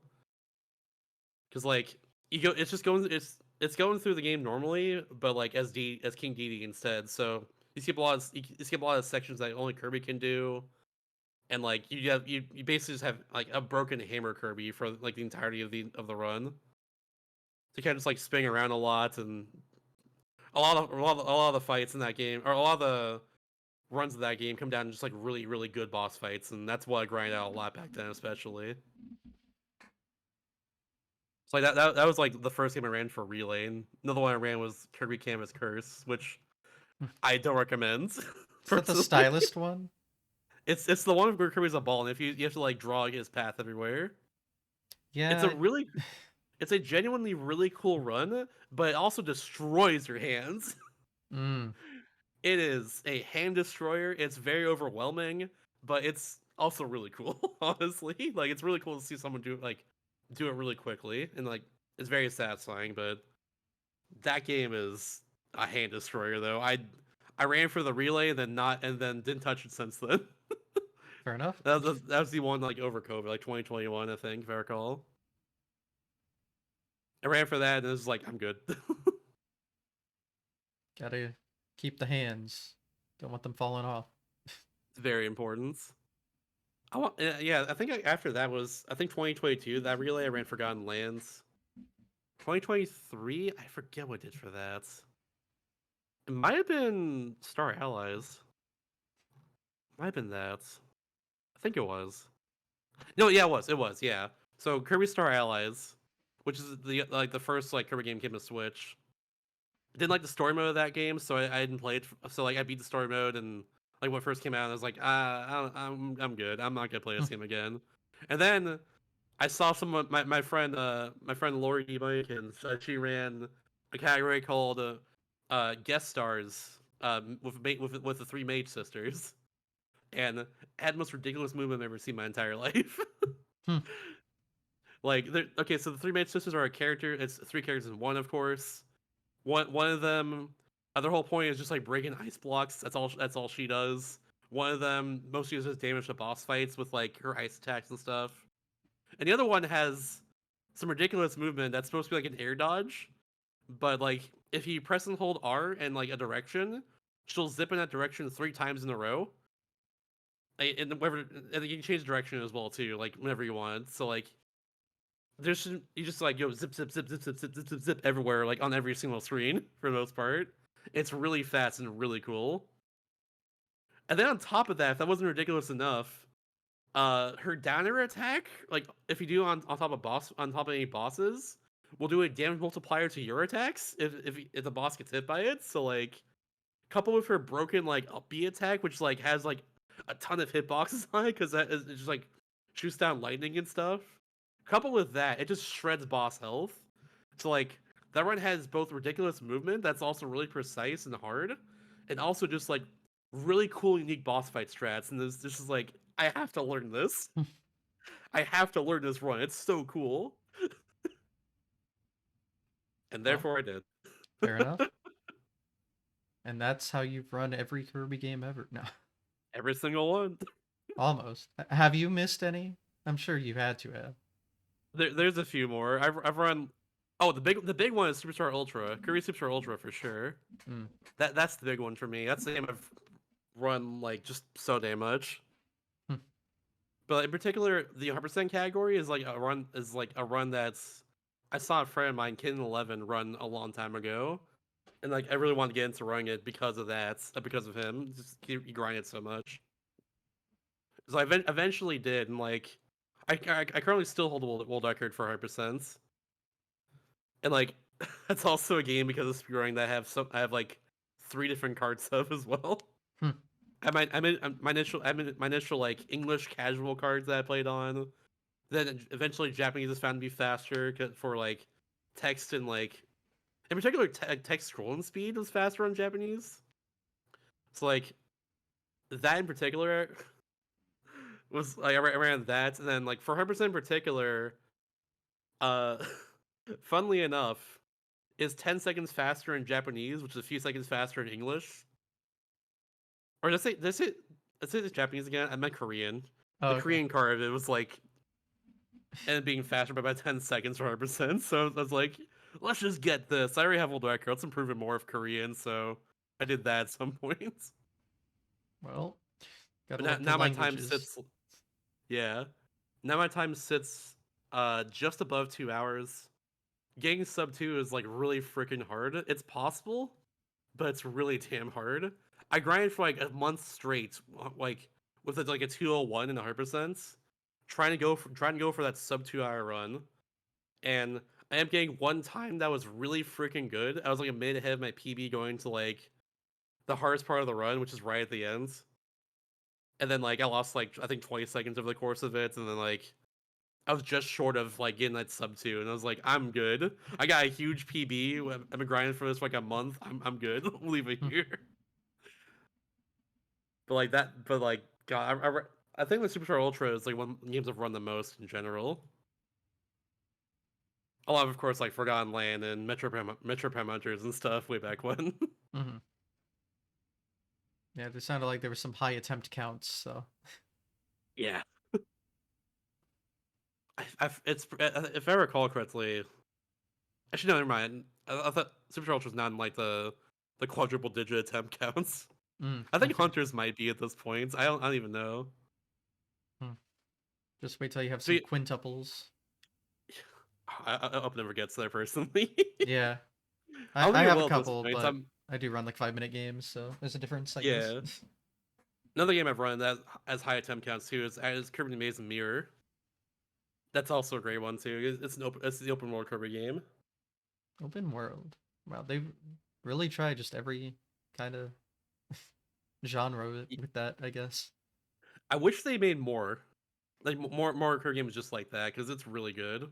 Because like you go, it's just going, it's going through the game normally, but like as King Dedede instead. So you skip a lot of sections that only Kirby can do, and like you basically just have like a broken hammer Kirby for like the entirety of the run. To kind of just like spin around a lot, and a lot of the fights in that game, or a lot of the runs of that game come down to just like really really good boss fights, and that's what I grinded out a lot back then, especially. So like that was like the first game I ran for Relay, and another one I ran was Kirby Canvas Curse, which I don't recommend Is that the personally. stylist one? It's the one where Kirby's a ball, and if you have to like draw his path everywhere. It's a Yeah. really it's a genuinely really cool run, but it also destroys your hands. Mm, It is a hand destroyer. It's very overwhelming, but it's also really cool. Honestly, like it's really cool to see someone do it really quickly, and like it's very satisfying. But that game is a hand destroyer, though. I ran for the relay and then didn't touch it since then. fair enough. That was the one like over COVID, like 2021, I think, if I recall. I ran for that and it was like I'm good. Gotta keep the hands. Don't want them falling off. It's very important. Yeah. I think after that was I think 2022 that relay I ran Forgotten Lands. 2023 I forget what I did for that. It might have been Star Allies. Might have been that. I think it was. No, yeah, it was. It was. Yeah. So Kirby Star Allies, which is the first like Kirby game came to Switch. I didn't like the story mode of that game, so I didn't play it. So like I beat the story mode, and like when it first came out, I was like, I'm good. I'm not gonna play this game again. And then I saw my friend Lori Bikins. She ran a category called guest stars with the three Mage sisters, and had the most ridiculous movement I've ever seen in my entire life. Hmm. Like, okay, so the three Mage sisters are a character. It's three characters in one, of course. One of them, their whole point is just like breaking ice blocks. That's all she does. One of them mostly uses damage to boss fights with like her ice attacks and stuff. And the other one has some ridiculous movement that's supposed to be like an air dodge, but like if you press and hold R in like a direction, she'll zip in that direction 3 times in a row. And whenever, and you can change direction as well too, like whenever you want. So like there's you just like zip zip zip zip zip zip zip zip zip everywhere, like on every single screen for the most part. It's really fast and really cool. And then on top of that, if that wasn't ridiculous enough, her downer attack, like if you do on top of any bosses, will do a damage multiplier to your attacks if the boss gets hit by it. So like coupled with her broken like up B attack, which like has like a ton of hitboxes on it because that is it just like shoots down lightning and stuff. Coupled with that, it just shreds boss health. So like that run has both ridiculous movement that's also really precise and hard, and also just like really cool unique boss fight strats. And this is like I have to learn this. I have to learn this run. It's so cool, and Well, therefore I did. fair enough. And that's how you've run every Kirby game ever. No, Every single one. almost. Have you missed any? I'm sure you had to have. There's a few more. I've run. Oh, the big one is Superstar Ultra. Kirby Superstar Ultra for sure. Mm. That's the big one for me. That's the game I've run like just so damn much. Hmm. But in particular, the 100% category is like a run that's I saw a friend of mine, Kid11, run a long time ago, and like I really wanted to get into running it because of that, because of him. Just he grinded so much. So I eventually did, and like I currently still hold the world record for 100%. And like that's also a game because of speedrunning that I have like 3 different cards of as well. Hmm. My initial like English casual cards that I played on. Then eventually Japanese is found to be faster for like text and like in particular text scrolling speed was faster on Japanese. So like that in particular was like I ran that, and then like for 100% in particular, uh, funnily enough, is 10 seconds faster in Japanese, which is a few seconds faster in English. or let's say the Japanese again. I meant Korean. Oh, The okay. Korean card of it was like and being faster by about 10 seconds for 100%. So I was like, let's just get this. I already have World Record. Let's improve it more of Korean. So I did that at some point. Well, gotta But love the now my time languages. sits, yeah. Now my time sits just above 2 hours. Getting sub 2 is like really freaking hard. It's possible, but it's really damn hard. I grinded for like a month straight, like with like a 201 and 100%, trying to go for that sub 2 hour run, and I am getting one time that was really freaking good. I was like a minute ahead of my PB going to like the hardest part of the run, which is right at the end, and then like I lost like I think 20 seconds over the course of it, and then like I was just short of like getting that sub 2, and I was like, I'm good. I got a huge PB. I've been grinding for this for like a month. I'm good. We'll leave it Hmm. here. But like that, but like God, I think the Superstar Ultra is like one of the games I've run the most in general. Along, of course, like Forgotten Land and Metro Prime Hunters and stuff way back when. Hmm. Yeah, it sounded like there were some high attempt counts. So Yeah, it's if I recall correctly. Actually, no, never mind. I thought Superstar Ultra was not in like the quadruple digit attempt counts. I think okay. Hunters might be at this point. I don't even know. Hmm. Just wait till you have So some quintuples. I hope it never gets there personally. Yeah, I don't I think it have a will at this couple, point. but I do run like 5 minute games, so there's a difference, I guess. Yeah. Another game I've run that as high attempt counts too is Kirby Maze and Mirror. That's also a great one too. It's the open world Kirby game. Open world. Wow, they've really tried just every kind of genre with that, I guess. I wish they made more like more Kirby games just like that because it's really good.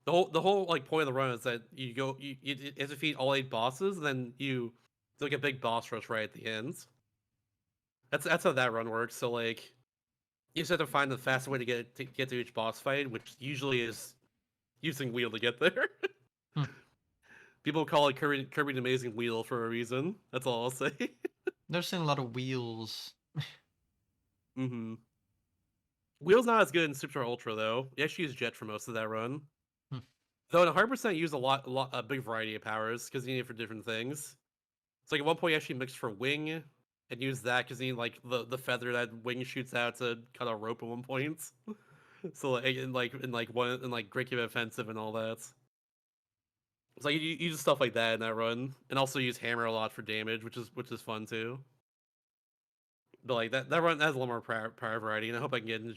The whole like point of the run is that you have to defeat all 8 bosses, and then you like a big boss rush right at the end. That's how that run works. So like you just have to find the fastest way to get to each boss fight, which usually is using wheel to get there. Hmm. People call it Kirby the Amazing Wheel for a reason. That's all I'll say. There's seen a lot of wheels. hmm Wheel's not as good in Super Ultra though. You actually use Jet for most of that run. Hmm. Though in 100% use a big variety of powers because you need it for different things. It's like at one point you actually mixed for Wing and use that because you need like the feather that Wing shoots out to cut a rope at one point. So like in like Great Cave Offensive and all that. It's like you use stuff like that in that run, and also use Hammer a lot for damage, which is fun too. But like that run has a little more power variety, and I hope I can get into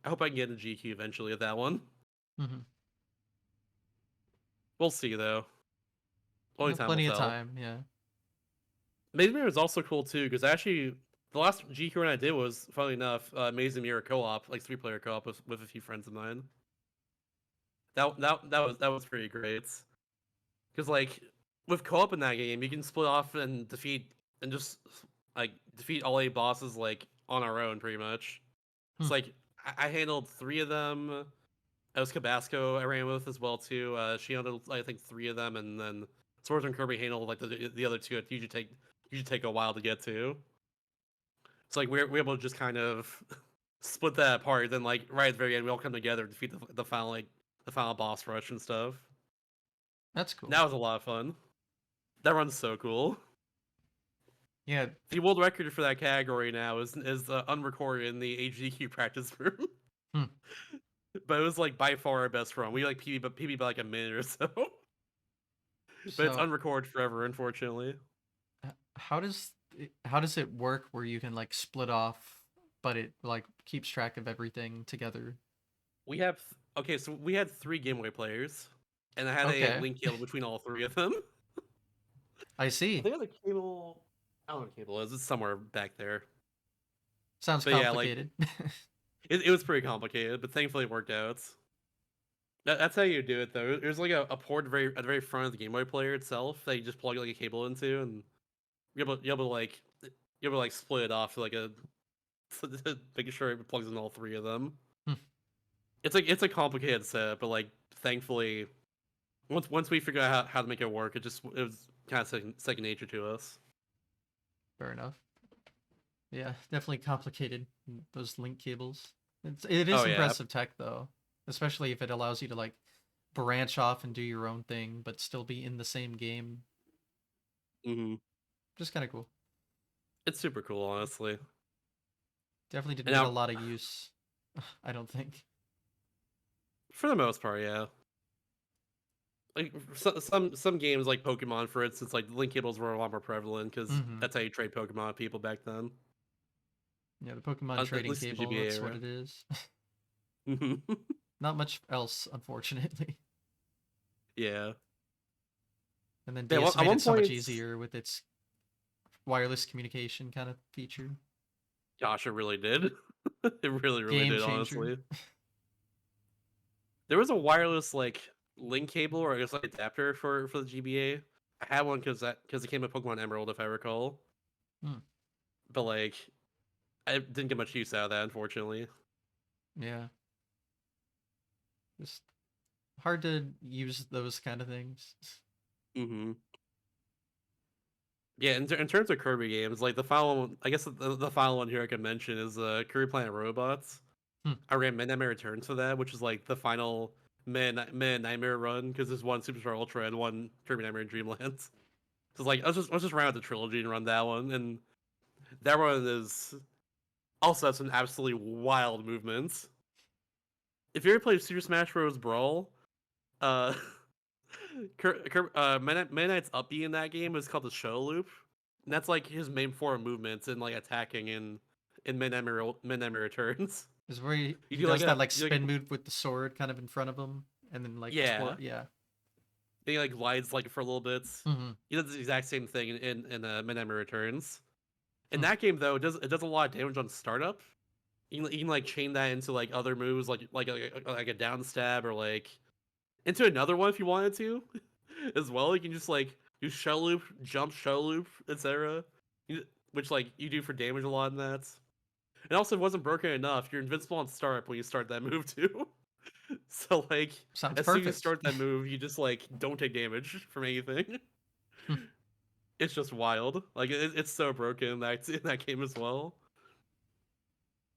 GQ eventually with that one. Hmm. We'll see though. Only time will Plenty of tell. time, yeah. Maze Mirror is also cool too because actually the last GQ run I did was, funnily enough, Maze Mirror co-op, like 3-player co-op with a few friends of mine. That was pretty great because like with co-op in that game, you can split off and just like defeat all 8 bosses like on our own pretty much. Hmm. It's like I handled 3 of them. It was Cabasco I ran with as well too. She handled I think 3 of them, and then Swords and Kirby handled like the other 2. It usually take a while to get to. It's like we're able to just kind of split that apart. Then like right at the very end, we all come together to defeat the final boss rush and stuff. That's cool. That was a lot of fun. That run's so cool. Yeah. The world record for that category now is unrecorded in the HDQ practice room. Hmm. But it was like by far our best run. We like PB by like a minute or so. But it's So, unrecorded forever, unfortunately. how does it work where you can like split off, but it like keeps track of everything together? We have okay, so we had 3 Game Boy players, and I had a Okay, link cable between all 3 of them. I I see. think I had a cable. I don't know what cable is. It's somewhere back there. Sounds But yeah, like complicated. it was pretty complicated, but thankfully it worked out. That's how you do it though. There's like a port at the very front of the Game Boy player itself that you just plug like a cable into, and you're able to like split it off to like a making sure it plugs in all 3 of them. Hmm. It's a complicated setup, but like thankfully once we figure out how to make it work, it was kind of second nature to us. Fair enough. Yeah, definitely complicated. Those link cables. It is Oh yeah. impressive tech though, especially if it allows you to like branch off and do your own thing, but still be in the same game. Hmm. Just kind of cool. It's super cool, honestly. Definitely And didn't get a now, lot of use. I don't think. for the most part, yeah. Like some games like Pokemon, for instance, like link cables were a lot more prevalent because Mm-hmm. that's how you trade Pokemon with people back then. Yeah, the Pokemon At trading least in the cable. GBA That's what era. it is. Mhm. Not much else, unfortunately. Yeah. And then Yeah. Well, DS at made it one so much point, easier with its wireless communication kind of feature. gosh, it really did. It really, really Game did. changer. Honestly, there was a wireless like link cable or I guess like adapter for the GBA. I had one because it came with Pokemon Emerald, if I recall. Hmm. But like, I didn't get much use out of that, unfortunately. Yeah, just hard to use those kind of things. Hmm. Yeah, in terms of Kirby games, like the final one, I guess the final one here I could mention is Kirby Planet Robots. Hmm. I ran Midnight Returns for that, which is like the final Mid Nightmare run because there's one Superstar Ultra and one Kirby Nightmare Dreamlands. So like let's just round out the trilogy and run that one, and that one is also has some absolutely wild movements. If you ever played Super Smash Bros. Brawl, uh, Meta Knight's up B in that game is called the Show Loop, and that's like his main form of movements and like attacking in Midnight Returns. Is where You he do like does a that like you like spin move with the sword kind of in front of him, and then like yeah, twirl. Yeah. he like glides like for a little bit. Mm-hmm. He does the exact same thing in Midnight Returns. In Hmm. that game though, it does a lot of damage on startup. You can like chain that into like other moves like a down stab or like into another one if you wanted to as well. You can just like do shell loop, jump shell loop, etc. Which like you do for damage a lot in that. And also, if it wasn't broken enough, you're invincible on startup when you start that move too. So like, Sounds as soon as you perfect. start that move, you just like don't take damage from anything. Hmm. It's just wild. Like it's so broken in that game as well.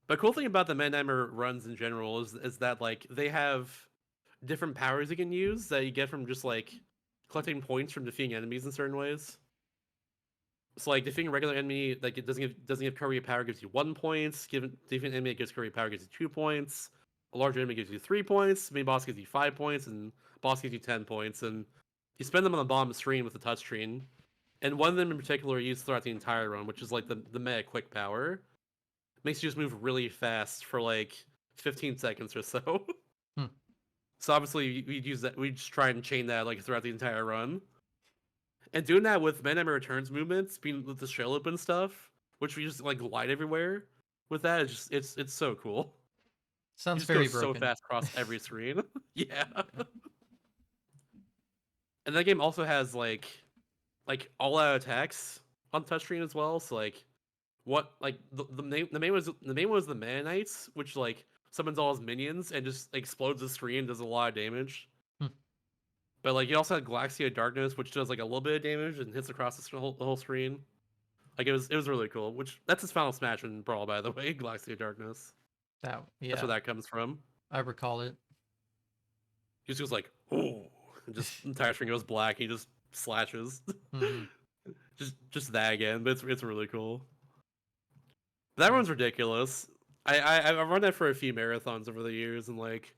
But cool thing about the Mannheimer runs in general is that like they have different powers you can use that you get from just like collecting points from defeating enemies in certain ways. So like defeating a regular enemy, like it doesn't give Curry power gives you 1 point. Defeating an enemy that gives Curry power gives you 2 points. A larger enemy gives you 3 points. Main boss gives you 5 points, and boss gives you 10 points. And you spend them on the bottom screen with the touchscreen. And one of them in particular you use throughout the entire run, which is like the mega quick power. Makes you just move really fast for like 15 seconds or so. Hmm. So obviously we'd use that. We just try and chain that like throughout the entire run. And doing that with Man Returns movements, being with the shell up and stuff, which we just like glide everywhere with that, is just it's so cool. You Sounds just go very so broken. fast across every screen. Yeah. And that game also has like all out attacks on touchscreen as well. So like what like the main was the Mana Knights, which like summons all his minions and just explodes the screen, does a lot of damage. Hmm. But like you also had Galaxia Darkness, which does like a little bit of damage and hits across the whole screen. Like it was really cool. Which that's his final smash in Brawl, by the way, Galaxia Darkness. That That's where yeah, that comes from. I recall it. He just goes like, oh, and just the entire screen goes black. He just slashes. Mm-hmm. just that again, but it's really cool. That Yeah. one's ridiculous. I've run that for a few marathons over the years, and like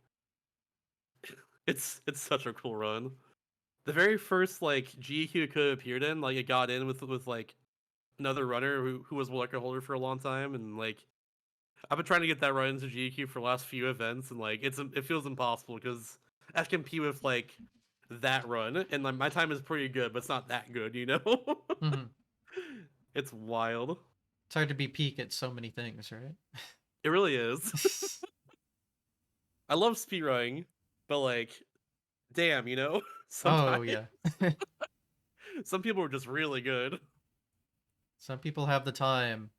it's such a cool run. The very first like GQ it could have appeared in, like it got in with like another runner who was a record holder for a long time, and like I've been trying to get that run into GQ for the last few events, and like it feels impossible because I have to compete with like that run, and like my time is pretty good, but it's not that good, you know. Mm-hmm. It's wild. It's hard to be peak at so many things, right? It really is. I love speedrunning, but like, damn, Oh sometimes yeah. some people are just really good. Some people have the time.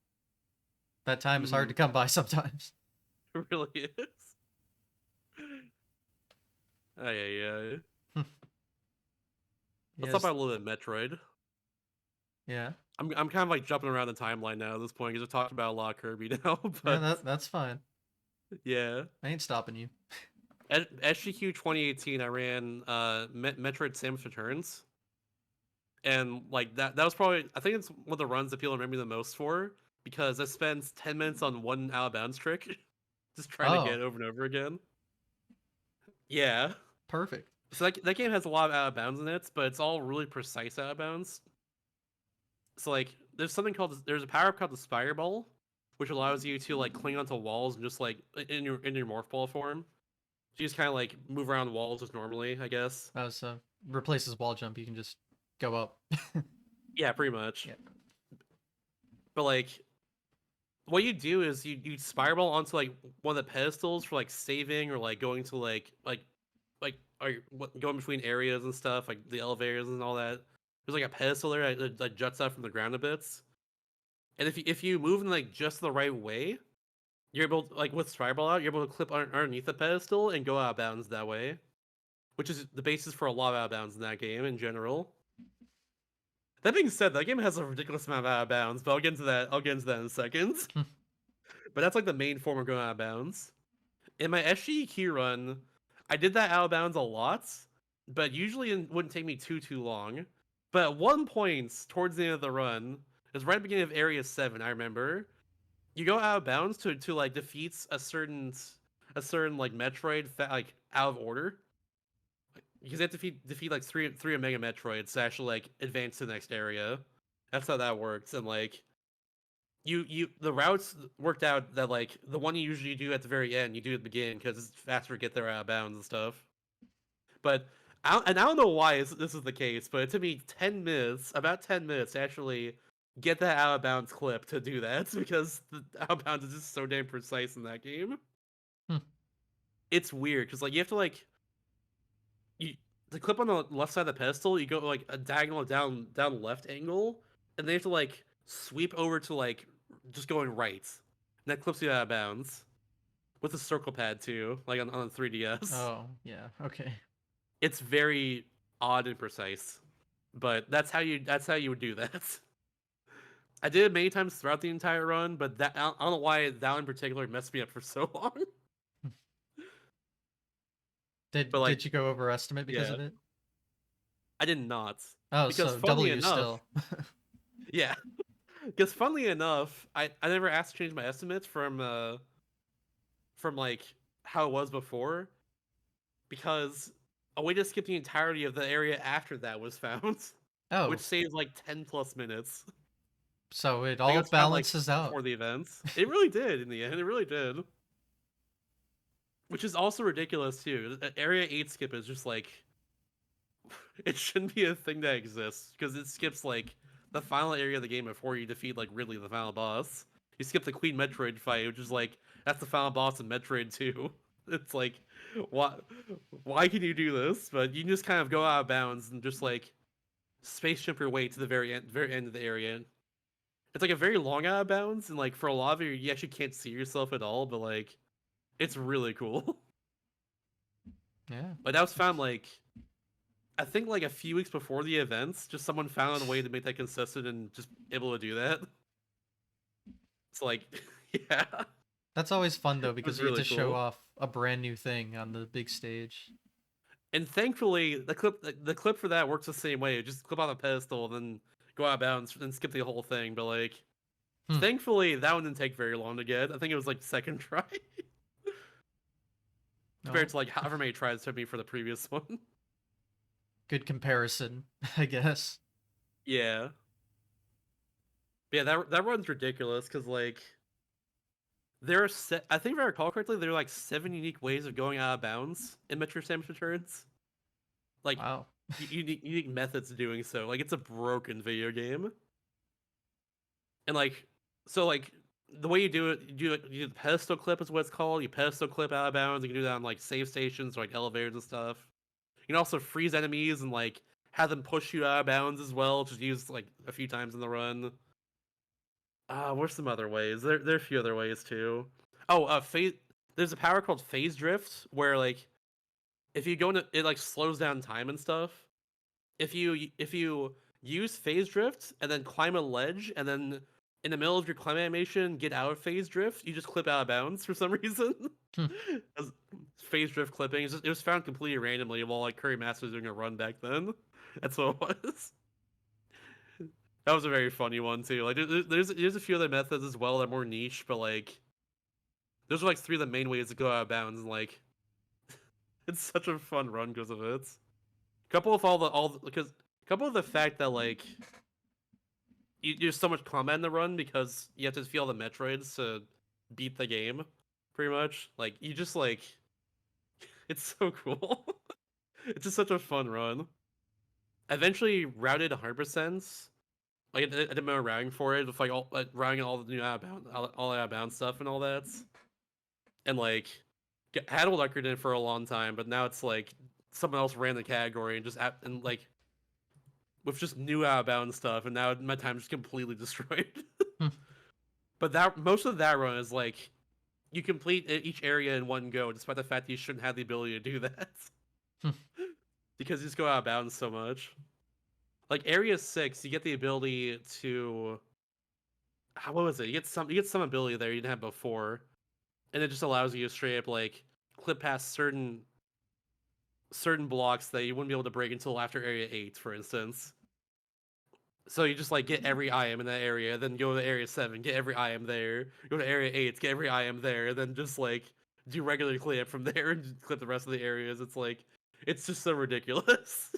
That time is hard Hmm. to come by sometimes. It really is. Oh yeah, yeah. Let's Yes. talk about a little bit of Metroid. Yeah. I'm kind of like jumping around the timeline now at this point because I've talked about a lot of Kirby now. Yeah, But that's fine. yeah, I ain't stopping you. at SGQ 2018, I ran Metroid Samus Returns, and like that was probably, I think it's one of the runs that people remember me the most for because I spent 10 minutes on one out of bounds trick, just trying to get Oh, it over and over again. Yeah. perfect. So that game has a lot of out of bounds in it, but it's all really precise out of bounds. So like there's a power up called the Spire Ball, which allows you to like cling onto walls and just like in your morph ball form. So you just kind of like move around walls just normally, I guess. Oh, so replaces wall jump. You can just go up. Yeah, pretty much. Yeah. But like what you do is you spiral onto like one of the pedestals for like saving or like going to like going between areas and stuff, like the elevators and all that. There's like a pedestal there that juts out from the ground a bit. And if you move in like just the right way, you're able to, like with spiral out, you're able to clip underneath the pedestal and go out of bounds that way, which is the basis for a lot of out of bounds in that game in general. That being said, that game has a ridiculous amount of out of bounds, but I'll get into that. I'll get into that in a second. But that's like the main form of going out of bounds. In my SGEQ run, I did that out of bounds a lot, but usually it wouldn't take me too long. But at one point towards the end of the run, it was right at the beginning of Area 7, I remember. You go out of bounds to like defeat a certain like Metroid like out of order. Because you have to defeat like three Omega Metroids to actually like advance to the next area. That's how that works. And like you the routes worked out that like the one you usually do at the very end, you do at the beginning because it's faster to get there out of bounds and stuff. But I don't know why this is the case, but it took me 10 minutes, about 10 minutes, to actually get that out of bounds clip to do that because the out of bounds is just so damn precise in that game. Hmm. It's weird because like you have to like you the clip on the left side of the pedestal, you go like a diagonal down left angle, and they have to like sweep over to like just going right, and that clips you out of bounds with a circle pad too, like on the 3DS. Oh, yeah. Okay. It's very odd and precise, but that's how you would do that. I did it many times throughout the entire run, but I don't know why that one in particular messed me up for so long. But like, Did you go over estimate because yeah, of it? I did not Oh, because so funnily W enough, still. yeah, because funnily enough, I never asked to change my estimates from like how it was before because a way to skip the entirety of the area after that was found, which Oh, saves like 10 plus minutes. so it Like it all was found like balances out. before the events. It really did in the end. It really did. Which is also ridiculous too. Area 8 skip is just like it shouldn't be a thing that exists because it skips like the final area of the game before you defeat like Ridley, the final boss. You skip the Queen Metroid fight, which is like that's the final boss in Metroid 2. It's like why why can you do this? But you can just kind of go out of bounds and just like space jump your way to the very end of the area. It's like a very long out of bounds, and like for a lot of you actually can't see yourself at all, but like it's really cool. Yeah. But that was found like I think like a few weeks before the events, just someone found a way to make that consistent and just able to do that. It's like, yeah, it That's always fun though because was you get really to show cool. off a brand new thing on the big stage. And thankfully, the clip for that works the same way. Just clip on the pedestal, and then go out of bounds, and skip the whole thing. But like, Hmm. thankfully, that one didn't take very long to get. I think it was like second try compared No. to like however many tries it took me for the previous one. Good comparison, I guess. Yeah, but yeah, that run's ridiculous because like there are I think if I recall correctly, there are like 7 unique ways of going out of bounds in Metro Samus Returns. Like Wow. unique methods of doing so. Like it's a broken video game, and like so like the way you do it, you do the pedestal clip is what it's called. You pedestal clip out of bounds. You can do that on like save stations or like elevators and stuff. You can also freeze enemies and like have them push you out of bounds as well, just used like a few times in the run. What's some other ways? There are a few other ways too. Oh, phase. There's a power called phase drift where like if you go into it like slows down time and stuff. If you use phase drift and then climb a ledge, and then in the middle of your climb animation, get out of phase drift. You just clip out of bounds for some reason. Hmm. Phase drift clipping. It was found completely randomly while like Curry Master was doing a run back then. That's what it was. That was a very funny one too. Like there's a few other methods as well that are more niche, but like those are like three of the main ways to go out of bounds, and like it's such a fun run because of it. Couple of because couple of the fact that like there's so much combat in the run because you have to feel the Metroids to beat the game, pretty much. Like you just like it's so cool. It's just such a fun run. Eventually routed 100%. Like I did my routing for it with like all like routing all the new out of bound, all out of bound stuff and all that. And like had a record in it for a long time, but now it's like someone else ran the category and and like with just new out of bound stuff, and now my time just completely destroyed. Hmm. But that most of that run is like you complete each area in one go, despite the fact that you shouldn't have the ability to do that Hmm. because you just go out of bounds so much. Like area 6, you get the ability to what was it? You get some ability there you didn't have before, and it just allows you to straight up like clip past certain blocks that you wouldn't be able to break until after area 8, for instance. So you just like get every IM in that area, then go to area 7, get every IM there, go to area 8, get every IM there, then just like do regular clip from there and just clip the rest of the areas. It's like it's just so ridiculous.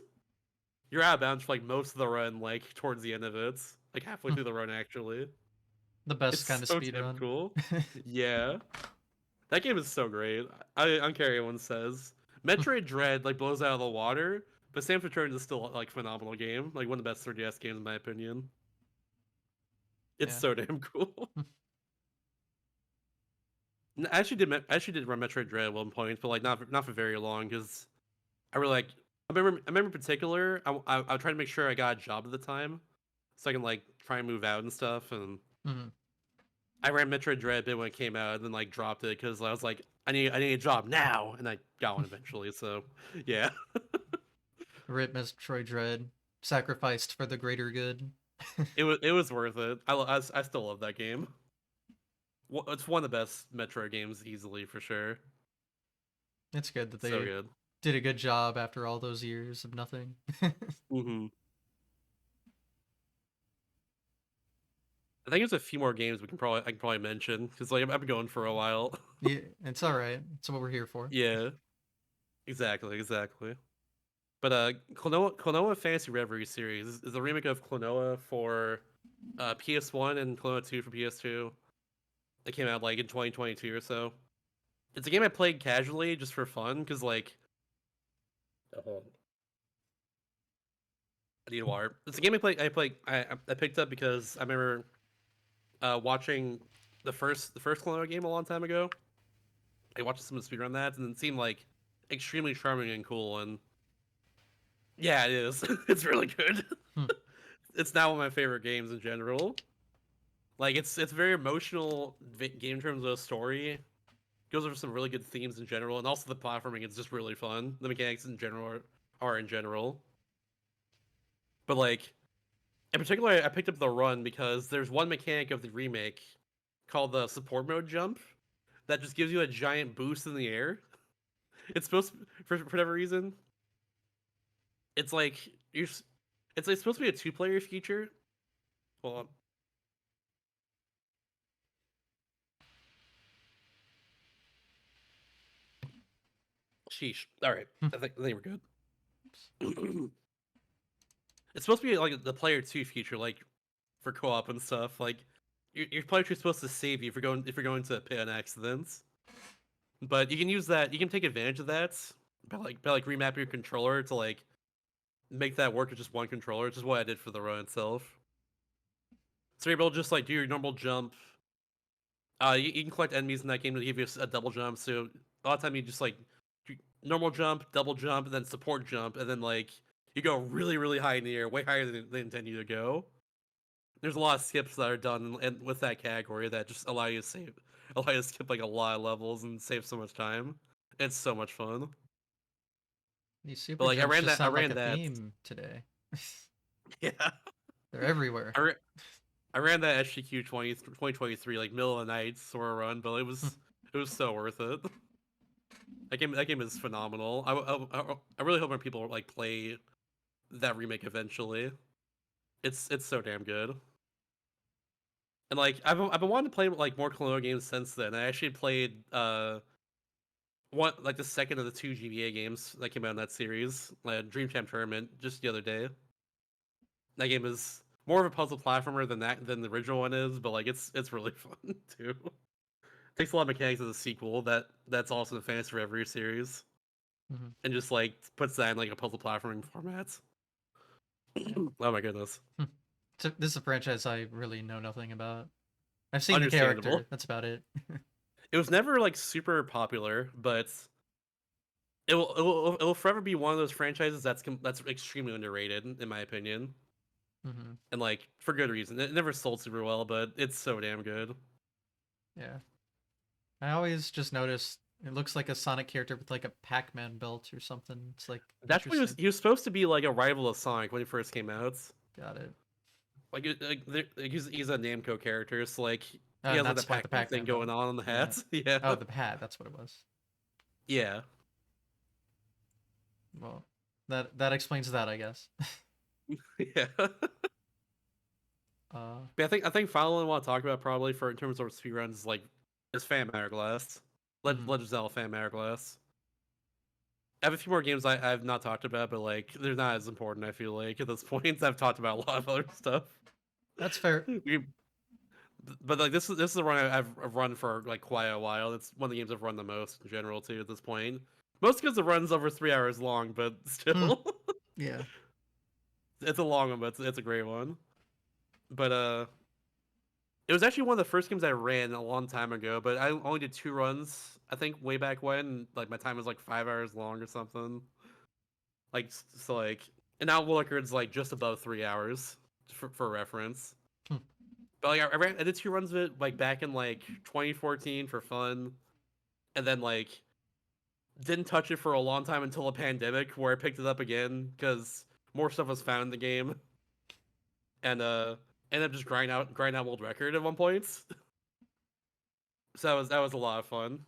You're out of bounds for like most of the run, like towards the end of it, like halfway Hmm. through the run actually. The best kind It's of so speed damn run. cool. Yeah, that game is so great. I don't care what anyone says. Metroid Dread like blows out of the water, but Samus Returns is still like phenomenal game, like one of the best 3DS games in my opinion. It's Yeah. so damn cool. I actually did run Metroid Dread at one point, but like not for very long because I really like. I remember in particular, I tried to make sure I got a job at the time, so I can like try and move out and stuff. And Hmm. I ran Metroid Dread a bit when it came out, and then like dropped it because I was like, I need a job now, and I got one eventually. So yeah, Rip Metroid Dread, sacrificed for the greater good. it was worth it. I still love that game. It's one of the best Metroid games easily for sure. It's good that So they good. did a good job after all those years of nothing. Hmm. I think there's a few more games I can probably mention because like I've been going for a while. Yeah, it's all right. It's what we're here for. Yeah, exactly. But Klonoa Fantasy Reverie series is a remake of Klonoa for PS1 and Klonoa 2 for PS2. It came out like in 2022 or so. It's a game I played casually just for fun because like oh, I need water. It's a game I picked up because I remember watching the first Klonoa game a long time ago. I watched some of the speedrun that, and it seemed like extremely charming and cool. And yeah, it is. It's really good. Hmm. It's now one of my favorite games in general. Like it's very emotional game in terms of the story. Goes over some really good themes in general, and also the platforming is just really fun. The mechanics in general are in general, but like in particular, I picked up the run because there's one mechanic of the remake called the support mode jump that just gives you a giant boost in the air. It's supposed to, for whatever reason, it's like it's like supposed to be a two-player feature. Hold on. Sheesh. All right, I think we're good. It's supposed to be like the player two feature, like for co-op and stuff. Like your player two is supposed to save you if you're going to a pit on accidents. But you can use that. You can take advantage of that by like remapping your controller to like make that work with just one controller, which is what I did for the run itself. So you're able to just like do your normal jump. You can collect enemies in that game to give you a double jump. So a lot of time you just like do normal jump, double jump, and then support jump, and then like you go really high in the air, way higher than they intend you to go. There's a lot of skips that are done and with that category that just allow you to skip like a lot of levels and save so much time. It's so much fun. These But super like jumps just I sound like ran a that. theme today. Yeah. They're everywhere. I, I ran that SGQ 2023 like middle of the night sort of run, but it was so worth it. That game is phenomenal. I really hope when people like play that remake eventually. It's so damn good. And like I've been wanting to play like more Colonial games since then. I actually played one like the second of the two GBA games that came out in that series, like Dream Champ Tournament, just the other day. That game is more of a puzzle platformer than the original one is, but like it's really fun too. Takes a lot of mechanics of the sequel that's also the Fantasy Forever series, Hmm. and just like puts that in like a puzzle platforming format. Yeah. Oh my goodness, Hmm. So this is a franchise I really know nothing about. I've seen the understandable. character. That's about it. It was never like super popular, but it'll forever be one of those franchises that's extremely underrated in my opinion, Hmm. and like for good reason. It never sold super well, but it's so damn good. Yeah. I always just noticed it looks like a Sonic character with like a Pac-Man belt or something. It's like That's what interesting. he was supposed to be like a rival of Sonic when he first came out. Got it. He's a Namco character, so like he And has like the that's why the Pac-Man thing Pac-Man going belt. on the Yeah. hats. Yeah, Oh, the hat. That's what it was. yeah, Well, that explains that, I guess. yeah. Uh, But I think final one I want to talk about probably for in terms of speedruns is Fan Hourglass, mhm. Legend of Zelda Fan Hourglass. I have a few more games I've not talked about, but like they're not as important. I feel like at this point, I've talked about a lot of other stuff. That's fair. We, but like this is a run I've run for like quite a while. It's one of the games I've run the most in general too at this point. Most because the run's over 3 hours long, but Hmm. still, Yeah. it's a long one, but it's a great one. But it was actually one of the first games I ran a long time ago. But I only did 2 runs, I think, way back when. Like my time was like 5 hours long or something. Like so, like and now world record's like just above 3 hours for reference. Hmm. But like I did 2 runs of it like back in like 2014 for fun, and then like didn't touch it for a long time until a pandemic where I picked it up again because more stuff was found in the game, and ended up just grind out world record at one point. So that was a lot of fun.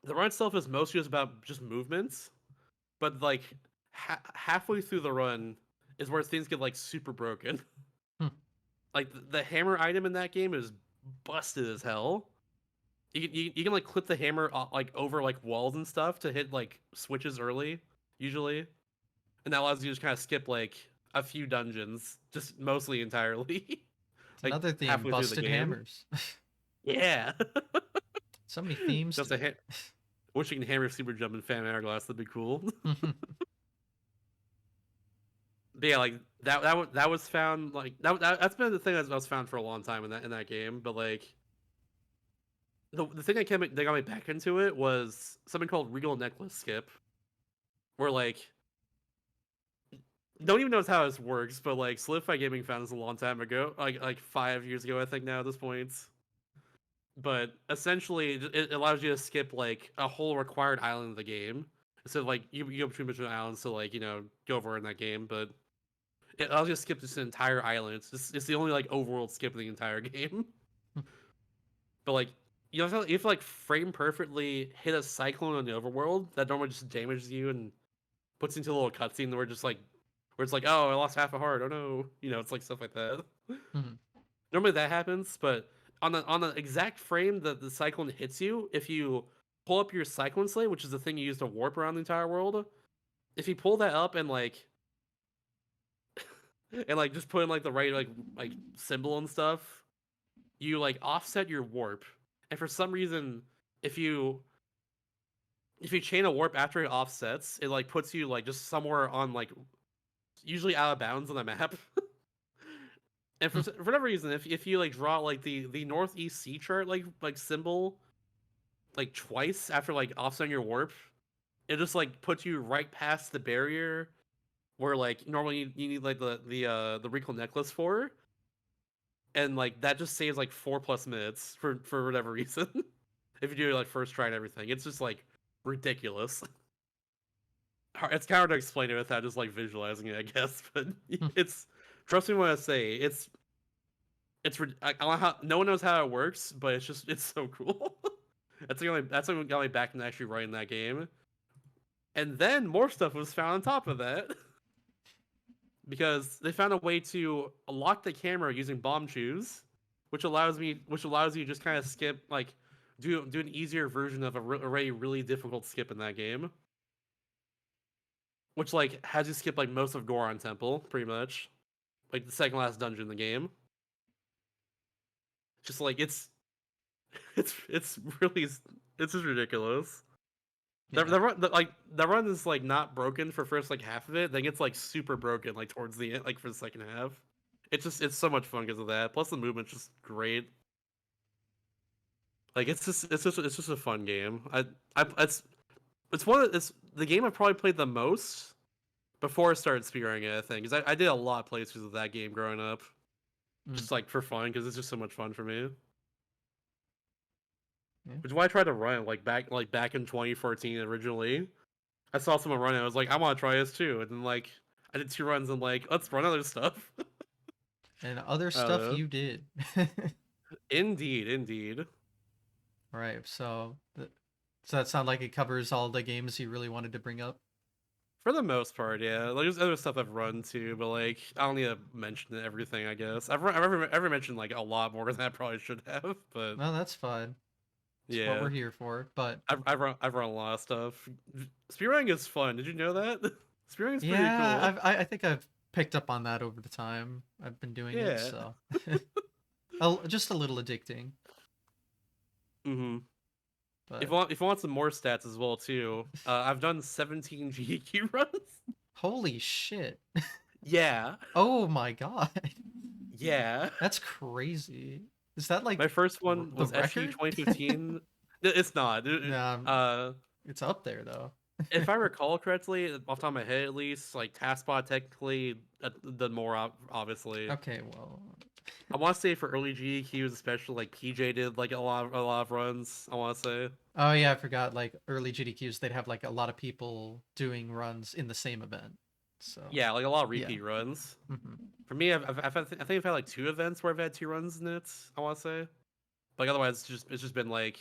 The run itself is mostly just about just movements, but like halfway through the run is where things get like super broken. Hmm. Like the hammer item in that game is busted as hell. You can like clip the hammer like over like walls and stuff to hit like switches early usually, and that allows you to just kind of skip like a few dungeons, just mostly entirely, It's like another theme. halfway through the Busted game. hammers. Yeah, So many themes just to a it. wish you can hammer super jump in Fan Hourglass. That'd be cool. But yeah, like that was found like that's been the thing that was found for a long time in that game. But like the thing that got me back into it was something called Regal Necklace Skip, where like don't even know how this works, but like Solidify Gaming found this a long time ago, like 5 years ago, I think now at this point. But essentially, it allows you to skip like a whole required island of the game. So like you go between different islands to like go over in that game, but it allows you to skip this entire island. It's the only like overworld skip in the entire game. But like you have to like frame perfectly hit a cyclone on the overworld that normally just damages you and puts you into a little cutscene where it's like, oh, I lost half a heart. Oh no, it's like stuff like that. Mhm. Normally that happens, but on the exact frame that the cyclone hits you, if you pull up your cyclone slate, which is the thing you use to warp around the entire world, if you pull that up and like just put in like the right like symbol and stuff, you like offset your warp. And for some reason, if you if you chain a warp after it offsets, it like puts you like just somewhere on like usually out of bounds on the map. And for whatever reason, if you like draw like the northeast sea chart like symbol like twice after like offsetting your warp, it just like puts you right past the barrier where like normally you need like the recall necklace for, and like that just saves like 4+ minutes for whatever reason. If you do like first try and everything, it's just like ridiculous. it's kind of hard to explain it without just like visualizing it, I guess. But Hmm. it's trust me when I say it's I don't know how no one knows how it works, but it's so cool. That's what got me back into actually writing that game. And then more stuff was found on top of that because they found a way to lock the camera using bomb chews, which allows you to just kind of skip like do an easier version of a already really difficult skip in that game, which like has you skip like most of Goron Temple pretty much, like the second last dungeon in the game. Just like it's really it's just ridiculous. Yeah. The run is like not broken for first like half of it, then gets like super broken like towards the end, like for the second half. It's so much fun because of that. Plus the movement's just great. Like it's just a fun game. It's one of it's the game I've probably played the most before I started speedrunning it. I think because I did a lot of playthroughs of that game growing up, Mm. just like for fun because it's just so much fun for me. Yeah. Which is why I tried to run it like back in 2014 originally. I saw someone running. I was like, I want to try this too. And then like I did 2 runs and like let's run other stuff. And other I don't stuff know. you did. Indeed, indeed. Right. So that sounds like it covers all the games you really wanted to bring up. For the most part, yeah. Like there's other stuff I've run too, but like I don't need to mention everything. I guess I've ever mentioned like a lot more than I probably should have. But No, that's fine. It's what yeah, we're here for. But I've run a lot of stuff. Speedrunning is fun. Did you know that? Speedrunning is pretty yeah, cool. I think I've picked up on that over the time I've been doing it. Yeah. So just a little addicting. Mm-hmm. But If you want some more stats as well too, I've done 17 GQ runs. holy shit. Yeah, Oh my god. yeah. That's crazy. Is that My like first one the was SG record? 2015. It's not. Nah, it's up there though. If I recall correctly, off the top of my head at least, like Taskbot technically the more obviously. Okay, well, I want to say for early GQs, especially like PJ did like a lot of runs. I want to say. oh yeah, I forgot. Like early GDQs, they'd have like a lot of people doing runs in the same event. So Yeah, like a lot of yeah. repeat runs. Hmm. For me, I think I've had like 2 events where I've had 2 runs in it. I want to say. Like otherwise, it's just been like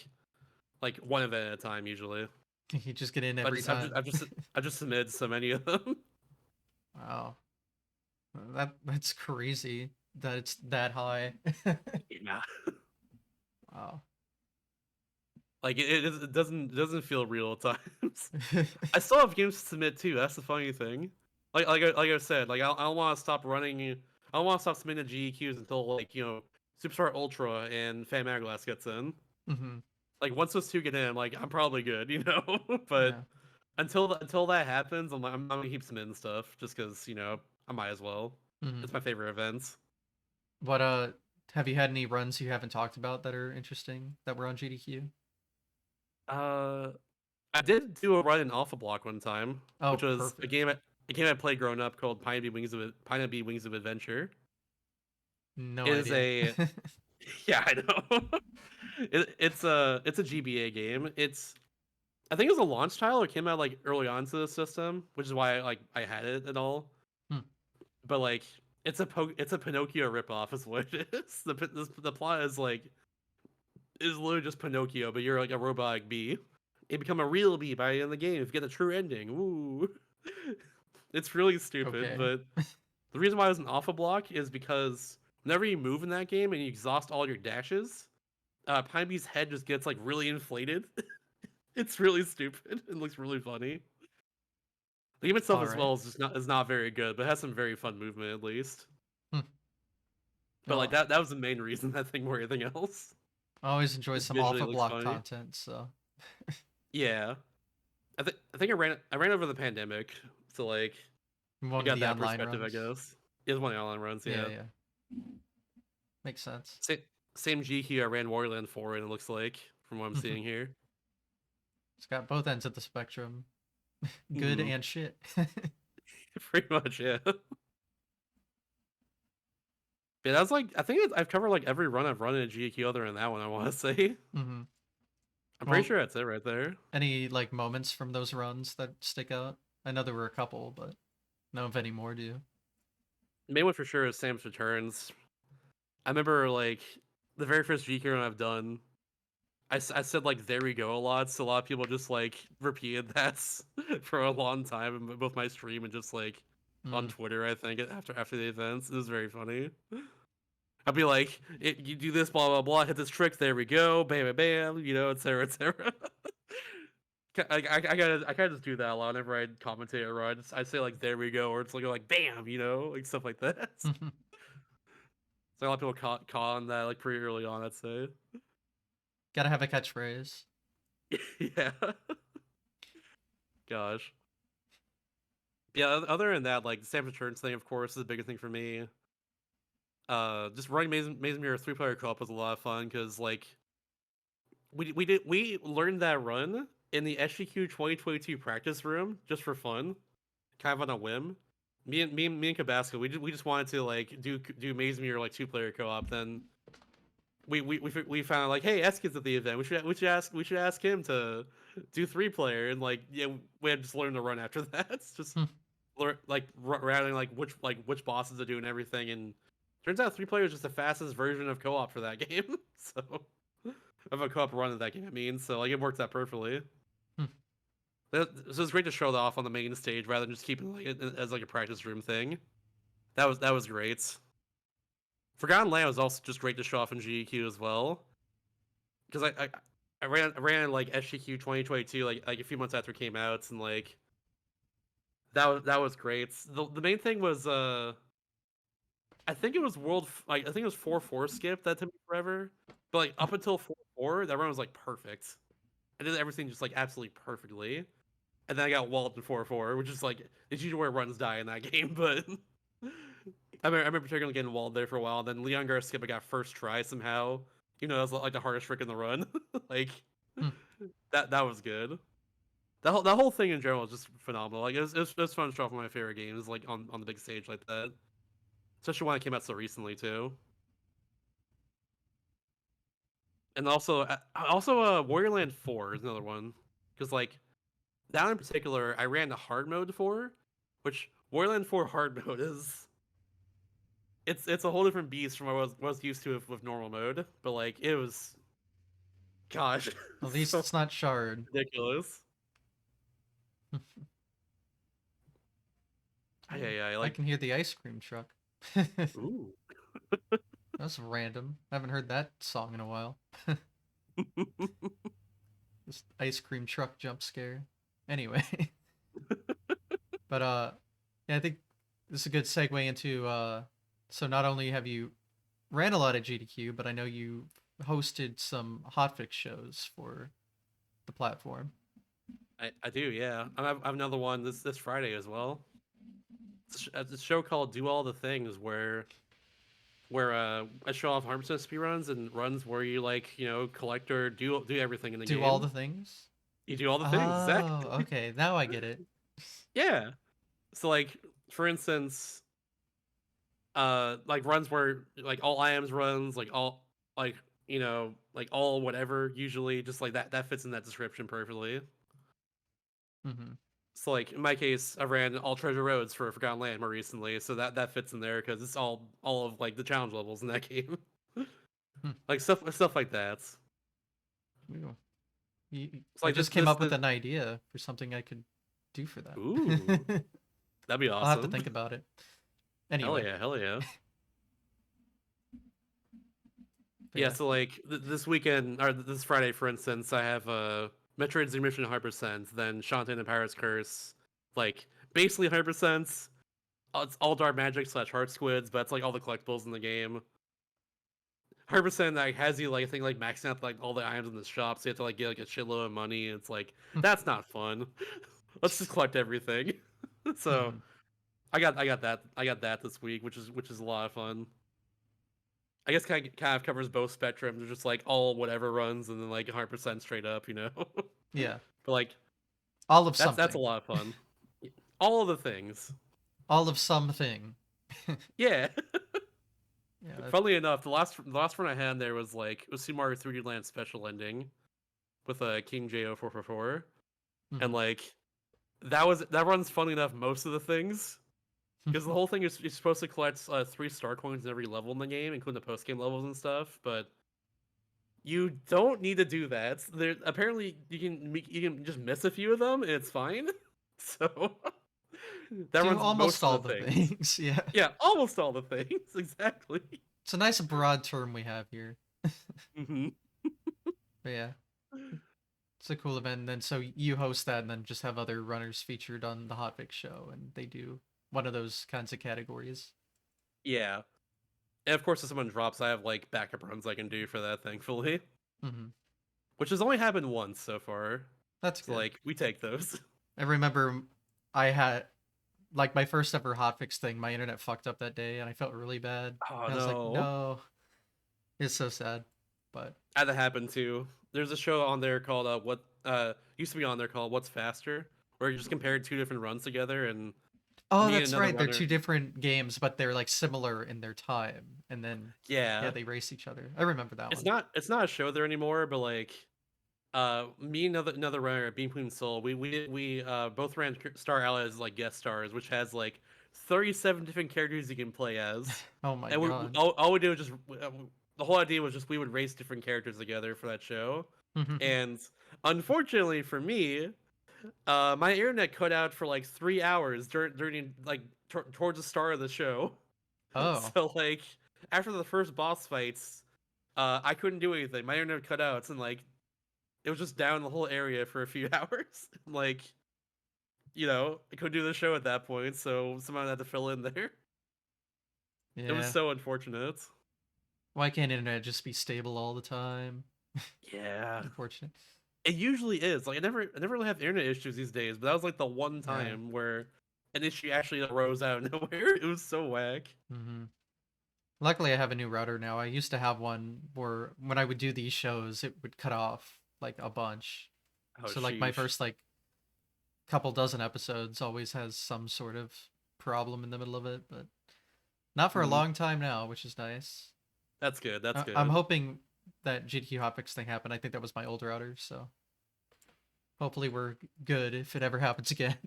one event at a time usually. You just get in I every just I've just time. I've just I've just submitted so many of them. Wow, that's crazy that it's that high. Yeah, Wow. like it doesn't feel real at times. I still have games to submit too. That's the funny thing. Like I said, like I don't want to stop running. I don't want to stop submitting GEQs until like Superstar Ultra and Fan Hourglass gets in. Hmm. Like once those two get in, like I'm probably good, But Yeah. until that happens, I'm gonna keep submitting stuff just because I might as well. Hmm. It's my favorite events. But have you had any runs you haven't talked about that are interesting that were on GDQ? Uh, I did do a run in Alpha Block one time, Oh, which was a perfect. game I played growing up called Pineapple Wings of Adventure. No It is idea. a yeah, I know. It's a GBA game. I think it was a launch title. It came out like early on to the system, which is why I had it at all. Hmm. But like it's a Pinocchio ripoff, is what it is. The plot is literally just Pinocchio, but you're like a robotic bee. You become a real bee by the end of the game if you get the true ending. Ooh. It's really stupid, Okay. but the reason why it was an alpha block is because whenever you move in that game and you exhaust all your dashes, Pinebee's head just gets like really inflated. It's really stupid. It looks really funny. The game itself All as right. well is not very good, but it has some very fun movement at least. Hmm. But like Well, that was the main reason I think more than anything else. I always enjoy Just some visually alpha looks block funny. content, so Yeah. I think I ran over the pandemic, so like you one of got the that online perspective, I runs. guess. It's one of the online runs, Yeah, yeah. yeah. Makes sense. Same GQ I ran Warland for, and it looks like from what I'm seeing here. It's got both ends of the spectrum, good Hmm. and shit. Pretty much, yeah. Yeah, that's like I think I've covered like every run I've run in a GQ other than that one. I want to say. Hmm. I'm pretty Well, sure that's it right there. any like moments from those runs that stick out? I know there were a couple, but know if any more do. Main one for sure is Sam's Returns. I remember like the very first GQ run I've done. I said like there we go a lot, so a lot of people just like repeated that for a long time in both my stream and just like on Mm. Twitter. I think after the events, it was very funny. I'd be like, you do this, blah blah blah, hit this trick, there we go, bam bam bam, you know, etc etc. I gotta just do that a lot whenever I commentate or I say like there we go, or it's like bam, you know, like stuff like that. So a lot of people caught on that like pretty early on, I'd say. Gotta have a catchphrase. Yeah. Gosh. Yeah, other than that, like the Sam Returns thing, of course, is a bigger thing for me. Just running Maze Mirror 3-player co-op was a lot of fun because like we learned that run in the SGQ 2022 practice room just for fun, kind of on a whim. Me and Cabasco, we just wanted to like do Maze Mirror like 2-player co-op. Then we found like, hey, Eskid's at the event. We should ask him to do 3-player, and like yeah, we had just learned to run after that. It's just learn like rattling like which bosses to do and everything. And turns out 3-player is just the fastest version of co-op for that game. So of a co-op run of that game, I mean, so like it worked out perfectly. So it's great to show that off on the main stage rather than just keeping like it as like a practice room thing. That was great. Forgotten Land was also just great to show off in GEQ as well, because I ran like SGQ 2022 like a few months after it came out, and like that was great. The main thing was I think it was I think it was 4-4 skip that took me forever, but like up until 4-4 that run was like perfect. I did everything just like absolutely perfectly, and then I got walled in 4-4, which is like it's usually where runs die in that game, but. I remember particularly getting walled there for a while. And then Leon Skip I got first try somehow. You know, that was like the hardest trick in the run. Like that was good. That whole thing in general was just phenomenal. Like it was fun to show off one of my favorite games, like on the big stage like that. Especially when it came out so recently too. And also Warrior Land 4 is another one. Because like that in particular, I ran the hard mode for, which Warrior Land 4 hard mode is it's a whole different beast from what I was used to with normal mode. But like it was gosh, At least so it's not Shard. ridiculous. Yeah, I like can hear the ice cream truck. ooh. That's random. I haven't heard that song in a while. This ice cream truck jump scare. Anyway, but yeah, I think this is a good segue into so not only have you ran a lot at GDQ, but I know you hosted some hotfix shows for the platform. I do, yeah. I have another one this Friday as well. It's a show called Do All the Things where I show off 100% speed runs and runs where you like collect or do everything in the Do all game. the things? You do all the things, Oh, exactly. okay. Now I get it. Yeah. So like for instance, like runs where like all IMs runs, like all like like all whatever usually just like that fits in that description perfectly. Hmm. So like in my case, I ran all treasure roads for Forgotten Land more recently, so that fits in there because it's all of like the challenge levels in that game, like stuff like that. Ooh. It's I like just came up with an idea for something I could do for ooh, that. that'd be I'll have to awesome. think about it. Hell Anyway, yeah, hell yeah. but Yeah, yeah. so like this weekend or this Friday, for instance, I have Metroid Zero Mission 100%, then Shantae and Pirate's Curse, like basically 100%. It's all dark magic / heart squids, but it's like all the collectibles in the game. 100% like has you like I think like maxing out like all the items in the shop, so you have to like get like a shitload of money. It's like that's not fun. Let's just collect everything. So Mhm. I got that this week, which is a lot of fun. I guess kind of covers both spectrums. They're just like all whatever runs and then like 100% straight up, but Yeah. like All of that's a something. lot of fun. All of the things. All of something. Yeah. Yeah. Funnily enough, the last one I had there was like it was Super Mario 3D Land special ending with a King Jo 444, and Mhm. like that runs funny enough most of the things. Because the whole thing is you're supposed to collect 3 star coins in every level in the game, including the post game levels and stuff. But you don't need to do that. There apparently you can just miss a few of them and it's fine. So that Do runs almost most of all the the things. things. Yeah. Yeah, almost all the things exactly. It's a nice broad term we have here. Hmm. But yeah, it's a cool event. And then so you host that, and then just have other runners featured on the Hotfix show, and they do one of those kinds of categories. Yeah, and of course if someone drops, I have like backup runs I can do for that. Thankfully, Hmm. which has only happened once so far. That's So good. like we take those. I remember I had like my first ever hotfix thing. My internet fucked up that day, and I felt really bad. Oh And I was like, no. no, it's so sad. But Had that happen too. There's a show on there called what used to be on there called What's Faster, where you just compared 2 different runs together, and oh, me and that's another right. They're runner. two different games, but they're like similar in their time. And then yeah, Yeah, they race each other. I remember that one. it's not a show there anymore, but like me and another runner, Beam Queen Soul, we both ran Star Allies as like guest stars, which has like 37 different characters you can play as, Oh my and god. all we did was just the whole idea was just we would race different characters together for that show, and unfortunately for me, my internet cut out for like 3 hours during like towards the start of the show. Oh. So like after the first boss fights, I couldn't do anything. My internet cut out, and like it was just down the whole area for a few hours. Like I couldn't do the show at that point, so someone had to fill in there. It was Yeah. so unfortunate. Why can't internet just be stable all the time? Yeah, Unfortunate. it usually is. Like I never really have internet issues these days, but that was like the one Yeah. time where an issue actually arose out of nowhere. It was so whack. Hmm. Luckily, I have a new router now. I used to have one where when I would do these shows, it would cut off like a bunch. Oh So like my sheesh. first like couple dozen episodes always has some sort of problem in the middle of it, but not for a Mhm. long time now, which is nice. That's good. That's I'm good. hoping that GTQ hotfix thing happened. I think that was my old router, so hopefully we're good if it ever happens again.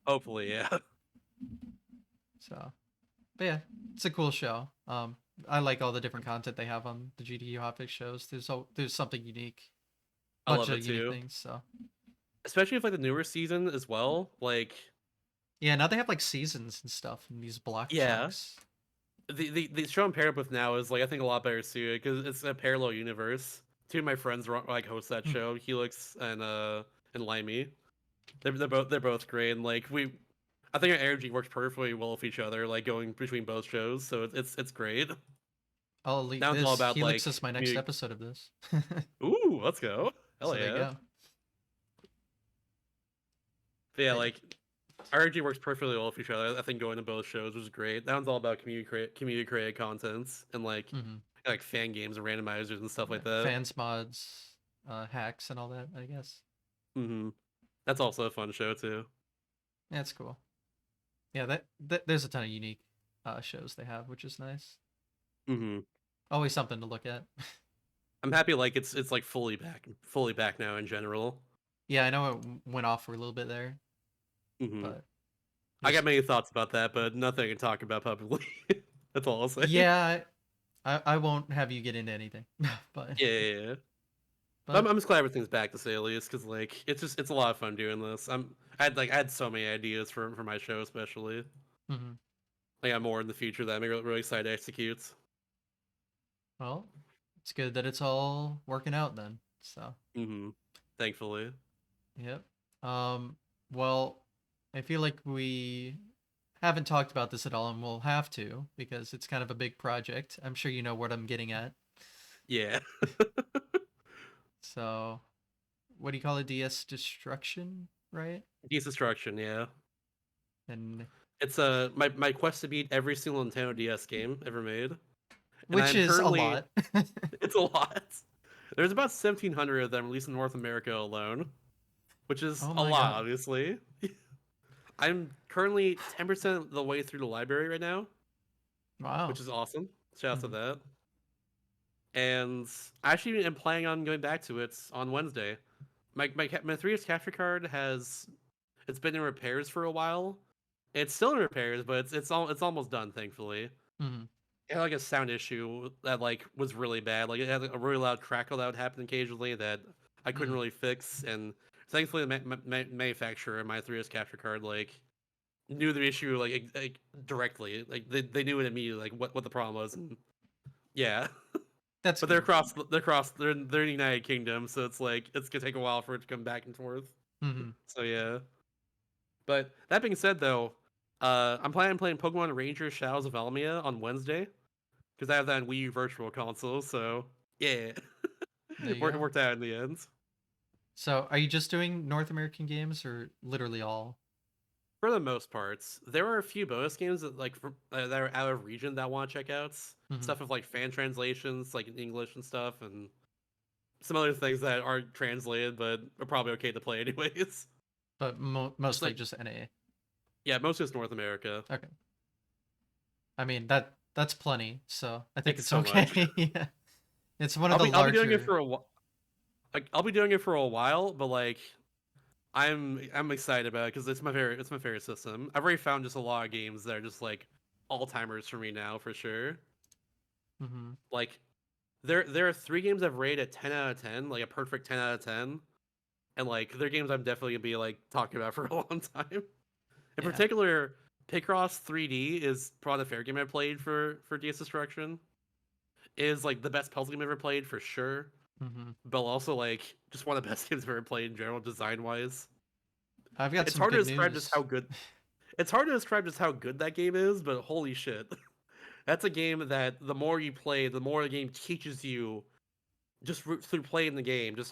Hopefully, yeah. So, but yeah, it's a cool show. I like all the different content they have on the GTQ hotfix shows. There's something unique, I bunch love of it unique too. things. So Especially with like the newer season as well. Like, yeah, now they have like seasons and stuff in these block yeah, chunks. the show I'm paired up with now is like I think a lot better suited because it's a parallel universe. Two of my friends like host that Hmm. show, Helix and Limey. They're both great, and like I think our energy works perfectly well with each other, like going between both shows. So it's great. I'll leave Now it's all this. about Helix like is my next community. episode of this. Ooh, let's go. Hell So there you yeah. go. But yeah, But yeah. like RNG works perfectly well with each other. I think going to both shows was great. That one's all about community created contents and Hmm. like fan games and randomizers and stuff Yeah. like that. Fans mods, hacks, and all that. I guess. Hmm. That's also a fun show too. Yeah, it's cool. Yeah, that there's a ton of unique shows they have, which is nice. Hmm. Always something to look at. I'm happy like it's like fully back now in general. Yeah, I know it went off for a little bit there, Hmm. but I got just many thoughts about that, but nothing I can talk about publicly. That's all I'll say. yeah, I won't have you get into anything, but Yeah, yeah, yeah. But but I'm just glad everything's back to say at least, because like it's a lot of fun doing this. I had so many ideas for my show, especially. mhm. I got more in the future that I'm really excited to execute. Well, it's good that it's all working out then. So Hmm. Thankfully. yep. Um, well, I feel like we haven't talked about this at all, and we'll have to because it's kind of a big project. I'm sure you know what I'm getting at. Yeah. So, what do you call it? DS destruction, right? Destruction, yeah. And It's my quest to beat every single Nintendo DS game ever made. And which I'm is a currently lot. it's a lot. There's about 1,700 of them released in North America alone, which is Oh a my lot, god. obviously. I'm currently 10% of the way through the library right now, Wow. which is awesome. Shout out to Mhm. that. And I actually am planning on going back to it on Wednesday. My 3DS capture card has It's been in repairs for a while. It's still in repairs, but it's almost done, thankfully. Hmm. It had like a sound issue that like was really bad. Like it had a really loud crackle that would happen occasionally that I couldn't Hmm. really fix. And thankfully, the manufacturer of my 3DS capture card like knew the issue like directly. Like they knew it immediately, like what the problem was. And yeah, That's but good. they're in the United Kingdom, so it's like it's gonna take a while for it to come back and forth. Hmm. So yeah. But that being said, though, I'm planning on playing Pokemon Ranger Shadows of Almia on Wednesday because I have that on Wii U Virtual Console. So yeah, There you it go. worked out in the end. So, are you just doing North American games or literally all? For the most parts, there are a few bonus games that that are out of region that I want to check out. Hmm. Stuff with like fan translations, like in English and stuff, and some other things that aren't translated but are probably okay to play anyways. But Just mostly like just NA. yeah, most just North America. Okay. I mean that's plenty, so I think It's it's so much. okay. Yeah. It's one of the I'll be doing it larger. for a while. Like I'll be doing it for a while, but like I'm excited about it because it's my favorite system. I've already found just a lot of games that are just like all timers for me now for sure. Hmm. Like there are three games I've rated 10 out of 10, like a perfect 10 out of 10, and like they're games I'm definitely gonna be like talking about for a long time. In Yeah. particular, Picross 3D is probably the favorite game I've played for DS Destruction. It is like the best puzzle game I've ever played for sure, Hmm. but also like just one of the best games I've ever played in general, design wise. I've got It's some hard to good describe just news. how good It's hard to describe just how good that game is, but holy shit. That's a game that the more you play, the more the game teaches you just through playing the game, just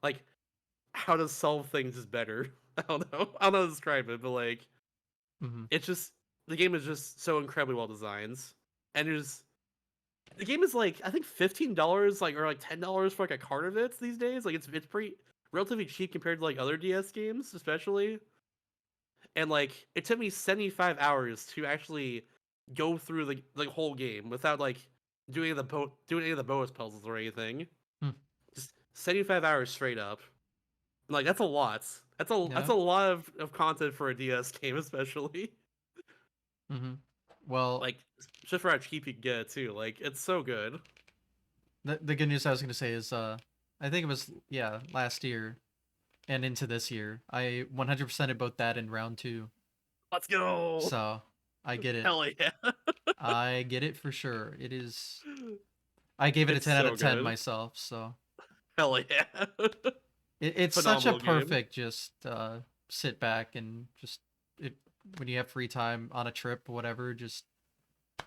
like how to solve things is better. I don't know. I don't know how to describe it, but like Hmm. it's just the game is just so incredibly well designed. And the game is like I think $15 like or like $10 for like a cart of it these days. Like it's pretty relatively cheap compared to like other DS games, especially. And like it took me 75 hours to actually go through the whole game without like doing any of the bonus puzzles or anything. Hmm. Just 75 hours straight up. Like that's a lot. That's Yeah. a lot of content for a DS game, especially. Hmm. Well, Like just for how cheap you can get it too. Like it's so good. the good news I was gonna say is I think it was, yeah, last year and into this year. I 100%ed both that in round two. Let's go. So I get it. Hell yeah. I get it for sure. It is. I gave it a It's 10 out so of 10 good. myself. So Hell yeah. it's such a Phenomenal game. perfect just sit back and just it, when you have free time on a trip or whatever, just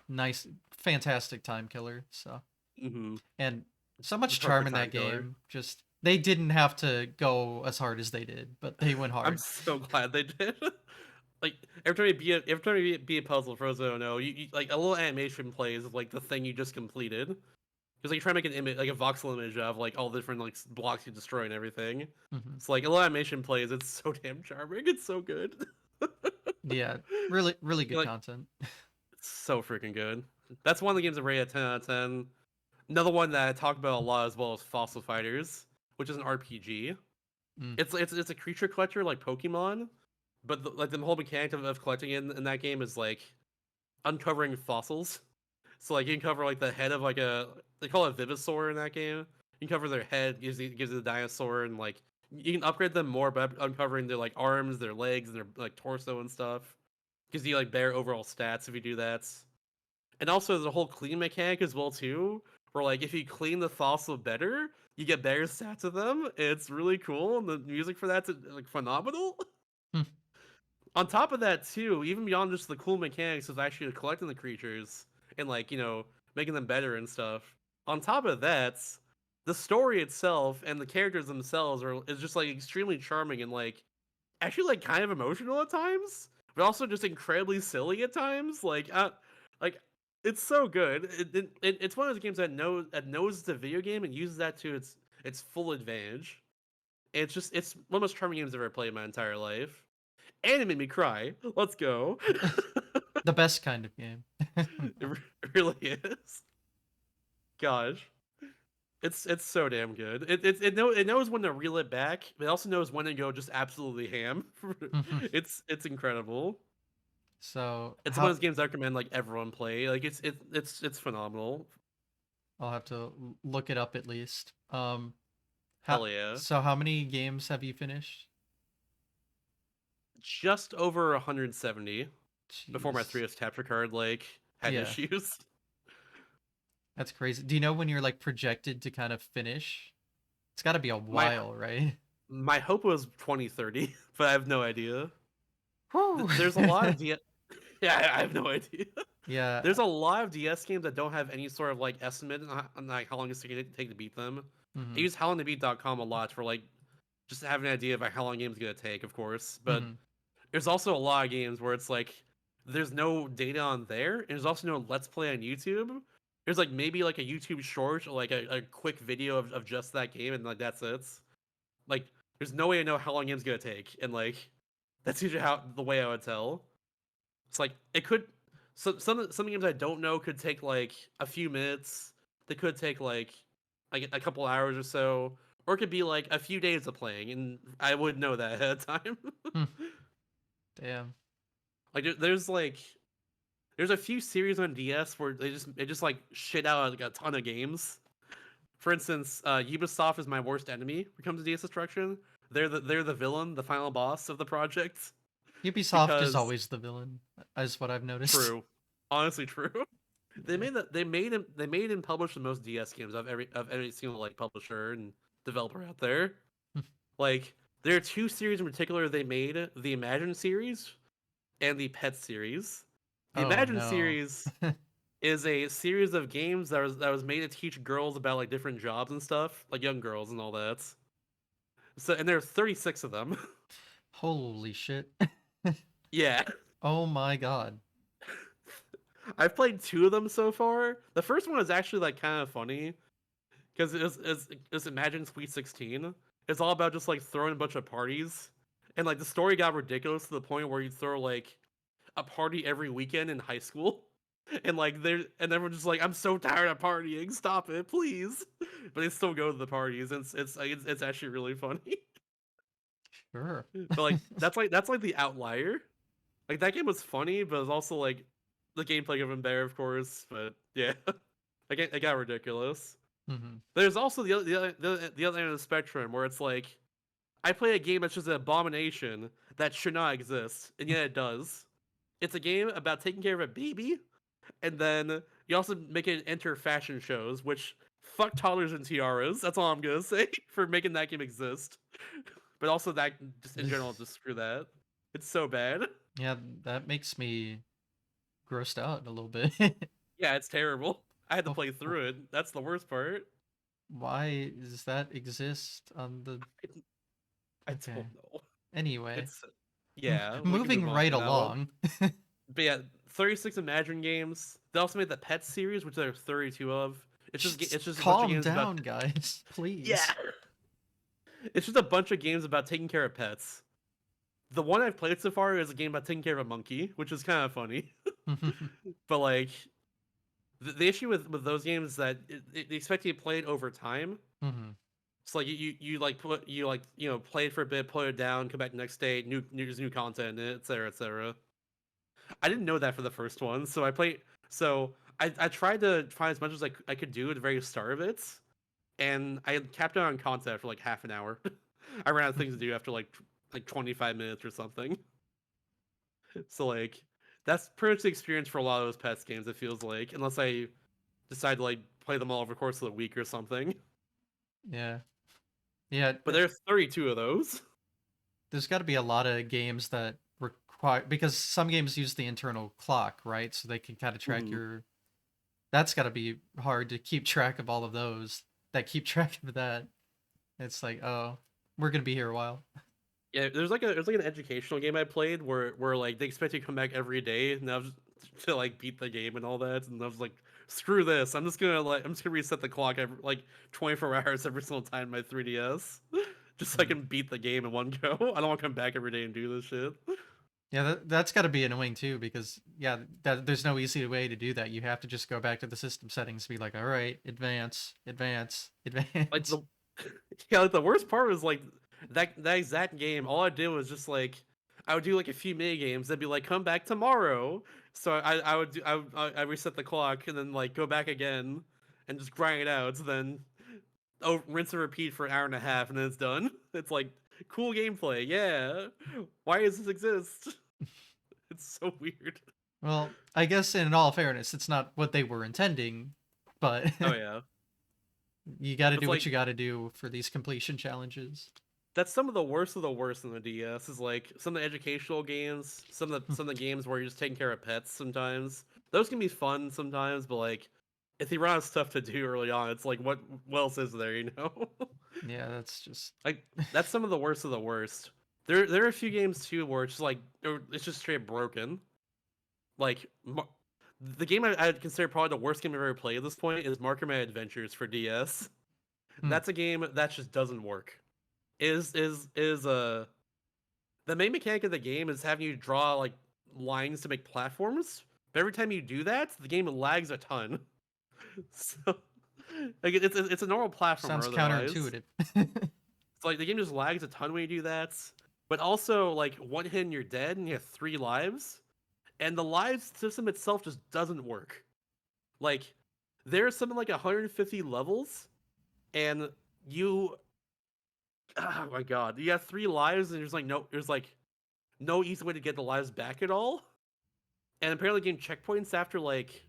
nice, fantastic time killer. So Mm-hmm. and so The much charm perfect in that time killer. game. Just they didn't have to go as hard as they did, but they went I'm hard. so glad they did. Like every time you beat a puzzle for those who don't know, you like a little animation plays of like the thing you just completed. Because like you try to make an image like a voxel image of like all the different like blocks you destroy and everything. Hmm. It's like a little animation plays. It's so damn charming. It's so good. Yeah, really, really good Like content. it's so freaking good. That's one of the games that rate at 10 out of 10. Another one that I talk about a lot as well as Fossil Fighters, which is an RPG. Mm. It's a creature collector like Pokemon, but like the whole mechanic of collecting in that game is like uncovering fossils. So like you can cover like the head of like a they call it Vivosaur in that game. You can cover their head, gives you the dinosaur, and like you can upgrade them more by uncovering their like arms, their legs, and their like torso and stuff. Gives you like better overall stats if you do that. And also there's a whole clean mechanic as well too, where like if you clean the fossil better, you get better stats of them. It's really cool, and the music for that's like phenomenal. Mm. On top of that too, even beyond just the cool mechanics of actually collecting the creatures and like making them better and stuff. On top of that, the story itself and the characters themselves is just like extremely charming and like actually like kind of emotional at times, but also just incredibly silly at times. Like it's so good. It's one of those games that knows it's a video game and uses that to its full advantage. It's one of the most charming games I've ever played in my entire life. And it made me cry. Let's go. The best kind of game. It really is. Gosh. It's so damn good. It knows when to reel it back, but it also knows when to go just absolutely ham. It's incredible. So It's one how of those games I recommend like everyone play. Like it's phenomenal. I'll have to look it up at least. How Hell yeah. so how many games have you finished? Just over 170 before my Jeez. 3S capture card like had Yeah, issues. that's crazy. Do you know when you're like projected to kind of finish? It's got to be a My while, right? my hope was 2030, but I have no idea. Whew. There's a lot of yeah, I have no idea. Yeah. There's a lot of DS games that don't have any sort of like estimate on like how long it's going to take to beat them. I Mhm. use howlongtobeat.com a lot for like just having an idea of like how long games gonna take, of course. But Mhm. there's also a lot of games where it's like there's no data on there, and there's also no let's play on YouTube. There's like maybe like a YouTube short or like a quick video of just that game, and like that's it. Like there's no way to know how long game's gonna take, and like that's usually how the way I would tell. It's like it could some games I don't know could take like a few minutes. They could take like a couple hours or so, or it could be like a few days of playing, and I would know that ahead of time. Hmm. Damn. Like there's a few series on DS where they just like shit out like a ton of games. For instance, Ubisoft is my worst enemy when it comes to DS destruction. They're the villain, the final boss of the project Ubisoft is because always the villain, is what I've noticed. true, honestly true. They Yeah. made that they made and published the most DS games of every single like publisher and developer out there. Like there are two series in particular they made: the Imagine series and the Pet series. The Oh Imagine no. series is a series of games that was made to teach girls about like different jobs and stuff, like young girls and all that. So and there are 36 of them. Holy shit. Yeah. Oh my god. I've played two of them so far. The first one is actually like kind of funny because it's Imagine Sweet 16. It's all about just like throwing a bunch of parties. And like the story got ridiculous to the point where you throw like a party every weekend in high school. And like and everyone's just like, I'm so tired of partying, stop it, please. But they still go to the parties, and it's actually really funny. Sure. But like that's like the outlier. Like that game was funny, but it's also like the gameplay of there, of course. But yeah, it got ridiculous. Mhm. There's also the other end of the spectrum where it's like I play a game that's just an abomination that should not exist, and yet it does. It's a game about taking care of a baby, and then you also make it enter fashion shows, which fuck toddlers and tiaras. That's all I'm gonna say for making that game exist. But also that just in general, just screw that. It's so bad. Yeah, that makes me grossed out a little bit. Yeah, it's terrible. I had to Oh, play through it. That's the worst part. why does that exist on the I okay. don't know. Anyway, It's yeah. We can moving move on right from that one. along. But yeah, 36 Imagine games. They also made the Pet series, which there are 32 of. Just It's just a bunch of calm games about down, guys, yeah. please. It's just a bunch of games about taking care of pets. The one I've played so far is a game about taking care of a monkey, which is kind of funny. But like the issue with those games is that they expect you to play it over time. Mhm. So like you like put you like play it for a bit, put it down, come back the next day, new content, etc. etc. I didn't know that for the first one, so I played. So I tried to find as much as I could do at the very start of it, and I capped out on content for like half an hour. I ran out of things to do after like 25 minutes or something. So like that's pretty much the experience for a lot of those pets games. It feels like unless I decide to like play them all over the course of the week or something. Yeah. Yeah, But there's 32 of those. there's got to be a lot of games that require because some games use the internal clock, right? So they can kind of track Mhm. your that's got to be hard to keep track of all of those that keep track of that. It's like, oh, we're going to be here a while. Yeah, there's like an educational game I played where like they expect you to come back every day, and I was to like beat the game and all that, and I was like, screw this, I'm just gonna reset the clock every like 24 hours every single time my 3DS, just so I Mhm. can beat the game in one go. I don't want to come back every day and do this shit. Yeah, that's got to be annoying too because yeah, there's no easy way to do that. You have to just go back to the system settings and be like, all right, advance, advance, Like advance. the yeah, like the worst part was like that exact game. All I did was just like I would do like a few mini games. They'd be like, "Come back tomorrow." So I would do I reset the clock and then like go back again and just grind it out. So then rinse and repeat for an hour and a half and then it's done. It's like cool gameplay. Yeah. Why does this exist? It's so weird. Well, I guess in all fairness, it's not what they were intending, but Oh yeah. you got to It's do what like you got to do for these completion challenges. that's some of the worst in the DS is like some of the educational games, some of the games where you're just taking care of pets sometimes. Those can be fun sometimes, but like if you run out of stuff to do early on, it's like what else is there, you know? Yeah, that's just Like that's some of the worst of the worst. There are a few games too where it's just like it's just straight broken. Like the game I'd consider probably the worst game I've ever played at this point is Marker Man Adventures for DS. hmm, That's a game that just doesn't work. Is the main mechanic of the game is having you draw like lines to make platforms. But every time you do that, the game lags a ton. So like it's a normal platformer sounds otherwise. counterintuitive. So like the game just lags a ton when you do that. But also like one hit and you're dead and you have 3 lives. And the live system itself just doesn't work. Like there's something like 150 levels, and you oh my god, you have 3 lives, and there's like no easy way to get the lives back at all. And apparently, game checkpoints after like,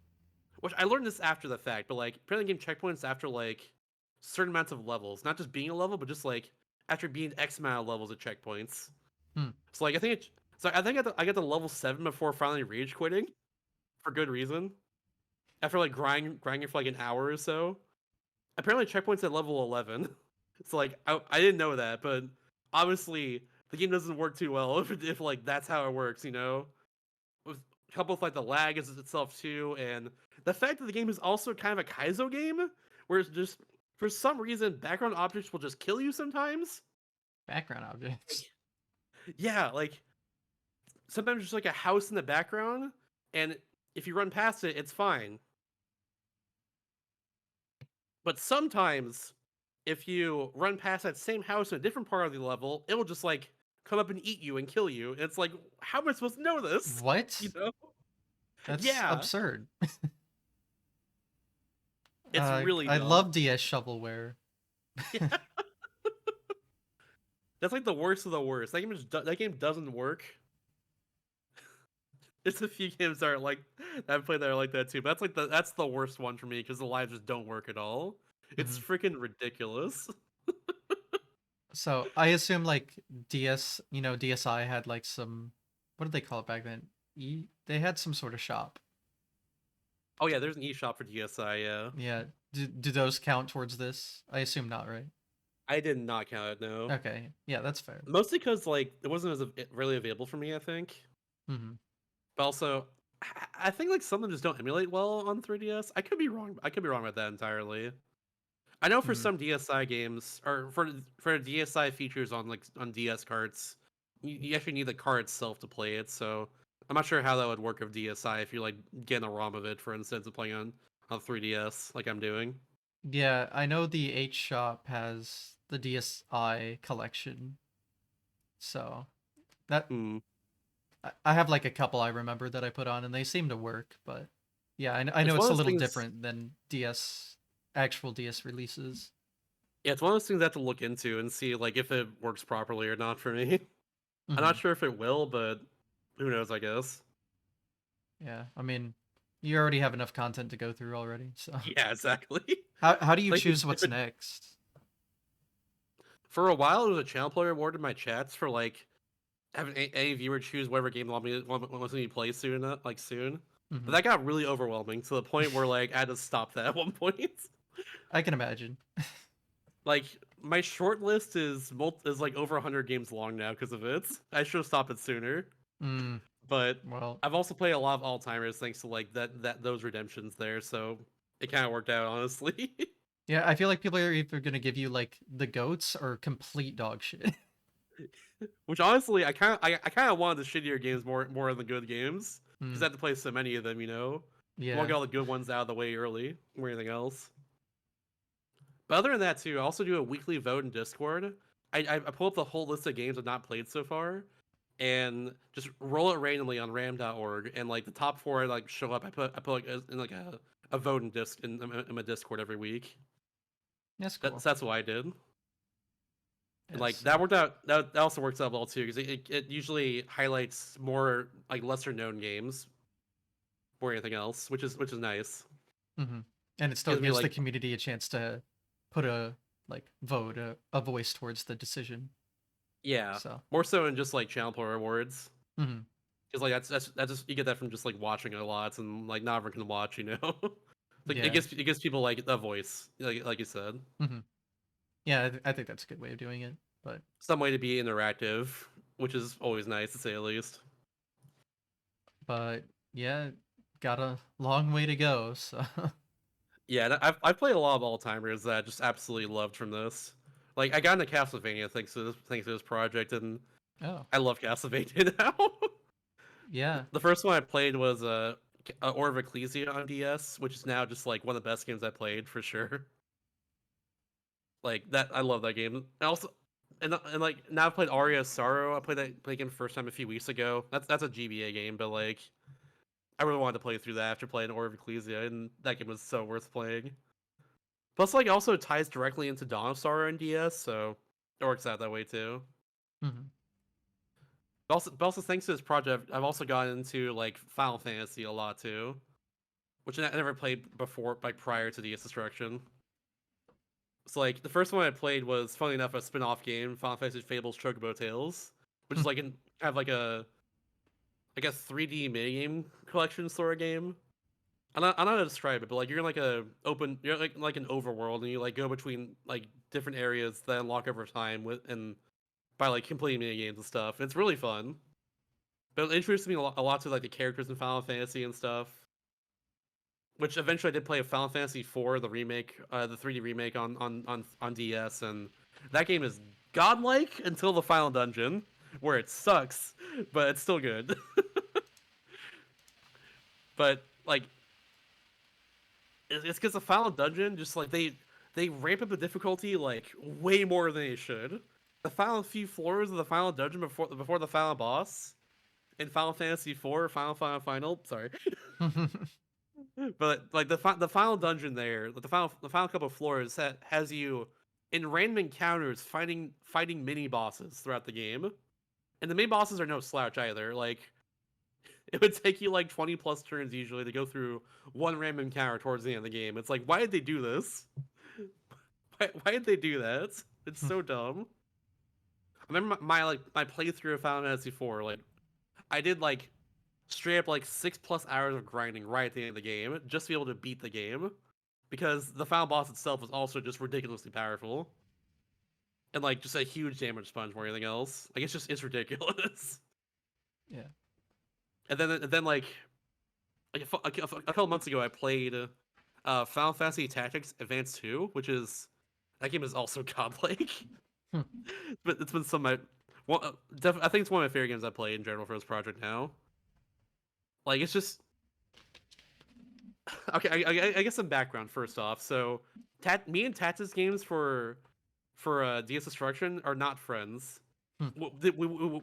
which I learned this after the fact, but like apparently, game checkpoints after like certain amounts of levels, not just being a level, but just like after being X amount of levels at checkpoints. Hmm. So like I think I got to level 7 before finally rage quitting for good reason. After like grinding for like an hour or so. Apparently, checkpoints at level 11. So like I didn't know that, but obviously the game doesn't work too well if like that's how it works, you know. With coupled with like the lag is itself too, and the fact that the game is also kind of a Kaizo game, where it's just for some reason background objects will just kill you sometimes. Background objects. Like yeah, like sometimes just like a house in the background, and if you run past it, it's fine. But sometimes, if you run past that same house in a different part of the level, it will just like come up and eat you and kill you. And it's like, how am I supposed to know this? You What? know? That's Yeah, absurd. it's really I dumb. love DS shovelware. Yeah, that's like the worst of the worst. That game doesn't work. There's a few games that are like that I've played that are like that too. But that's the worst one for me because the lives just don't work at all. It's Mhm. freaking ridiculous. So I assume like DS, DSi had like some, what did they call it back then? They had some sort of shop. Oh yeah, there's an eShop for DSi. Yeah, Yeah. Do those count towards this? I assume not, right? I did not count it. No, Okay. Yeah, that's fair. mostly because like it wasn't really available for me. I think. Hmm. But also, I think like some of them just don't emulate well on 3DS. I could be wrong. I could be wrong about that entirely. I know for Hmm. some DSi games or for DSi features on like on DS carts, you actually need the card itself to play it. So I'm not sure how that would work of DSi if you're like getting a ROM of it, for instance, and playing on 3DS like I'm doing. Yeah, I know the H shop has the DSi collection. So that Hmm. I have like a couple I remember that I put on and they seem to work, but yeah, I It's know one it's of a those little things. different than actual DS releases. Yeah, it's one of those things I have to look into and see like if it works properly or not for me. I'm not Hmm. sure if it will, but who knows? I guess. Yeah, I mean, you already have enough content to go through already. So Yeah, exactly. how do you Like choose if what's it next? for a while, it was a channel player award in my chats for like having any viewer choose whatever game they wants me to play soon, like soon. But Hmm. that got really overwhelming to the point where like I had to stop that at one point. I can imagine. Like my short list is like over 100 games long now because of it. I should have stopped it sooner. Mm, But well, I've also played a lot of Alzheimer's thanks to like that those redemptions there, so it kind of worked out honestly. yeah, I feel like people are either gonna give you like the goats or complete dog shit. Which honestly, I kind of wanted the shittier games more than the good games because Hmm. I had to play so many of them. I want to Yeah. get all the good ones out of the way early, or anything else. But other than that, too, I also do a weekly vote in Discord. I pull up the whole list of games I've not played so far, and just roll it randomly on ram.org, and like the top four like show up. I put like in like a vote in my Discord every week. That's cool. That's what I did. And like Yes. that worked out. That also works out well too because it usually highlights more like lesser known games or anything else, which is nice. Hmm. And it still Gives me gives the like community a chance to put a like vote a voice towards the decision. yeah, So. more so than just like channel player awards. Hmm. Because like that's just you get that from just like watching it a lot and like not everyone can watch. Like it Yeah. gives people like a voice, like you said, Hmm. Yeah. I think that's a good way of doing it. But some way to be interactive, which is always nice to say at least. but yeah, got a long way to go. So. Yeah, and I've played a lot of all timers that I just absolutely loved from this. Like I got into Castlevania thanks to this project, and Oh. I love Castlevania now. Yeah. The first one I played was Order of Ecclesia on DS, which is now just like one of the best games I played for sure. Like that, I love that game. And also, and like now I've played Aria of Sorrow. I played game first time a few weeks ago. That's a GBA game, but like I really wanted to play through that after playing Order of Ecclesia, and that game was so worth playing. Plus, like, it also ties directly into Dawn of Sorrow and DS, so it works out that way too. Hmm. But also thanks to this project, I've also gotten into like Final Fantasy a lot too, which I never played before, like prior to DS Destruction. So like the first one I played was, funny enough, a spin-off game, Final Fantasy Fables Chocobo Tales, which is like have like a 3D minigame collection sort of game. I don't know how to describe it, but like you're like an overworld, and you like go between like different areas that unlock over time and by like completing mini games and stuff. It's really fun, but it introduced me a lot to like the characters in Final Fantasy and stuff. Which eventually I did play a Final Fantasy IV, the remake, the 3D remake on DS, and that game is godlike until the final dungeon, where it sucks, but it's still good. But like it's because the final dungeon just like they ramp up the difficulty like way more than they should. The final few floors of the final dungeon before the final boss in Final Fantasy IV, final, sorry, but like the final dungeon there, the final couple of floors has you in random encounters fighting mini bosses throughout the game, and the mini bosses are no slouch either. Like it would take you like 20 plus turns usually to go through one random encounter towards the end of the game. It's like, why did they do this? Why did they do that? It's so dumb. I remember my playthrough of Final Fantasy IV. Like I did like straight up like 6+ hours of grinding right at the end of the game just to be able to beat the game because the final boss itself was also just ridiculously powerful and like just a huge damage sponge more than anything else. Like it's ridiculous. Yeah. And then like a couple months ago, I played Final Fantasy Tactics Advance 2, which is that game is also godlike. Hmm. But it's been some of my I think it's one of my favorite games I played in general for this project now. Like it's just okay. I guess some background first off. So, me and Tats's games for DS Destruction are not friends. Hmm.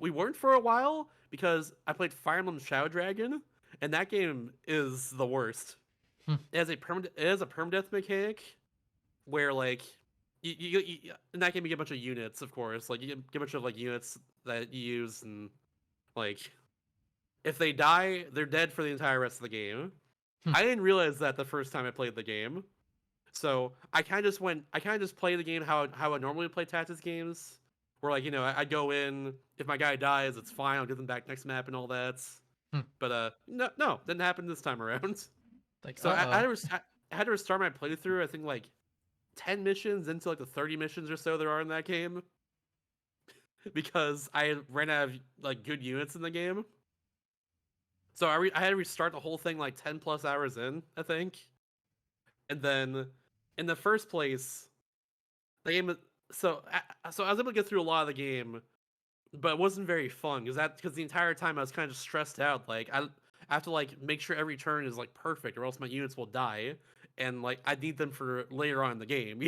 We weren't for a while because I played Fire Emblem Shadow Dragon, and that game is the worst. Hmm. It has a permadeath mechanic where like in that game you get a bunch of units, of course. Like you get a bunch of like units that you use, and like if they die, they're dead for the entire rest of the game. Hmm. I didn't realize that the first time I played the game. So I kind of just play the game how I normally play Tactics games, where like I go in, if my guy dies, it's fine. I'll get them back next map and all that. Hmm. But no, didn't happen this time around. Like, So I, I, had uh-oh. to res- I had to restart my playthrough. I think like 10 missions into like the 30 missions or so there are in that game because I ran out of like good units in the game. So I had to restart the whole thing like 10+ hours in, I think. And then in the first place, the game. So I was able to get through a lot of the game but it wasn't very fun because the entire time I was kind of just stressed out. Like I have to like make sure every turn is like perfect, or else my units will die, and like I need them for later on in the game.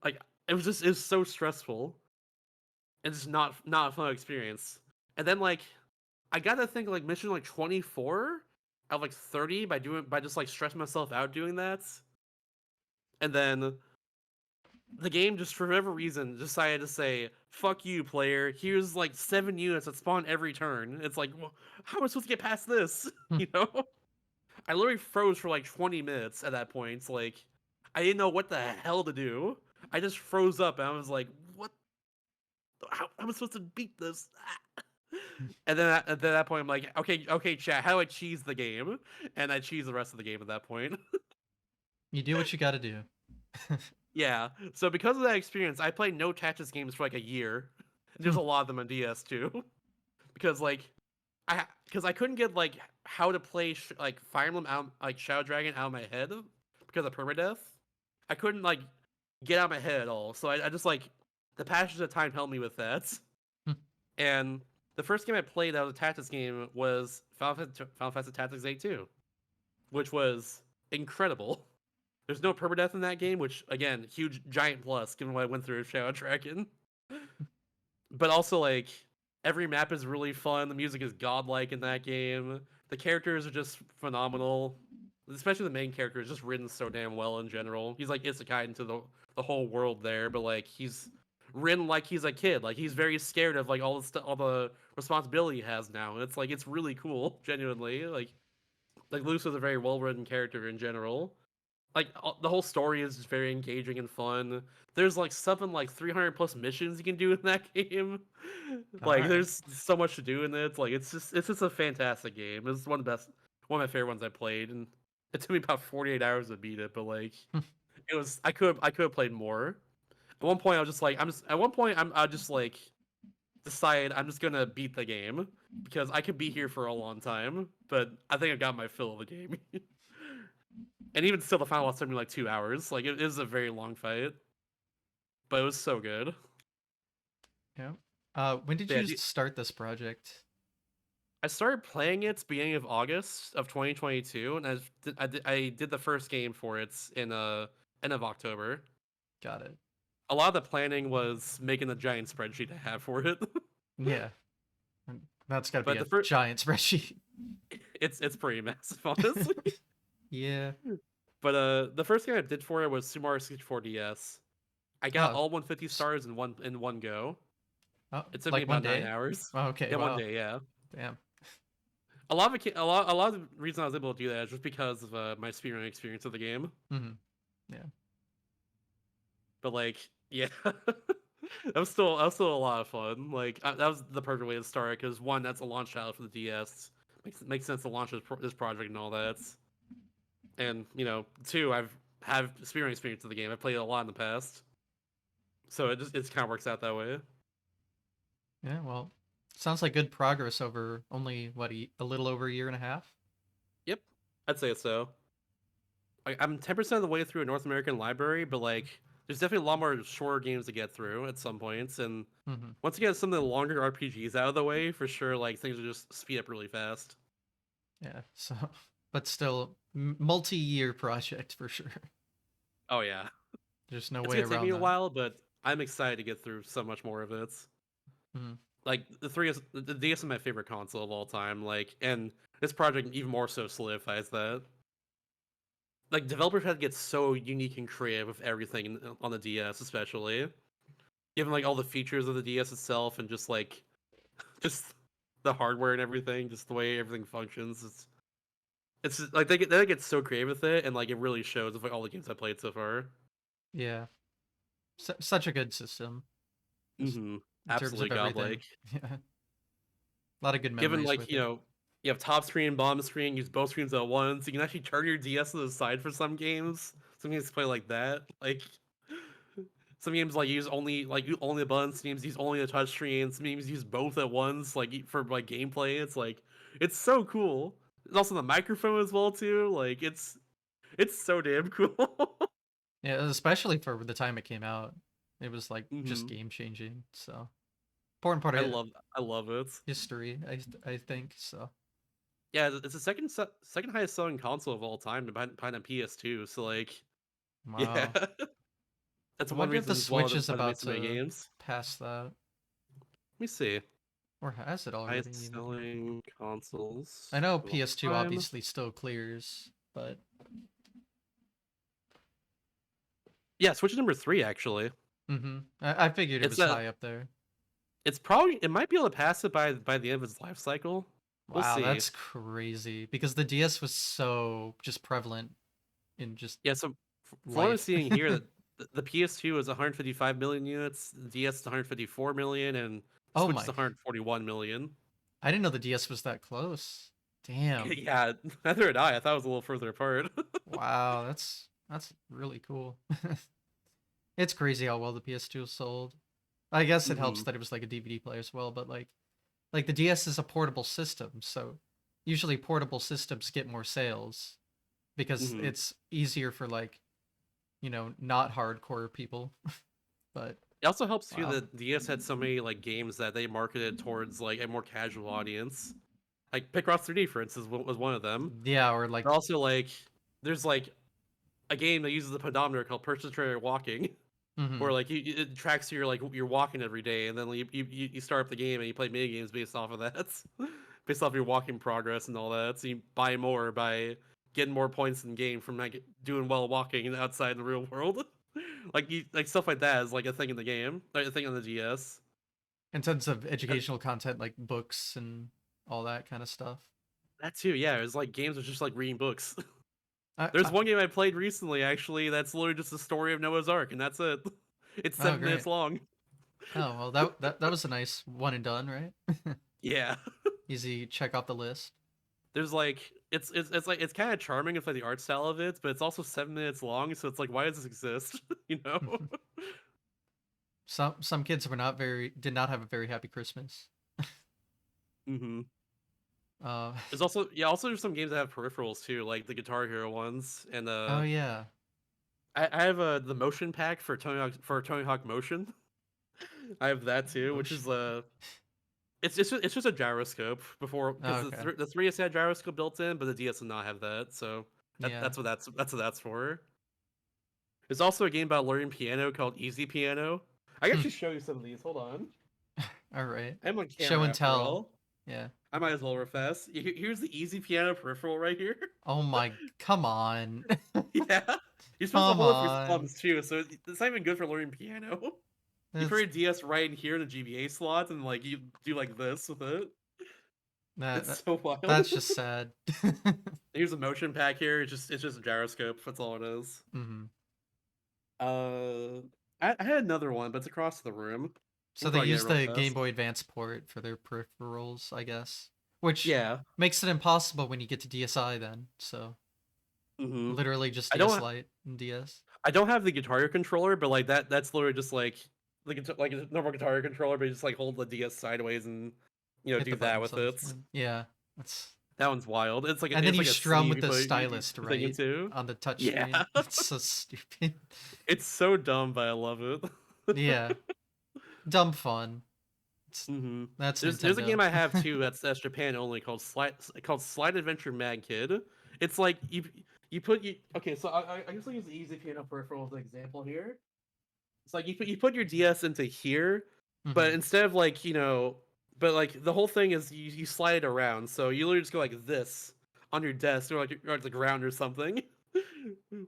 Like it was so stressful. And it's not a fun experience. And then like I gotta think like mission like 24 out of like 30 by just like stressing myself out doing that. And then the game just for whatever reason decided to say, fuck you, player. Here's like 7 units that spawn every turn. It's like, well, how am I supposed to get past this? Hmm. you know? I literally froze for like 20 minutes at that point. It's like I didn't know what the hell to do. I just froze up and I was like, what how am I supposed to beat this? And then at that point, I'm like, okay, chat, how do I cheese the game? And I cheese the rest of the game at that point. You do what you got to do. Yeah. So because of that experience, I played no Tactics games for like a year. There's a lot of them on DS too, because like because I couldn't get like how to play like Fire Emblem out like Shadow Dragon out of my head because of permadeath. I couldn't like get out of my head at all. So I just like the passage of time helped me with that. And the first game I played that was a tactics game was Final Fantasy Tactics 8 2, which was incredible. There's no permadeath in that game, which again, huge giant plus given what I went through with Shadow Dragon. But also like every map is really fun. The music is godlike in that game. The characters are just phenomenal. Especially the main character is just written so damn well in general. He's like isekai into the whole world there, but like he's written like he's a kid. Like he's very scared of like all the responsibility he has now. And it's like it's really cool, genuinely. Like Luce is a very well written character in general. Like the whole story is just very engaging and fun. There's like something like 300 plus missions you can do in that game. All Like right. there's so much to do in it. Like it's just a fantastic game. It's one of my favorite ones I played, and it took me about 48 hours to beat it. But like it was I could have played more. At one point I was just like I just like decide I'm just gonna beat the game because I could be here for a long time. But I think I got my fill of the game. And even still, the final boss took me like 2 hours. Like it is a very long fight, but it was so good. Yeah. When did But yeah, you start this project? I started playing it beginning of August of 2022, and I did the first game for it in end of October. Got it. A lot of the planning was making a giant spreadsheet to have for it, Yeah. That's got to be but a giant spreadsheet. it's pretty massive, honestly. Yeah. But the first game I did for it was Super Mario 64 DS. I got Oh, all 150 stars in one go. oh, It took me like one about nine day? hours. Oh, okay. Yeah, one Wow. day. Yeah. Damn. A lot of the reason I was able to do that is just because of my speedrunning experience of the game. Hmm. Yeah. But like, yeah, that was still a lot of fun. Like that was the perfect way to start because one, that's a launch title for the DS. Makes sense to launch this project and all that. And two, I've have speedrunning experience of the game. I played it a lot in the past, so it kind of works out that way. Yeah. Well, sounds like good progress over only what a little over a year and a half. Yep, I'd say so. I'm 10% of the way through a North American library, but like there's definitely a lot more shorter games to get through at some points. And Hmm. once you get some of the longer RPGs out of the way, for sure, like things will just speed up really fast. Yeah. So, but still, multi-year project for sure. Oh yeah, There's no it's way gonna take me around a that. while, but I'm excited to get through so much more of it. Hmm. Like the DS is my favorite console of all time. Like, and this project even more so solidifies that. Like developers had to get so unique and creative with everything on the DS, especially given like all the features of the DS itself and just the hardware and everything, just the way everything functions. It's just, like they get so creative with it, and like it really shows with like all the games I played so far. Yeah. Such a good system, just Mm-hmm. in terms Absolutely of everything. godlike. Yeah. A lot of good Given memories like with it. you have top screen, bottom screen, use both screens at once. You can actually turn your DS to the side for some games. Some games play like that. Like some games like use only the buttons. Some games use only the touch screen. Some games use both at once. Like for like gameplay, it's like it's so cool. There's also the microphone as well too. Like it's so damn cool. Yeah, especially for the time it came out. It was like just hmm game changing. So, Important part I of love I love it. history, I think so. Yeah, it's the second highest selling console of all time behind a PS2. So like, yeah, Wow. that's I one wonder if the reason as well Switch is why they made about so many to games. pass that, Let me see. or has it already Highest even? selling I consoles know of all PS2 time. obviously still clears, but Yeah, Switch is number 3 actually. I figured it It's was a high up there. it's probably it might be able to pass it by the end of its life cycle. We'll Wow, see. that's crazy because the DS was so just prevalent in just Yeah, so from what I'm life. seeing here, that the PS2 is 155 million units, the DS is 154 million, and the Oh Switch is my, 141 million. I didn't know the DS was that close. Damn. Yeah, neither did I. I thought it was a little further apart. Wow, that's really cool. It's crazy how well the PS2 sold. I guess it helps hmm that it was like a DVD player as well, but like the DS is a portable system, so usually portable systems get more sales because hmm it's easier for like, not hardcore people. But It also helps too wow. that DS had so many like games that they marketed towards like a more casual audience. Like Picross 3D, for instance, was one of them. Yeah, or like But also like there's like a game that uses the pedometer called Person Trainer Walking, where mhm. like it tracks your like you're walking every day, and then you start up the game and you play mini games based off of that, based off your walking progress and all that. So you buy more by getting more points in game from like doing well walking outside in the real world. Like stuff like that is like a thing in the game, like a thing on the DS. In terms of educational content like books and all that kind of stuff. That too, yeah. It's like games are just like reading books. I, There's I, one game I played recently actually that's literally just the story of Noah's Ark, and that's it. It's oh 7 minutes great. long. Oh well, that was a nice one and done, right? Yeah. Easy check off the list. There's like it's like it's kind of charming with like the art style of it, but it's also 7 minutes long, so it's like why does this exist? you know? Some kids did not have a very happy Christmas. hmm Uh, There's also also there's some games that have peripherals too, like the Guitar Hero ones, and oh yeah. I have the motion pack for Tony Hawk Motion. I have that too, which is Motion. it's just a gyroscope before Oh, because okay. the 3DS had gyroscope built in, but the DS did not have that, so Yeah. that's what that's for. There's also a game about learning piano called Easy Piano. I can actually show you some of these. Hold on. All right. I'm on Show camera and after tell. all. Yeah. I might as well refess. Here's the Easy Piano peripheral right here. Oh my. Come on. yeah. You're supposed to Come hold it with your on. thumbs too, so it's not even good for learning piano. You put That's your DS right in here in the GBA slot, and like you do like this with it. that, It's that so wild. that's just sad. Here's a motion pack here. It's just a gyroscope. That's all it is. hmm Uh, I had another one, but it's across the room. So We'll they probably get it use real the Game fast. Boy Advance port for their peripherals, I guess, which Yeah. makes it impossible when you get to DSi then. So hmm literally just I DS don't Lite and DS. I don't have the Guitar controller, but like that's literally just like a normal Guitar controller, but you just like hold the DS sideways and Hit do the that buttons with on the it. screen. Yeah, that's. That one's wild. And then It's you like a strum sleeve with the stylus, you put it right, into. on the Yeah, touchscreen. It's so stupid. it's so dumb, but I love it. Yeah, dumb fun. It's, hmm that's there's a Nintendo. game I have too that's Japan only called Slide Adventure Mad Kid. It's like you put you okay. So I guess I'll use the Easy Piano peripheral as an example here. It's like you put your DS into here, but hmm instead of like but like the whole thing is you slide it around. So you literally just go like this on your desk or like the ground or something,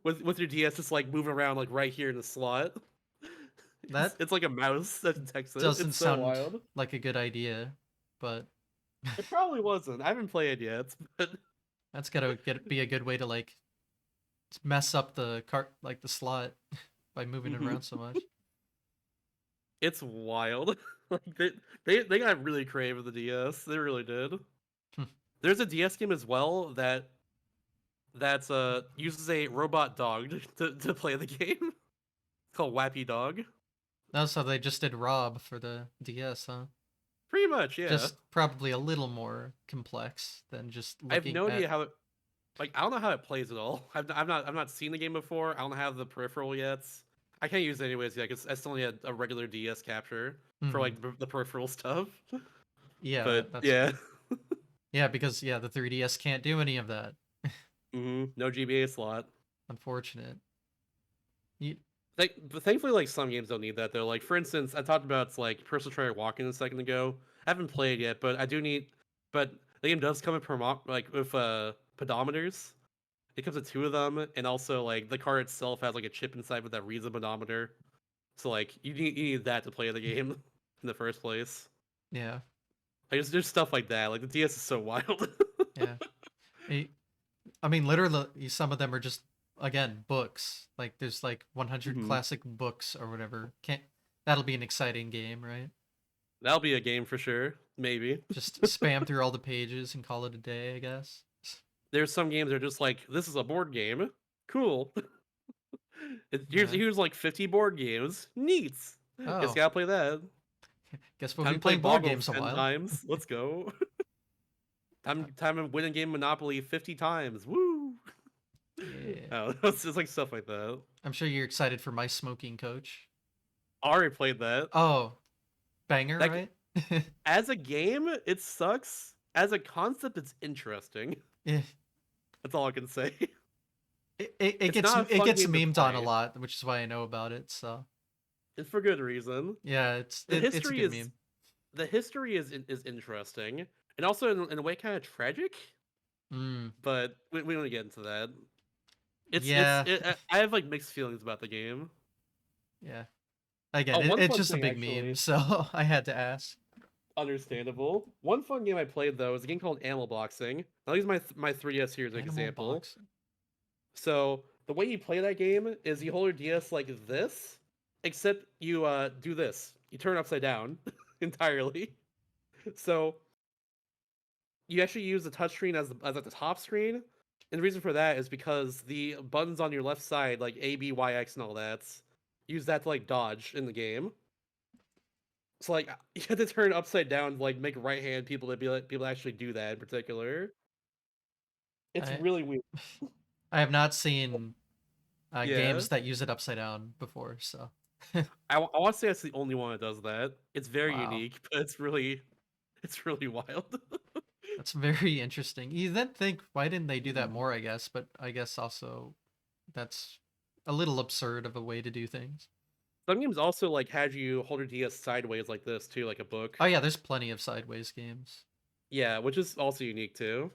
with your DS just like moving around like right here in the slot. That It's like a mouse that detects it. doesn't It's so sound wild. like a good idea, but It probably wasn't. I haven't played it yet, but that's gotta be a good way to like mess up the cart like the slot by moving it mhm. around so much. It's wild. like they got really creative with the DS. They really did. There's a DS game as well that uses a robot dog to play the game. It's called Wappy Dog. No, so they just did Rob for the DS, huh? Pretty much, yeah. Just probably a little more complex than just I have looking no at. idea how it I don't know how it plays at all. I've not seen the game before. I don't have the peripheral yet. I can't use it anyways yet because I still only had a regular DS capture for Hmm. like the peripheral stuff. Yeah, But that's yeah, yeah, because yeah, the 3DS can't do any of that. no GBA slot. Unfortunate. You, But thankfully, like some games don't need that though. Like for instance, I talked about like Personal Trainer Walking a second ago. I haven't played yet, but I do need. But the game does come with like with pedometers. It comes with two of them, and also like the car itself has like a chip inside with that reads a pedometer. So like you need that to play the game in the first place. yeah, Like there's stuff like that. Like the DS is so wild. yeah. I I mean, literally, some of them are just again books. Like there's like 100 Mhm. classic books or whatever. Can't that'll be an exciting game, right? That'll be a game for sure. Maybe. Just spam through all the pages and call it a day, I guess. There's some games that are just like, this is a board game. Cool. Yeah. Here's like 50 board games. Neat. Guess Oh, gotta play that. guess we'll Time be to play playing board Boggle games a 10 while. times. Let's go. Uh, Time to win a game Monopoly 50 times. Woo! yeah. Oh, it's just like stuff like that. I'm sure you're excited for my smoking coach. I already played that. Oh, banger, Like right? as a game, it sucks. As a concept, it's interesting. Yeah. That's all I can say. It It's gets not a it fun gets game to memed on a play. lot, which is why I know about it. So It's for good reason. yeah, The it's a history good is meme. the history is interesting, and also in a way kind of tragic. Mm, But we don't get into that. yeah, I have like mixed feelings about the game. yeah. Again, Oh, one it's fun just a thing big meme, actually. so I had to ask. Understandable. One fun game I played though is a game called Animal Boxing. I'll use my 3DS here as an Animal example. boxing. So the way you play that game is you hold your DS like this, except you do this. You turn it upside down entirely. So you actually use the touchscreen as at the top screen. And the reason for that is because the buttons on your left side, like A, B, Y, X, and all that, use that to like dodge in the game. So like you have to turn it upside down to like make right hand people to be like people actually do that in particular. It's I really weird. I have not seen Yeah. games that use it upside down before, so I want to say that's the only one that does that. It's very wow, unique, but it's really wild. that's very interesting. You then think, why didn't they do that Mhm. more? I guess, but I guess also that's a little absurd of a way to do things. Some games also like had you hold your DS sideways like this too, like a book. Oh yeah, there's plenty of sideways games. Yeah, which is also unique too.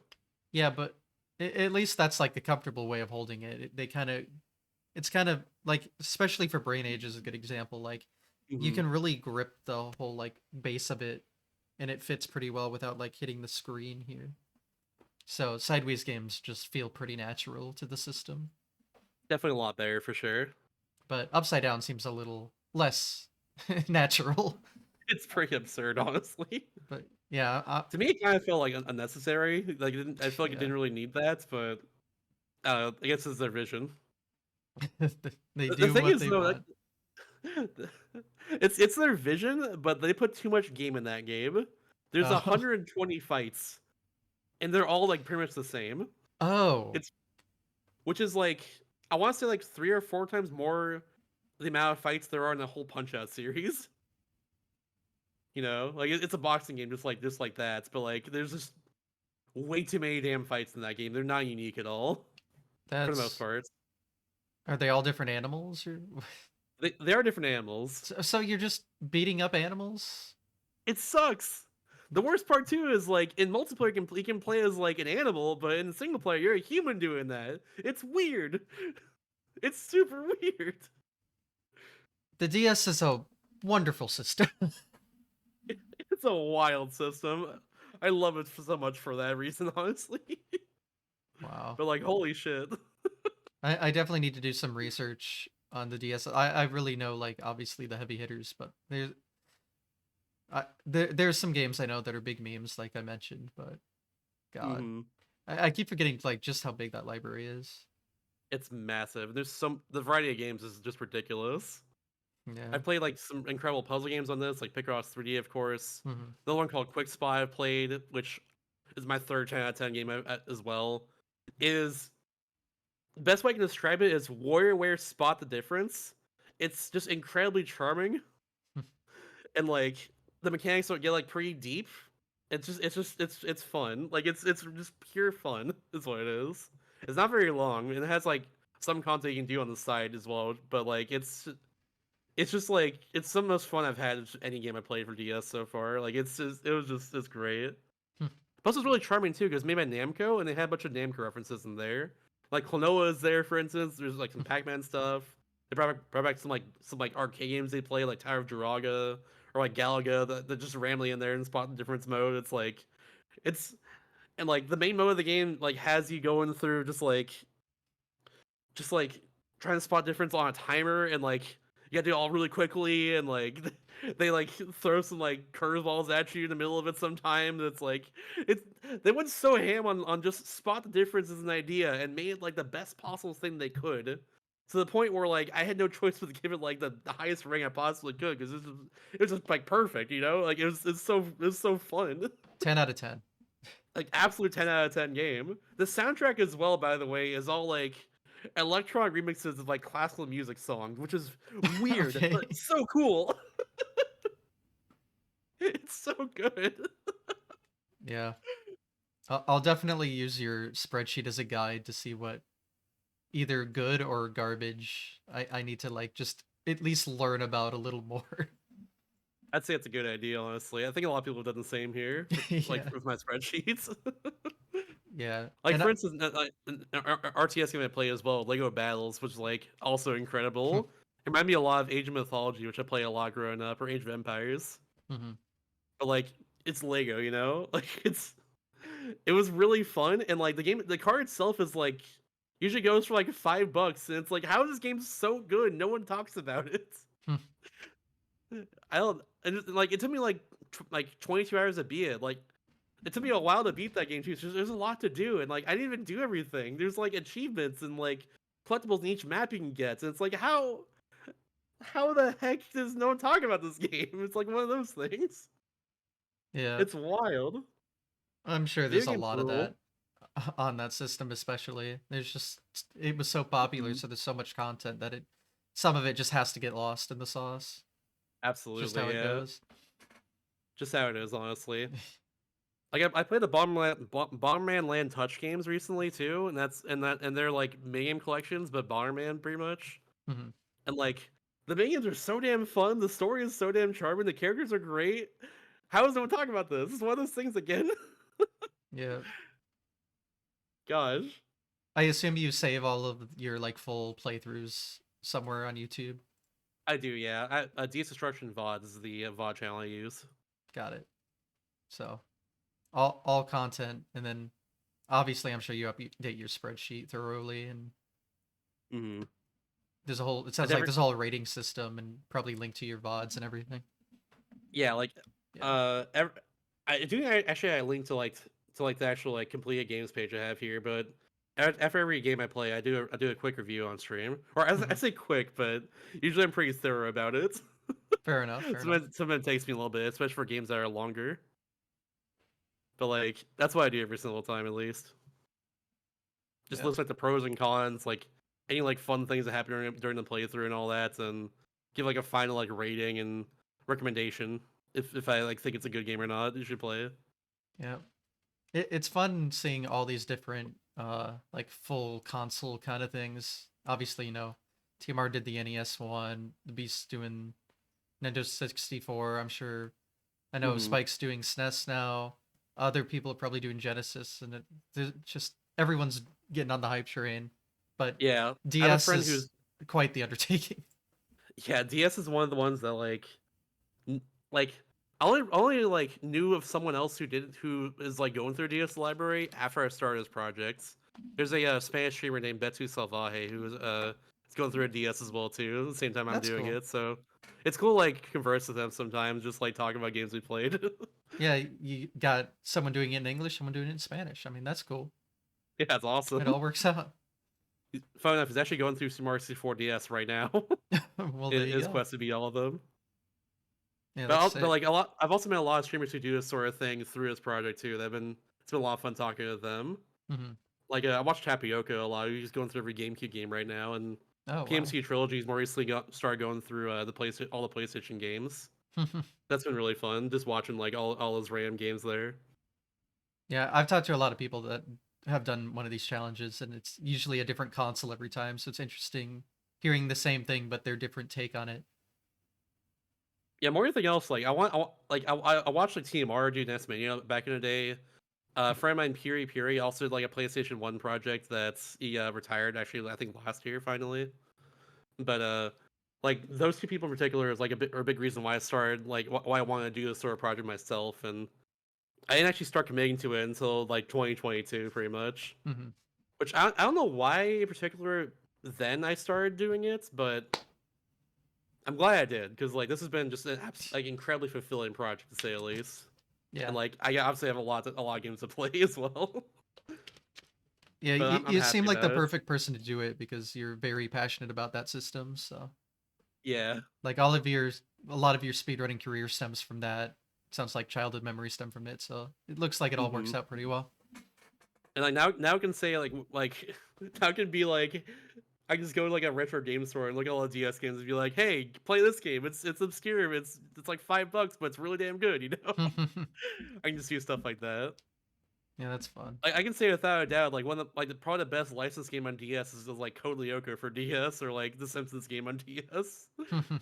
Yeah, but at least that's like the comfortable way of holding it. They kind of, it's kind of like, especially for Brain Age is a good example. Like, you Hmm. can really grip the whole like base of it, and it fits pretty well without like hitting the screen here. So sideways games just feel pretty natural to the system, Definitely a lot better for sure. but upside down seems a little less natural. It's pretty absurd, honestly. But yeah, To me, it kind of felt like unnecessary. Like I feel like it yeah, didn't really need that, but I guess it's their vision. they The do thing what is they though, like, want. it's their vision, but they put too much game in that game. There's Oh, 120 fights, and they're all like pretty much the same. oh, It's which is like I want to say like 3 or 4 times more the amount of fights there are in the whole Punch Out series. You know, like it's a boxing game just like that, but like there's just way too many damn fights in that game. They're not unique at all for the most that's part. are they all different animals or? They are different animals. So you're just beating up animals? It sucks. The worst part too is like in multiplayer you can play as like an animal, but in single player you're a human doing that. It's weird. It's super weird. The DS is a wonderful system. It's a wild system. I love it so much for that reason, honestly. Wow. But like, holy shit. I definitely need to do some research on the DS. I really know like obviously the heavy hitters, but there's some games I know that are big memes like I mentioned, but God. Hmm. I keep forgetting like just how big that library is. It's massive. The variety of games is just ridiculous. I Yeah. played like some incredible puzzle games on this, like Picross 3D, of course. Hmm. Another one called Quick Spy I played, which is my third 10 out of 10 game as well. Is the best way I can describe it is WarioWare Spot the Difference, it's just incredibly charming, and like the mechanics don't get like pretty deep. It's fun. Like it's just pure fun. Is what it is. It's not very long, and it has like some content you can do on the side as well. But like it's just like it's the most fun I've had in any game I played for DS so far. Like it's great. Plus, it's really charming too because it's made by Namco, and they had a bunch of Namco references in there. Like Klonoa is there, for instance. There's like some Pac-Man stuff. They brought back some like arcade games they play, like Tower of Jiraga or like Galaga, that just randomly in there in spot the difference mode. It's like it's and like the main mode of the game like has you going through just like trying to spot difference on a timer, and like you gotta do it all really quickly, and like they like throw some like curveballs at you in the middle of it sometimes. It's like it's they went so ham on just spot the difference as an idea and made it like the best possible thing they could, to the point where like I had no choice but to give it like the highest rank I possibly could, because it was just like perfect, like it's so fun. 10 out of 10. Like absolute 10 out of 10 game. The soundtrack as well, by the way, is all like electronic remixes of like classical music songs, which is weird, Okay. but so cool. It's so good. Yeah. I'll definitely use your spreadsheet as a guide to see what either good or garbage I need to like just at least learn about a little more. I'd say it's a good idea, honestly. I think a lot of people have done the same here, like Yeah. with my spreadsheets. Yeah. Like And for instance, an RTS game I play as well, Lego Battles, which is like also incredible. It reminded me a lot of Age of Mythology, which I play a lot growing up, or Age of Empires. Mhm. But like it's Lego, like it was really fun, and like the car itself is like usually goes for like $5, and it's like, how is this game so good? No one talks about it. I don't, and like it took me like 22 hours to beat it. Like it took me a while to beat that game too. So there's a lot to do, and like I didn't even do everything. There's like achievements and like collectibles in each map you can get, and it's like how the heck does no one talk about this game? It's like one of those things. Yeah. It's wild. I'm sure Video there's a games lot of rule. that on that system especially. There's just it was so popular, Mhm. so there's so much content that it some of it just has to get lost in the sauce. Just how Absolutely, it yeah. goes. Just how it is, honestly. Like I played the Bomberman Land Touch games recently too, and they're like mini game collections, but Bomberman pretty much. Mhm. And like the mini games are so damn fun. The story is so damn charming. The characters are great. How is no one talking about this? It's one of those things again. Yeah. Gosh, I assume you save all of your like full playthroughs somewhere on YouTube. I do. Yeah, Destruction VOD is the VOD channel I use. Got it. So all content, and then obviously I'm sure you update your spreadsheet thoroughly, and Hmm. there's a whole. It I sounds like never. there's a whole rating system, and probably linked to your vods and everything. Yeah, like Yeah. ev I do. Actually, I link to the actual like completed games page I have here, but after every game I play, I do a quick review on stream, or I Hmm. say quick, but usually I'm pretty thorough about it. Fair enough. Fair enough. Sometimes it takes me a little bit, especially for games that are longer. But like that's what I do every single time, at least. Just Yeah. list like the pros and cons, like any like fun things that happen during the playthrough and all that, and give like a final like rating and recommendation if I like think it's a good game or not. You should play it. Yeah. It's fun seeing all these different like full console kind of things. Obviously, TMR did the NES one, the Beast's doing Nintendo 64. I'm sure I know Hmm. Spike's doing SNES now. Other people are probably doing Genesis, and there's just everyone's getting on the hype train. But Yeah, I have a DS friend is who's quite the undertaking. yeah. DS is one of the ones that n- like I only like knew of someone else who is like going through DS library after I started his projects. There's a Spanish streamer named Betu Salvaje who is going through a DS as well too. At the same time I'm That's doing cool. it, so it's cool like converse with them sometimes, just like talking about games we played. Yeah, you got someone doing it in English, someone doing it in Spanish. I mean, that's cool. Yeah, it's It awesome. all works out. Fun enough, he's actually going through Super Mario 64 DS right now. Well, there It you is go. quest to beat all of them. Yeah, But that's but sick. like a lot, I've also met a lot of streamers who do this sort of thing through this project too. It's been a lot of fun talking to them. Hmm. Like I watch Tapioca a lot. He's going through every GameCube game right now, and Oh wow. PMC Trilogy's more recently started going through all the PlayStation games. That's been really fun, just watching like all those random games there. Yeah, I've talked to a lot of people that have done one of these challenges, and it's usually a different console every time. So it's interesting hearing the same thing, but their different take on it. Yeah, more than anything else, like I watched like TMR do Dance Mania back in the day. A friend of mine, Piri, also did like a PlayStation One project that's he retired actually. I think last year finally. But like those two people in particular is like a big reason why I started like why I wanted to do this sort of project myself, and I didn't actually start committing to it until like 2022, pretty much. Hmm. Which I don't know why in particular then I started doing it, but I'm glad I did because like this has been just an like incredibly fulfilling project to say the least. And Yeah, like I obviously have a lot of games to play as well, yeah. but I'm You seem happy like the about it. perfect person to do it because you're very passionate about that system. So, Yeah. like a lot of your speedrunning career stems from that. Sounds like childhood memories stem from it. So it looks like it all Hmm. works out pretty well. And like now I can say like now I can be like I can just go to like a retro game store and look at all the DS games and be like, hey, play this game. It's obscure. It's like $5, but it's really damn good. You know. Yeah, I can just do stuff like that. that's fun. I can say without a doubt, like one of probably the best licensed game on DS is like Code Lyoko for DS or like the Simpsons game on DS.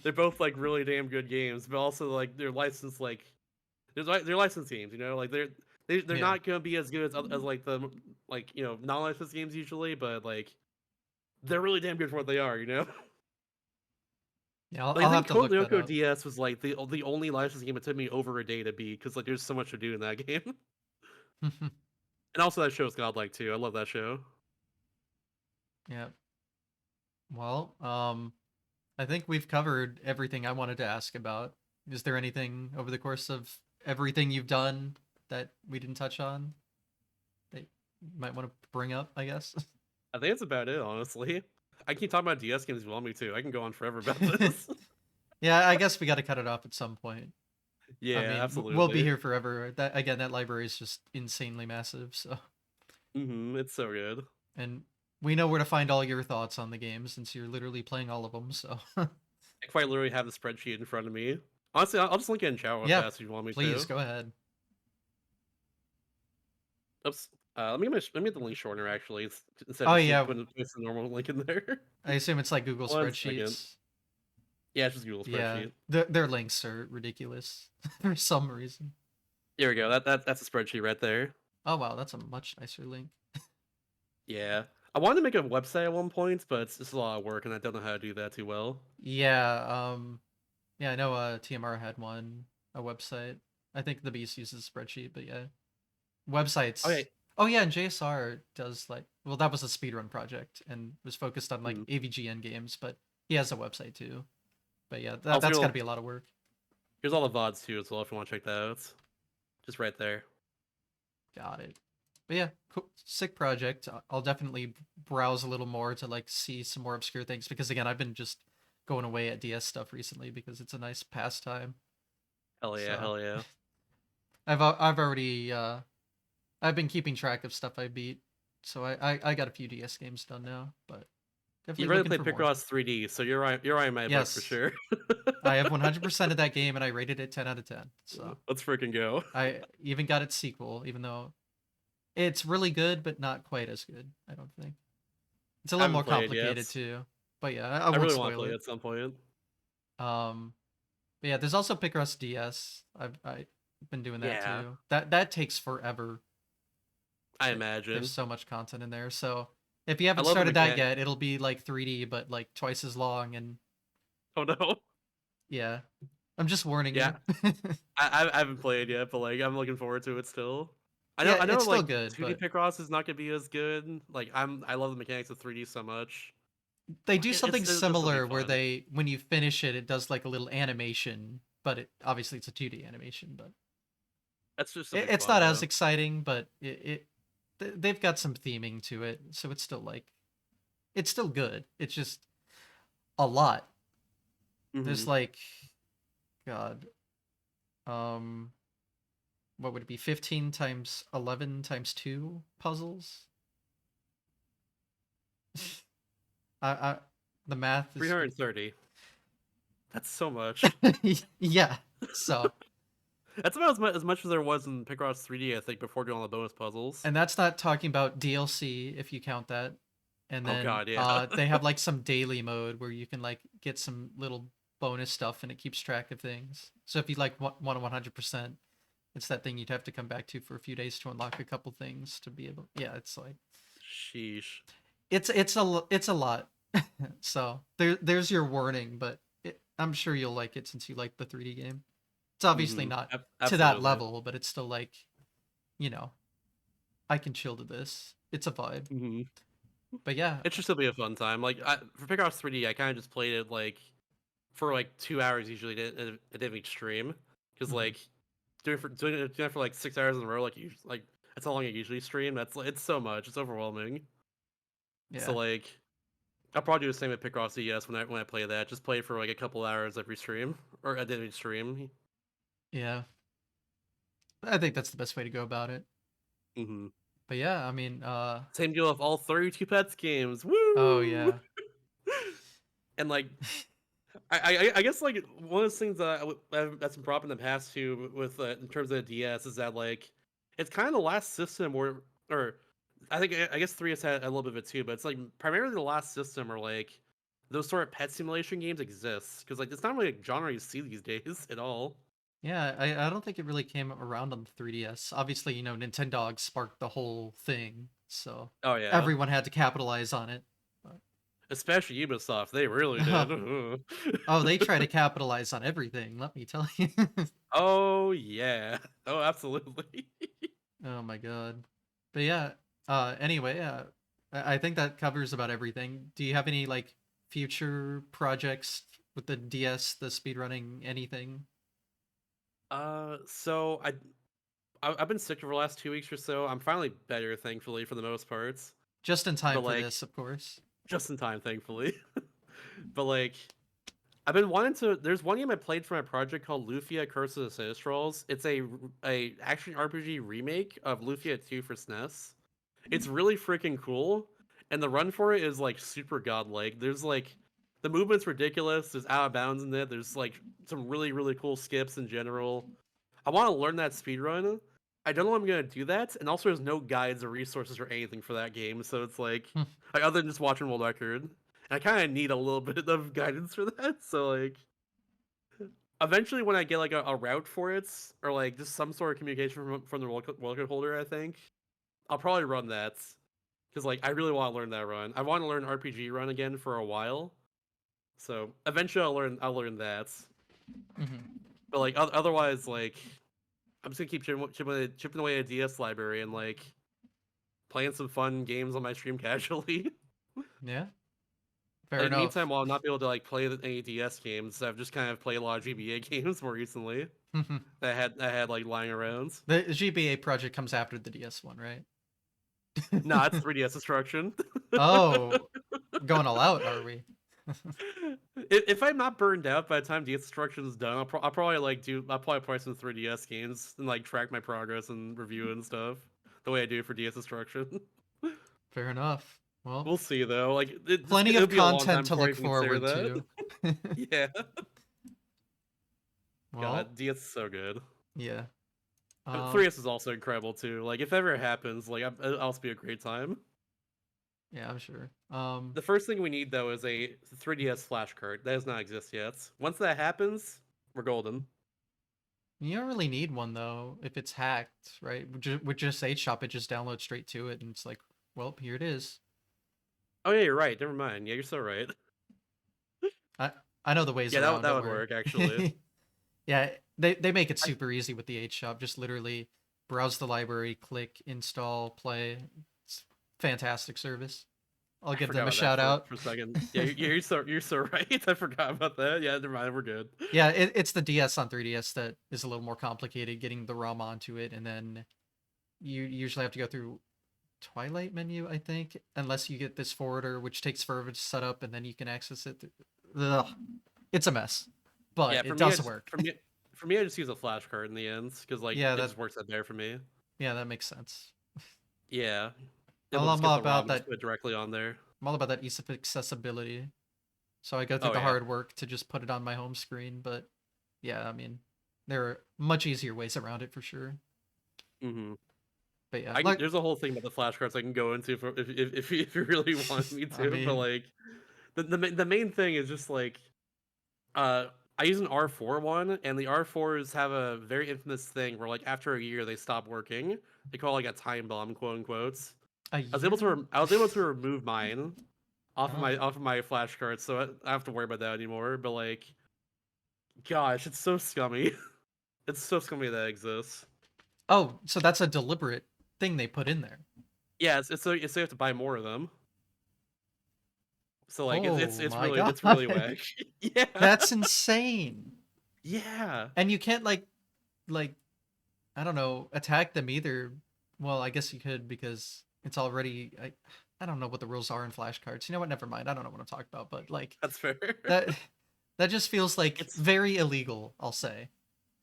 They're both like really damn good games, but also like they're licensed like they're licensed games. You know, like they're Yeah, not gonna be as good as like the like non-licensed games usually, but like they're really damn good for what they are. You know. yeah. Like, I I'll think have to Code look that Lyoko up. DS was like the only licensed game it took me over a day to beat because like there's so much to do in that game, and also that show's godlike too. I love that show. Yeah. Well, I think we've covered everything I wanted to ask about. Is there anything over the course of everything you've done that we didn't touch on that you might want to bring up, I guess? I think that's about it, honestly. I keep talking about DS games if you want me to. I can go on forever about this. Yeah, I guess we got to cut it off at some point. I Yeah, mean, we'll be absolutely. here forever. That again, that library is just insanely massive, so It's so good. and we know where to find all your thoughts on the game since you're literally playing all of them, so I quite literally have the spreadsheet in front of me. Honestly, I'll just link it in chat real yeah, fast if you want me please to. go ahead. Oops. Let me get the link shorter actually, instead Oh of just yeah, putting the normal link in there. I assume it's like Google 1 second. Spreadsheets. Yeah, it's just Google Yeah, spreadsheet. their links are ridiculous for some reason. Here we go. That's a spreadsheet right there. Oh wow, that's a much nicer link. Yeah. I wanted to make a website at one point, but it's just a lot of work, and I don't know how to do that too well. Yeah, yeah, I know TMR had one, a website. I think the Beast uses a spreadsheet, but yeah. Websites. Okay. Oh yeah, and JSR does like well that was a speedrun project and was focused on like Hmm. AVGN games, but he has a website too. But yeah, Also, that's gotta be a lot of work. here's all the VODs too as well if you want to check that out. Just right there. Got it. But yeah, cool. Sick project. I'll definitely browse a little more to like see some more obscure things because again, I've been just going away at DS stuff recently because it's a nice pastime. Hell yeah, So hell yeah. I've already I've been keeping track of stuff I beat. So I got a few DS games done now, but You've definitely already looking played for more. Picross 3D, so you're right in my book for Yes, sure. I have 100% of that game and I rated it 10 out of 10. So Let's freaking go. I even got its sequel, even though it's really good, but not quite as good, I don't think. It's a I little haven't more played yet. complicated too. But yeah, I I won't really want to spoil play it it. at some point. Um, but yeah, there's also Picross DS. I've been doing that Yeah, too. That takes forever. I There's imagine. so much content in there. So if you I haven't love the started that mechanic. yet, it'll be like 3D, but like twice as long. And Oh no. yeah, I'm just warning Yeah, you. I haven't played yet, but like I'm looking forward to it still. Yeah, I know it's still like good, 2D but Picross is not gonna be as good. Like I love the mechanics of 3D so much. they Like do something it'll still be similar where fun. they when you finish it, it does like a little animation, but it obviously it's a 2D animation, but That's just still be it's fun not as though. exciting, but they've got some theming to it, so it's still like it's still good. It's just a lot. Hmm. There's like God, um, what would it be? 15 times 11 times 2 puzzles. I The math is 330. That's so much. yeah. So, That's about as much as there was in Picross 3D, I think, before doing all the bonus puzzles. and that's not talking about DLC if you count that. And Oh then god, yeah. they have like some daily mode where you can like get some little bonus stuff and it keeps track of things. So if you like want 100%, it's that thing you'd have to come back to for a few days to unlock a couple things to be able. Yeah, it's like Sheesh. it's a lot. So there's your warning, but I'm sure you'll like it since you like the 3D game. It's obviously not to that Absolutely. level, but it's still like, you know, I can chill to this. It's a vibe. hmm But yeah, It should still be a fun time. Like for Picross 3D, I kind of just played it like for like 2 hours usually at each stream, because mhm, like doing it for like 6 hours in a row, like that's how long I usually stream. It's so much. It's overwhelming. So yeah, like I'll probably do the same at Picross ES when I play that. Just play for like a couple hours every stream or at every stream. yeah. I think that's the best way to go about it. hmm But yeah, I mean, Same deal with all 32 pets games. oh Woo! yeah, And like I guess like one of those things that's been brought up in the past too with in terms of the DS is that like it's kind of the last system where or I guess 3S had a little bit of it too, but it's like primarily the last system where like those sort of pet simulation games exist because like it's not really a genre you see these days at all. yeah. I don't think it really came around on the 3DS. Obviously, you know, Nintendo sparked the whole thing, so Oh yeah, everyone had to capitalize on it. But, especially Ubisoft, they really did. oh, they try to capitalize on everything. Let me tell you. Oh yeah, oh absolutely. Oh my god. But yeah, anyway, I think that covers about everything. Do you have any like future projects with the DS, the speedrunning, anything? So I've been sick for the last 2 weeks or so. I'm finally better, thankfully, for the most parts. Just in But time for like, this, of course. just in time, thankfully. But like, I've been wanting to. There's one game I played for my project called Lufia: Curse of the Sinistrals. It's a action RPG remake of Lufia 2 for SNES. It's really freaking cool, and the run for it is like super godlike. There's like the movement's ridiculous. There's out of bounds in it. There's like some really cool skips in general. I want to learn that speedrun. I don't know if I'm gonna do that, and also there's no guides or resources or anything for that game, so it's like other than just watching World Record. And I kind of need a little bit of guidance for that. So like, eventually when I get like a route for it, or like just some sort of communication from the World Record holder, I think I'll probably run that because like I really want to learn that run. I want to learn RPG run again for a while, so eventually I'll learn that. Hmm. But like otherwise, like I'm just gonna keep chipping away at DS library and like playing some fun games on my stream casually. Yeah, fair In the enough. meantime, while I'm not be able to like play any DS games, I've just kind of played a lot of GBA games more recently. That I had like lying around. The GBA project comes after the DS one, right? Nah, it's 3DS Destruction. Oh, going all out, are we? If I'm not burned out by the time DS Destruction is done, I'll probably play some 3DS games and like track my progress and review it and stuff the way I do for DS Destruction. Fair enough. Well, We'll see though. Like plenty it'll of be a long content time to before I look can consider forward that. to. Yeah. Well, God, DS is so good. yeah. 3S is also incredible too. Like if ever it happens, like it'll also be a great time. Yeah, I'm sure. The first thing we need though is a 3DS flash card. That does not exist yet. Once that happens, we're golden. You don't really need one though if it's hacked, right? With just H shop, it just downloads straight to it, and it's like, well, here it is. Oh yeah, you're right. Never mind. Yeah, you're so right. I I know the ways Yeah, that around. that Don't would worry. work actually. Yeah, they make it I, super easy with the H shop. Just literally browse the library, click, install, play. It's fantastic service. I'll I give forgot them a about that shout out. for a second. Yeah, you're so right. I forgot about that. Yeah, never mind. We're good. Yeah, it's the DS on 3DS that is a little more complicated getting the ROM onto it, and then you usually have to go through Twilight menu, I think, unless you get this forwarder, which takes forever to set up, and then you can access it. Ugh. It's a mess, Yeah, but for it me, does work. for me, I just use a flash card in the end because like Yeah, it that just works out there for me. yeah that makes sense. Yeah, I'm able to just all get the ROM about and just that. put it directly on there. I'm all about that ease of accessibility. so I go through Oh the yeah. hard work to just put it on my home screen. But yeah, I mean, there are much easier ways around it for sure. Hmm. But yeah, I can, like there's a whole thing about the flashcards I can go into for if you really want me I to, but mean, like the main thing is just like uh I use an R4 one, and the R4s have a very infamous thing where like after a year they stop working. They call it like a time bomb, quote unquote. a year. I was able to remove mine Oh. off of my flashcards, so I don't have to worry about that anymore. But like, gosh, it's so scummy. It's so scummy that exists. Oh, so that's a deliberate thing they put in there. Yeah, it's so you have to buy more of them. So like Oh my it's really god. whack. Yeah. That's insane. Yeah. And you can't like I don't know, attack them either. Well, I guess you could because it's already I don't know what the rules are in flashcards. You know what? Never mind. I don't know what I'm talking about, but like That's fair. that that just feels like It's very illegal, I'll say.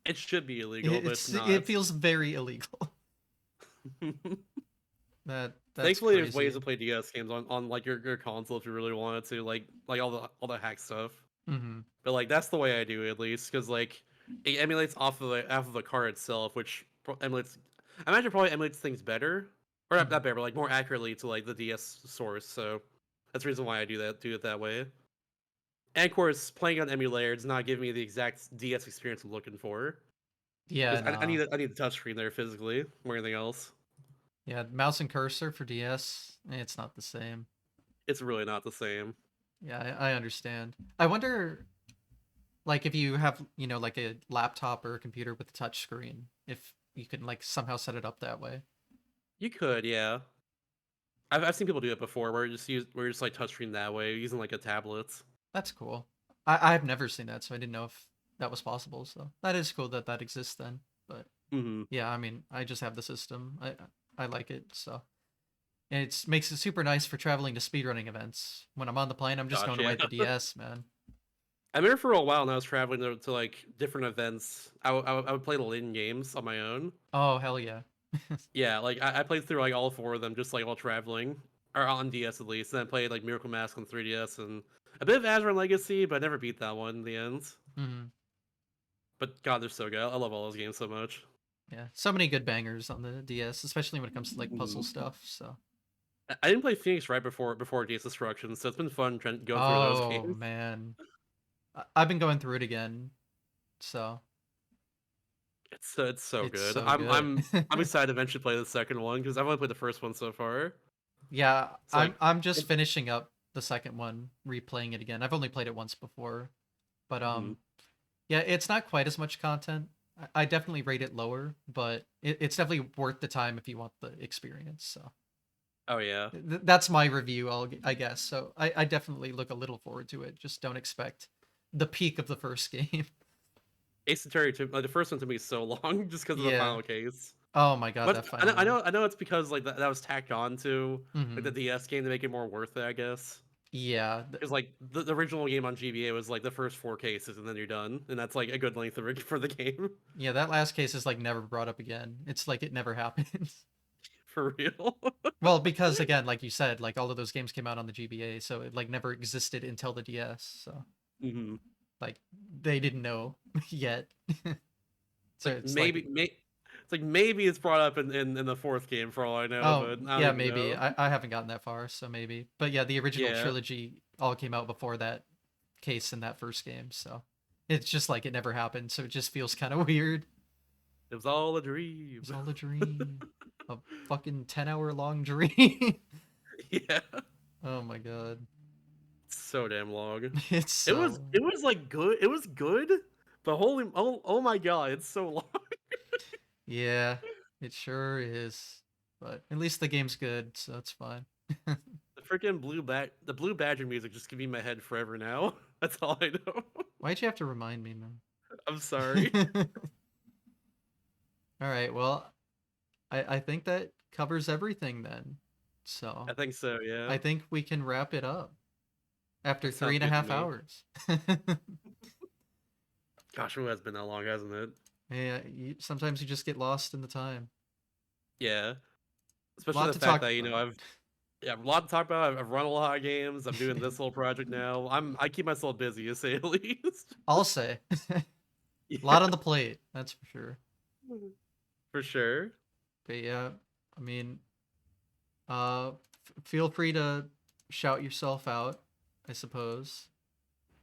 it should be illegal, but it's It not. feels very illegal. That's Thankfully, there's ways crazy. to play DS games on like your console if you really wanted to, like all the hack stuff. Mhm. But like that's the way I do it, at least, because like it emulates off of the card itself, which emulates. I imagine probably emulates things better, or not Mhm. better, but like more accurately to like the DS source. So that's the reason why I do it that way. And of course, playing on emulator does not give me the exact DS experience I'm looking for, Yeah, because no. I need the touchscreen there physically more than anything else. Yeah, mouse and cursor for DS, it's not the same. It's really not the same. Yeah, I understand. I wonder, like, if you have, like a laptop or a computer with a touch screen, if you can, like, somehow set it up that way. You could, yeah. I've seen people do it before, where you just like touchscreen that way using like a tablet. That's cool. I've never seen that, so I didn't know if that was possible. So that is cool that that exists then. But Hmm. yeah, I mean, I just have the system. I like it. So and it makes it super nice for traveling to speedrunning events. When I'm on the plane, I'm just going Gosh, to yeah. wipe the DS, man. I remember for a while when I was traveling to like different events, I would play the Lin games on my own. Oh hell yeah. Yeah, like I played through like all four of them just like while traveling, or on DS at least. And I played like Miracle Mask on 3DS and a bit of Azure Legacy, but I never beat that one in the end. Hmm. But God, they're so good. I love all those games so much. Yeah, so many good bangers on the DS, especially when it comes to like puzzle Mhm. stuff. So I didn't play Phoenix right before DS Destruction, so it's been fun going through those oh games. man, I've been going through it again. So It's so it's good. so good. I'm excited to eventually play the second one because I've only played the first one so far. Yeah, It's like, I'm just it, finishing up the second one, replaying it again. I've only played it once before, but mhm. yeah, it's not quite as much content. I definitely rate it lower, but it's definitely worth the time if you want the experience. So Oh yeah, that's my review, I guess. So I definitely look a little forward to it. Just don't expect the peak of the first game. Ace Attorney the first one to me is so long just because of the Yeah. final case. Oh my god, But that final one. I know it's because like that was tacked on to like the Hmm. DS game to make it more worth it, I guess. Yeah, Because like the original game on GBA was like the first four cases and then you're done, and that's like a good length for the game. yeah. That last case is like never brought up again. It's like it never happened. For real. Well, because again, like you said, like all of those games came out on the GBA, so it like never existed until the DS. So Hmm. like they didn't know yet. It's So like it's like, it's like maybe it's brought up in the fourth game for all I know, oh but I don't yeah, even maybe. know. I haven't gotten that far, so maybe. But yeah, the original Yeah, trilogy all came out before that case in that first game, so it's just like it never happened. So it just feels kind of weird. it was all a dream. It's all a dream, a fucking 10-hour long dream. Yeah, Oh my god, it's so damn long. it's so It was like good. It was good, but oh my god, it's so long. yeah, it sure is. But at least the game's good, so it's fine. The freaking the blue badger music just can be in my head forever now. That's all I know. Why'd you have to remind me, man? I'm sorry. All right, well, I think that covers everything then. I So think so. Yeah, I think we can wrap it up after that three sounds and a good to half me. hours. Gosh, it has been that long, hasn't it? Yeah, sometimes you just get lost in the time. Yeah, A especially lot the to fact talk that about. Yeah, a lot to talk about. I've run a lot of games. I'm doing this little project now. I keep myself busy, to say the least. I'll say. A Yeah, lot on the plate, that's for sure. for sure. But yeah, I mean, feel free to shout yourself out, I suppose.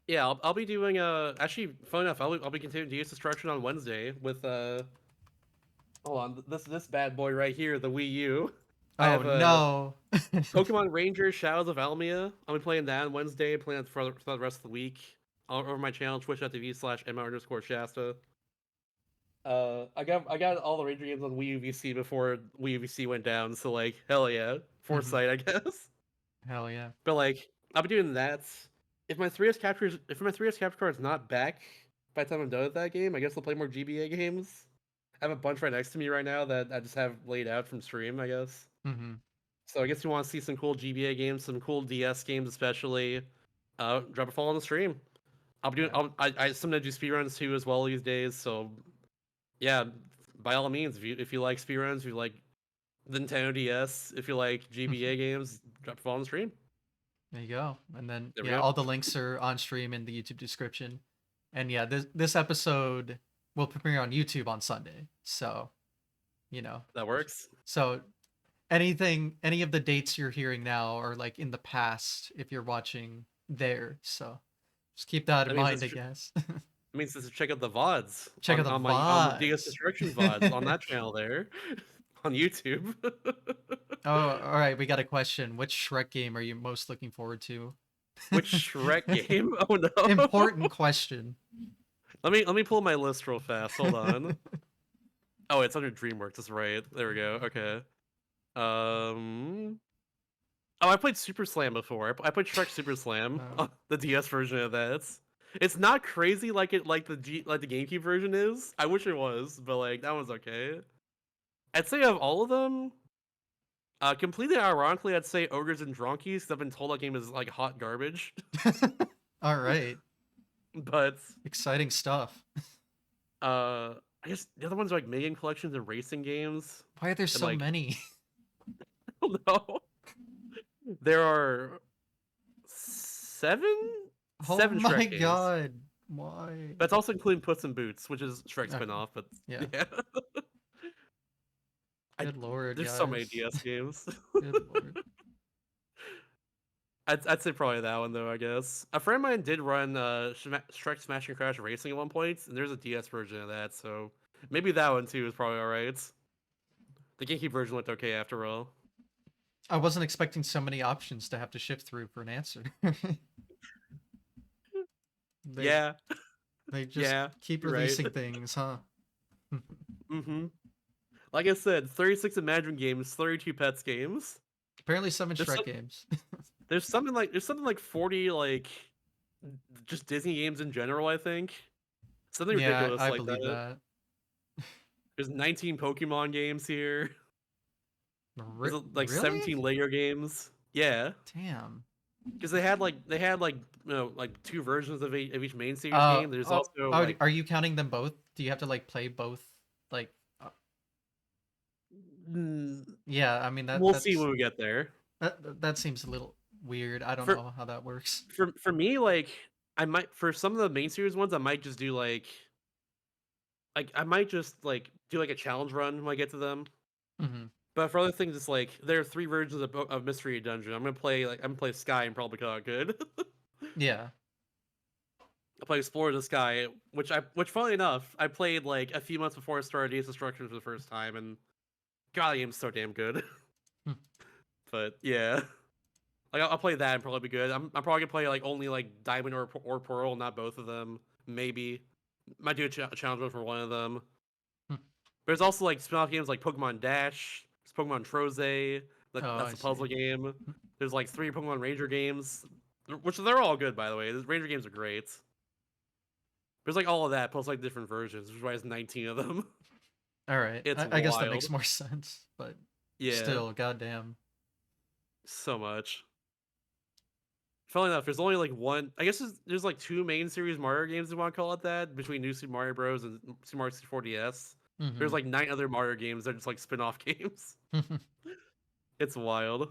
Yeah, I'll be doing actually fun enough. I'll be continuing DS Destruction on Wednesday with hold on, this bad boy right here, the Wii U. I Oh have a no. Pokemon Ranger Shadows of Almia. I'll be playing that on Wednesday, playing it for the rest of the week. Over my channel, twitch.tv/MR_Shasta. I got all the Ranger games on Wii U VC before Wii U VC went down, so like hell yeah, Mhm. foresight I guess. Hell yeah. But like I'll be doing that. If my 3S capture card is not back by the time I'm done with that game, I guess I'll play more GBA games. I have a bunch right next to me right now that I just have laid out from stream, I guess. Hmm. So I guess you want to see some cool GBA games, some cool DS games, especially. Drop a follow on the stream. I'll be doing. Yeah. I sometimes do speedruns too as well these days. So yeah, by all means, if you like speedruns, if you like Nintendo DS, if you like GBA games, drop a follow on the stream. There you go. And then There we yeah, go. all the links are on stream in the YouTube description. And yeah, this episode will premiere on YouTube on Sunday. So, you know. That works. So any of the dates you're hearing now are like in the past if you're watching there. So just keep that in That means mind, this I guess. means this check out the VODs Check out the on the DS VODs. Destruction VODs on that channel there on YouTube. Oh, all right. We got a question. Which Shrek game are you most looking forward to? Which Shrek game? Oh no. Important question. Let me pull my list real fast. Hold on. Oh, it's under DreamWorks. That's right. There we go. Okay. Um. Oh, I played Super Slam before. I played Shrek Super Slam, Oh. the DS version of that. It's not crazy like the GameCube version is. I wish it was, but like that one's okay. I'd say of all of them, completely ironically, I'd say Ogres and Dronkies. 'Cause I've been told that game is like hot garbage, All right. but Exciting stuff. I guess the other ones are like Megan collections and racing games, Why are there and so like many? I don't know. There are seven Oh seven my Shrek games. god. Why? That's also including Puss in Boots, which is Shrek Okay. spinoff. But Yeah. yeah, I Good lord, there's so many guys. DS games. Good lord. I'd say probably that one though. I guess a friend of mine did run Shrek Smash and Crash Racing at one point, and there's a DS version of that, so maybe that one too is probably all right. The GameCube version looked okay after all. I wasn't expecting so many options to have to shift through for an answer. they Yeah, they just yeah, keep you're right. releasing things, huh? Mm-hmm. Like I said, 36 Imagine games, 32 Pets games. Apparently 7 There's Shrek some, games. there's something like 40 like just Disney games in general. I think something Yeah, ridiculous I like believe that. that. There's 19 Pokemon games here. There's like Really? 17 Lego games. Yeah, Damn. because they had like two versions of each main series game. There's also like Are you counting them both? Do you have to like play both? Like, mm, yeah, I mean we'll see when we get there. that seems a little weird. I don't For know how that works. for me, like I might for some of the main series ones, I might just do like I might just like do like a challenge run when I get to them. Hmm. But for other things, it's like there are three versions of Mystery Dungeon. I'm gonna play Sky and probably call it good. Yeah. I play Explore the Sky, which funnily enough, I played like a few months before I started Days Destruction for the first time, and God, the game's so damn good. Hmm. But yeah, like I'll play that and probably be good. I'm probably gonna play like only like Diamond or Pearl, not both of them. Maybe might do a challenge run for one of them. Hmm. There's also like spin-off games like Pokemon Dash, there's Pokemon Troze, Oh, that's I a puzzle see. game. There's like 3 Pokemon Ranger games, which they're all good by the way. The Ranger games are great. There's like all of that plus like different versions, which is why there's 19 of them. All right. It's I guess that makes wild. more sense, but Yeah, still, goddamn. so much. Funnily enough, there's only like one. I guess there's like two main series Mario games, if you want to call it that, between New Super Mario Bros. And Super Mario 64 DS. There's Hmm. like 9 other Mario games that are just like spin off games. It's wild.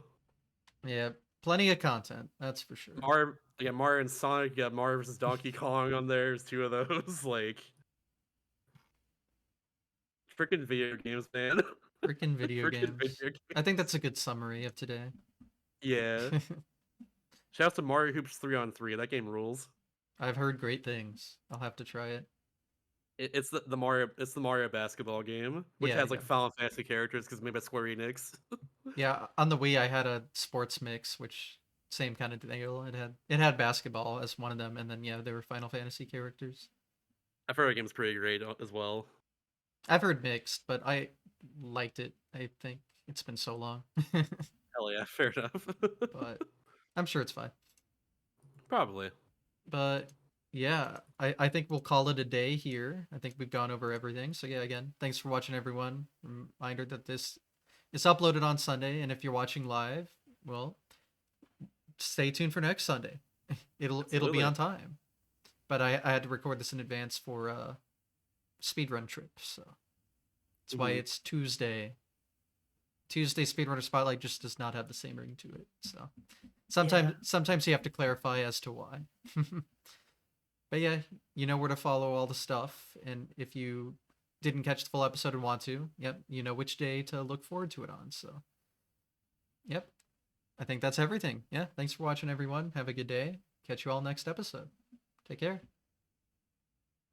Yeah, plenty of content, that's for sure. Mario and Sonic. You got Mario versus Donkey Kong on there. There's two of those. Like freaking video games, man. Freaking video Freaking games. video I think games. that's a good summary of today. Yeah. Shout out to Mario Hoops 3-on-3. That game rules. I've heard great things. I'll have to try it. It's the Mario basketball game, which Yeah, has like yeah. Final Fantasy characters because made by Square Enix. Yeah, on the Wii I had a sports mix, which same kind of deal. It had basketball as one of them, and then yeah, there were Final Fantasy characters. I've heard that game's pretty great as well. I've heard mixed, but I liked it. I think it's been so long. Hell yeah, fair enough. But I'm sure it's fine. Probably. But yeah, I think we'll call it a day here. I think we've gone over everything. So yeah, again, thanks for watching, everyone. Reminder that this is uploaded on Sunday, and if you're watching live, well, stay tuned for next Sunday. It'll be Absolutely. on time. But I had to record this in advance for speedrun trip, so that's why Mhm. it's Tuesday. Tuesday Speedrunner Spotlight just does not have the same ring to it. So Yeah. sometimes you have to clarify as to why. But yeah, you know where to follow all the stuff, and if you didn't catch the full episode and want to, yep, you know which day to look forward to it on. So, yep, I think that's everything. Yeah, thanks for watching, everyone. Have a good day. Catch you all next episode. Take care.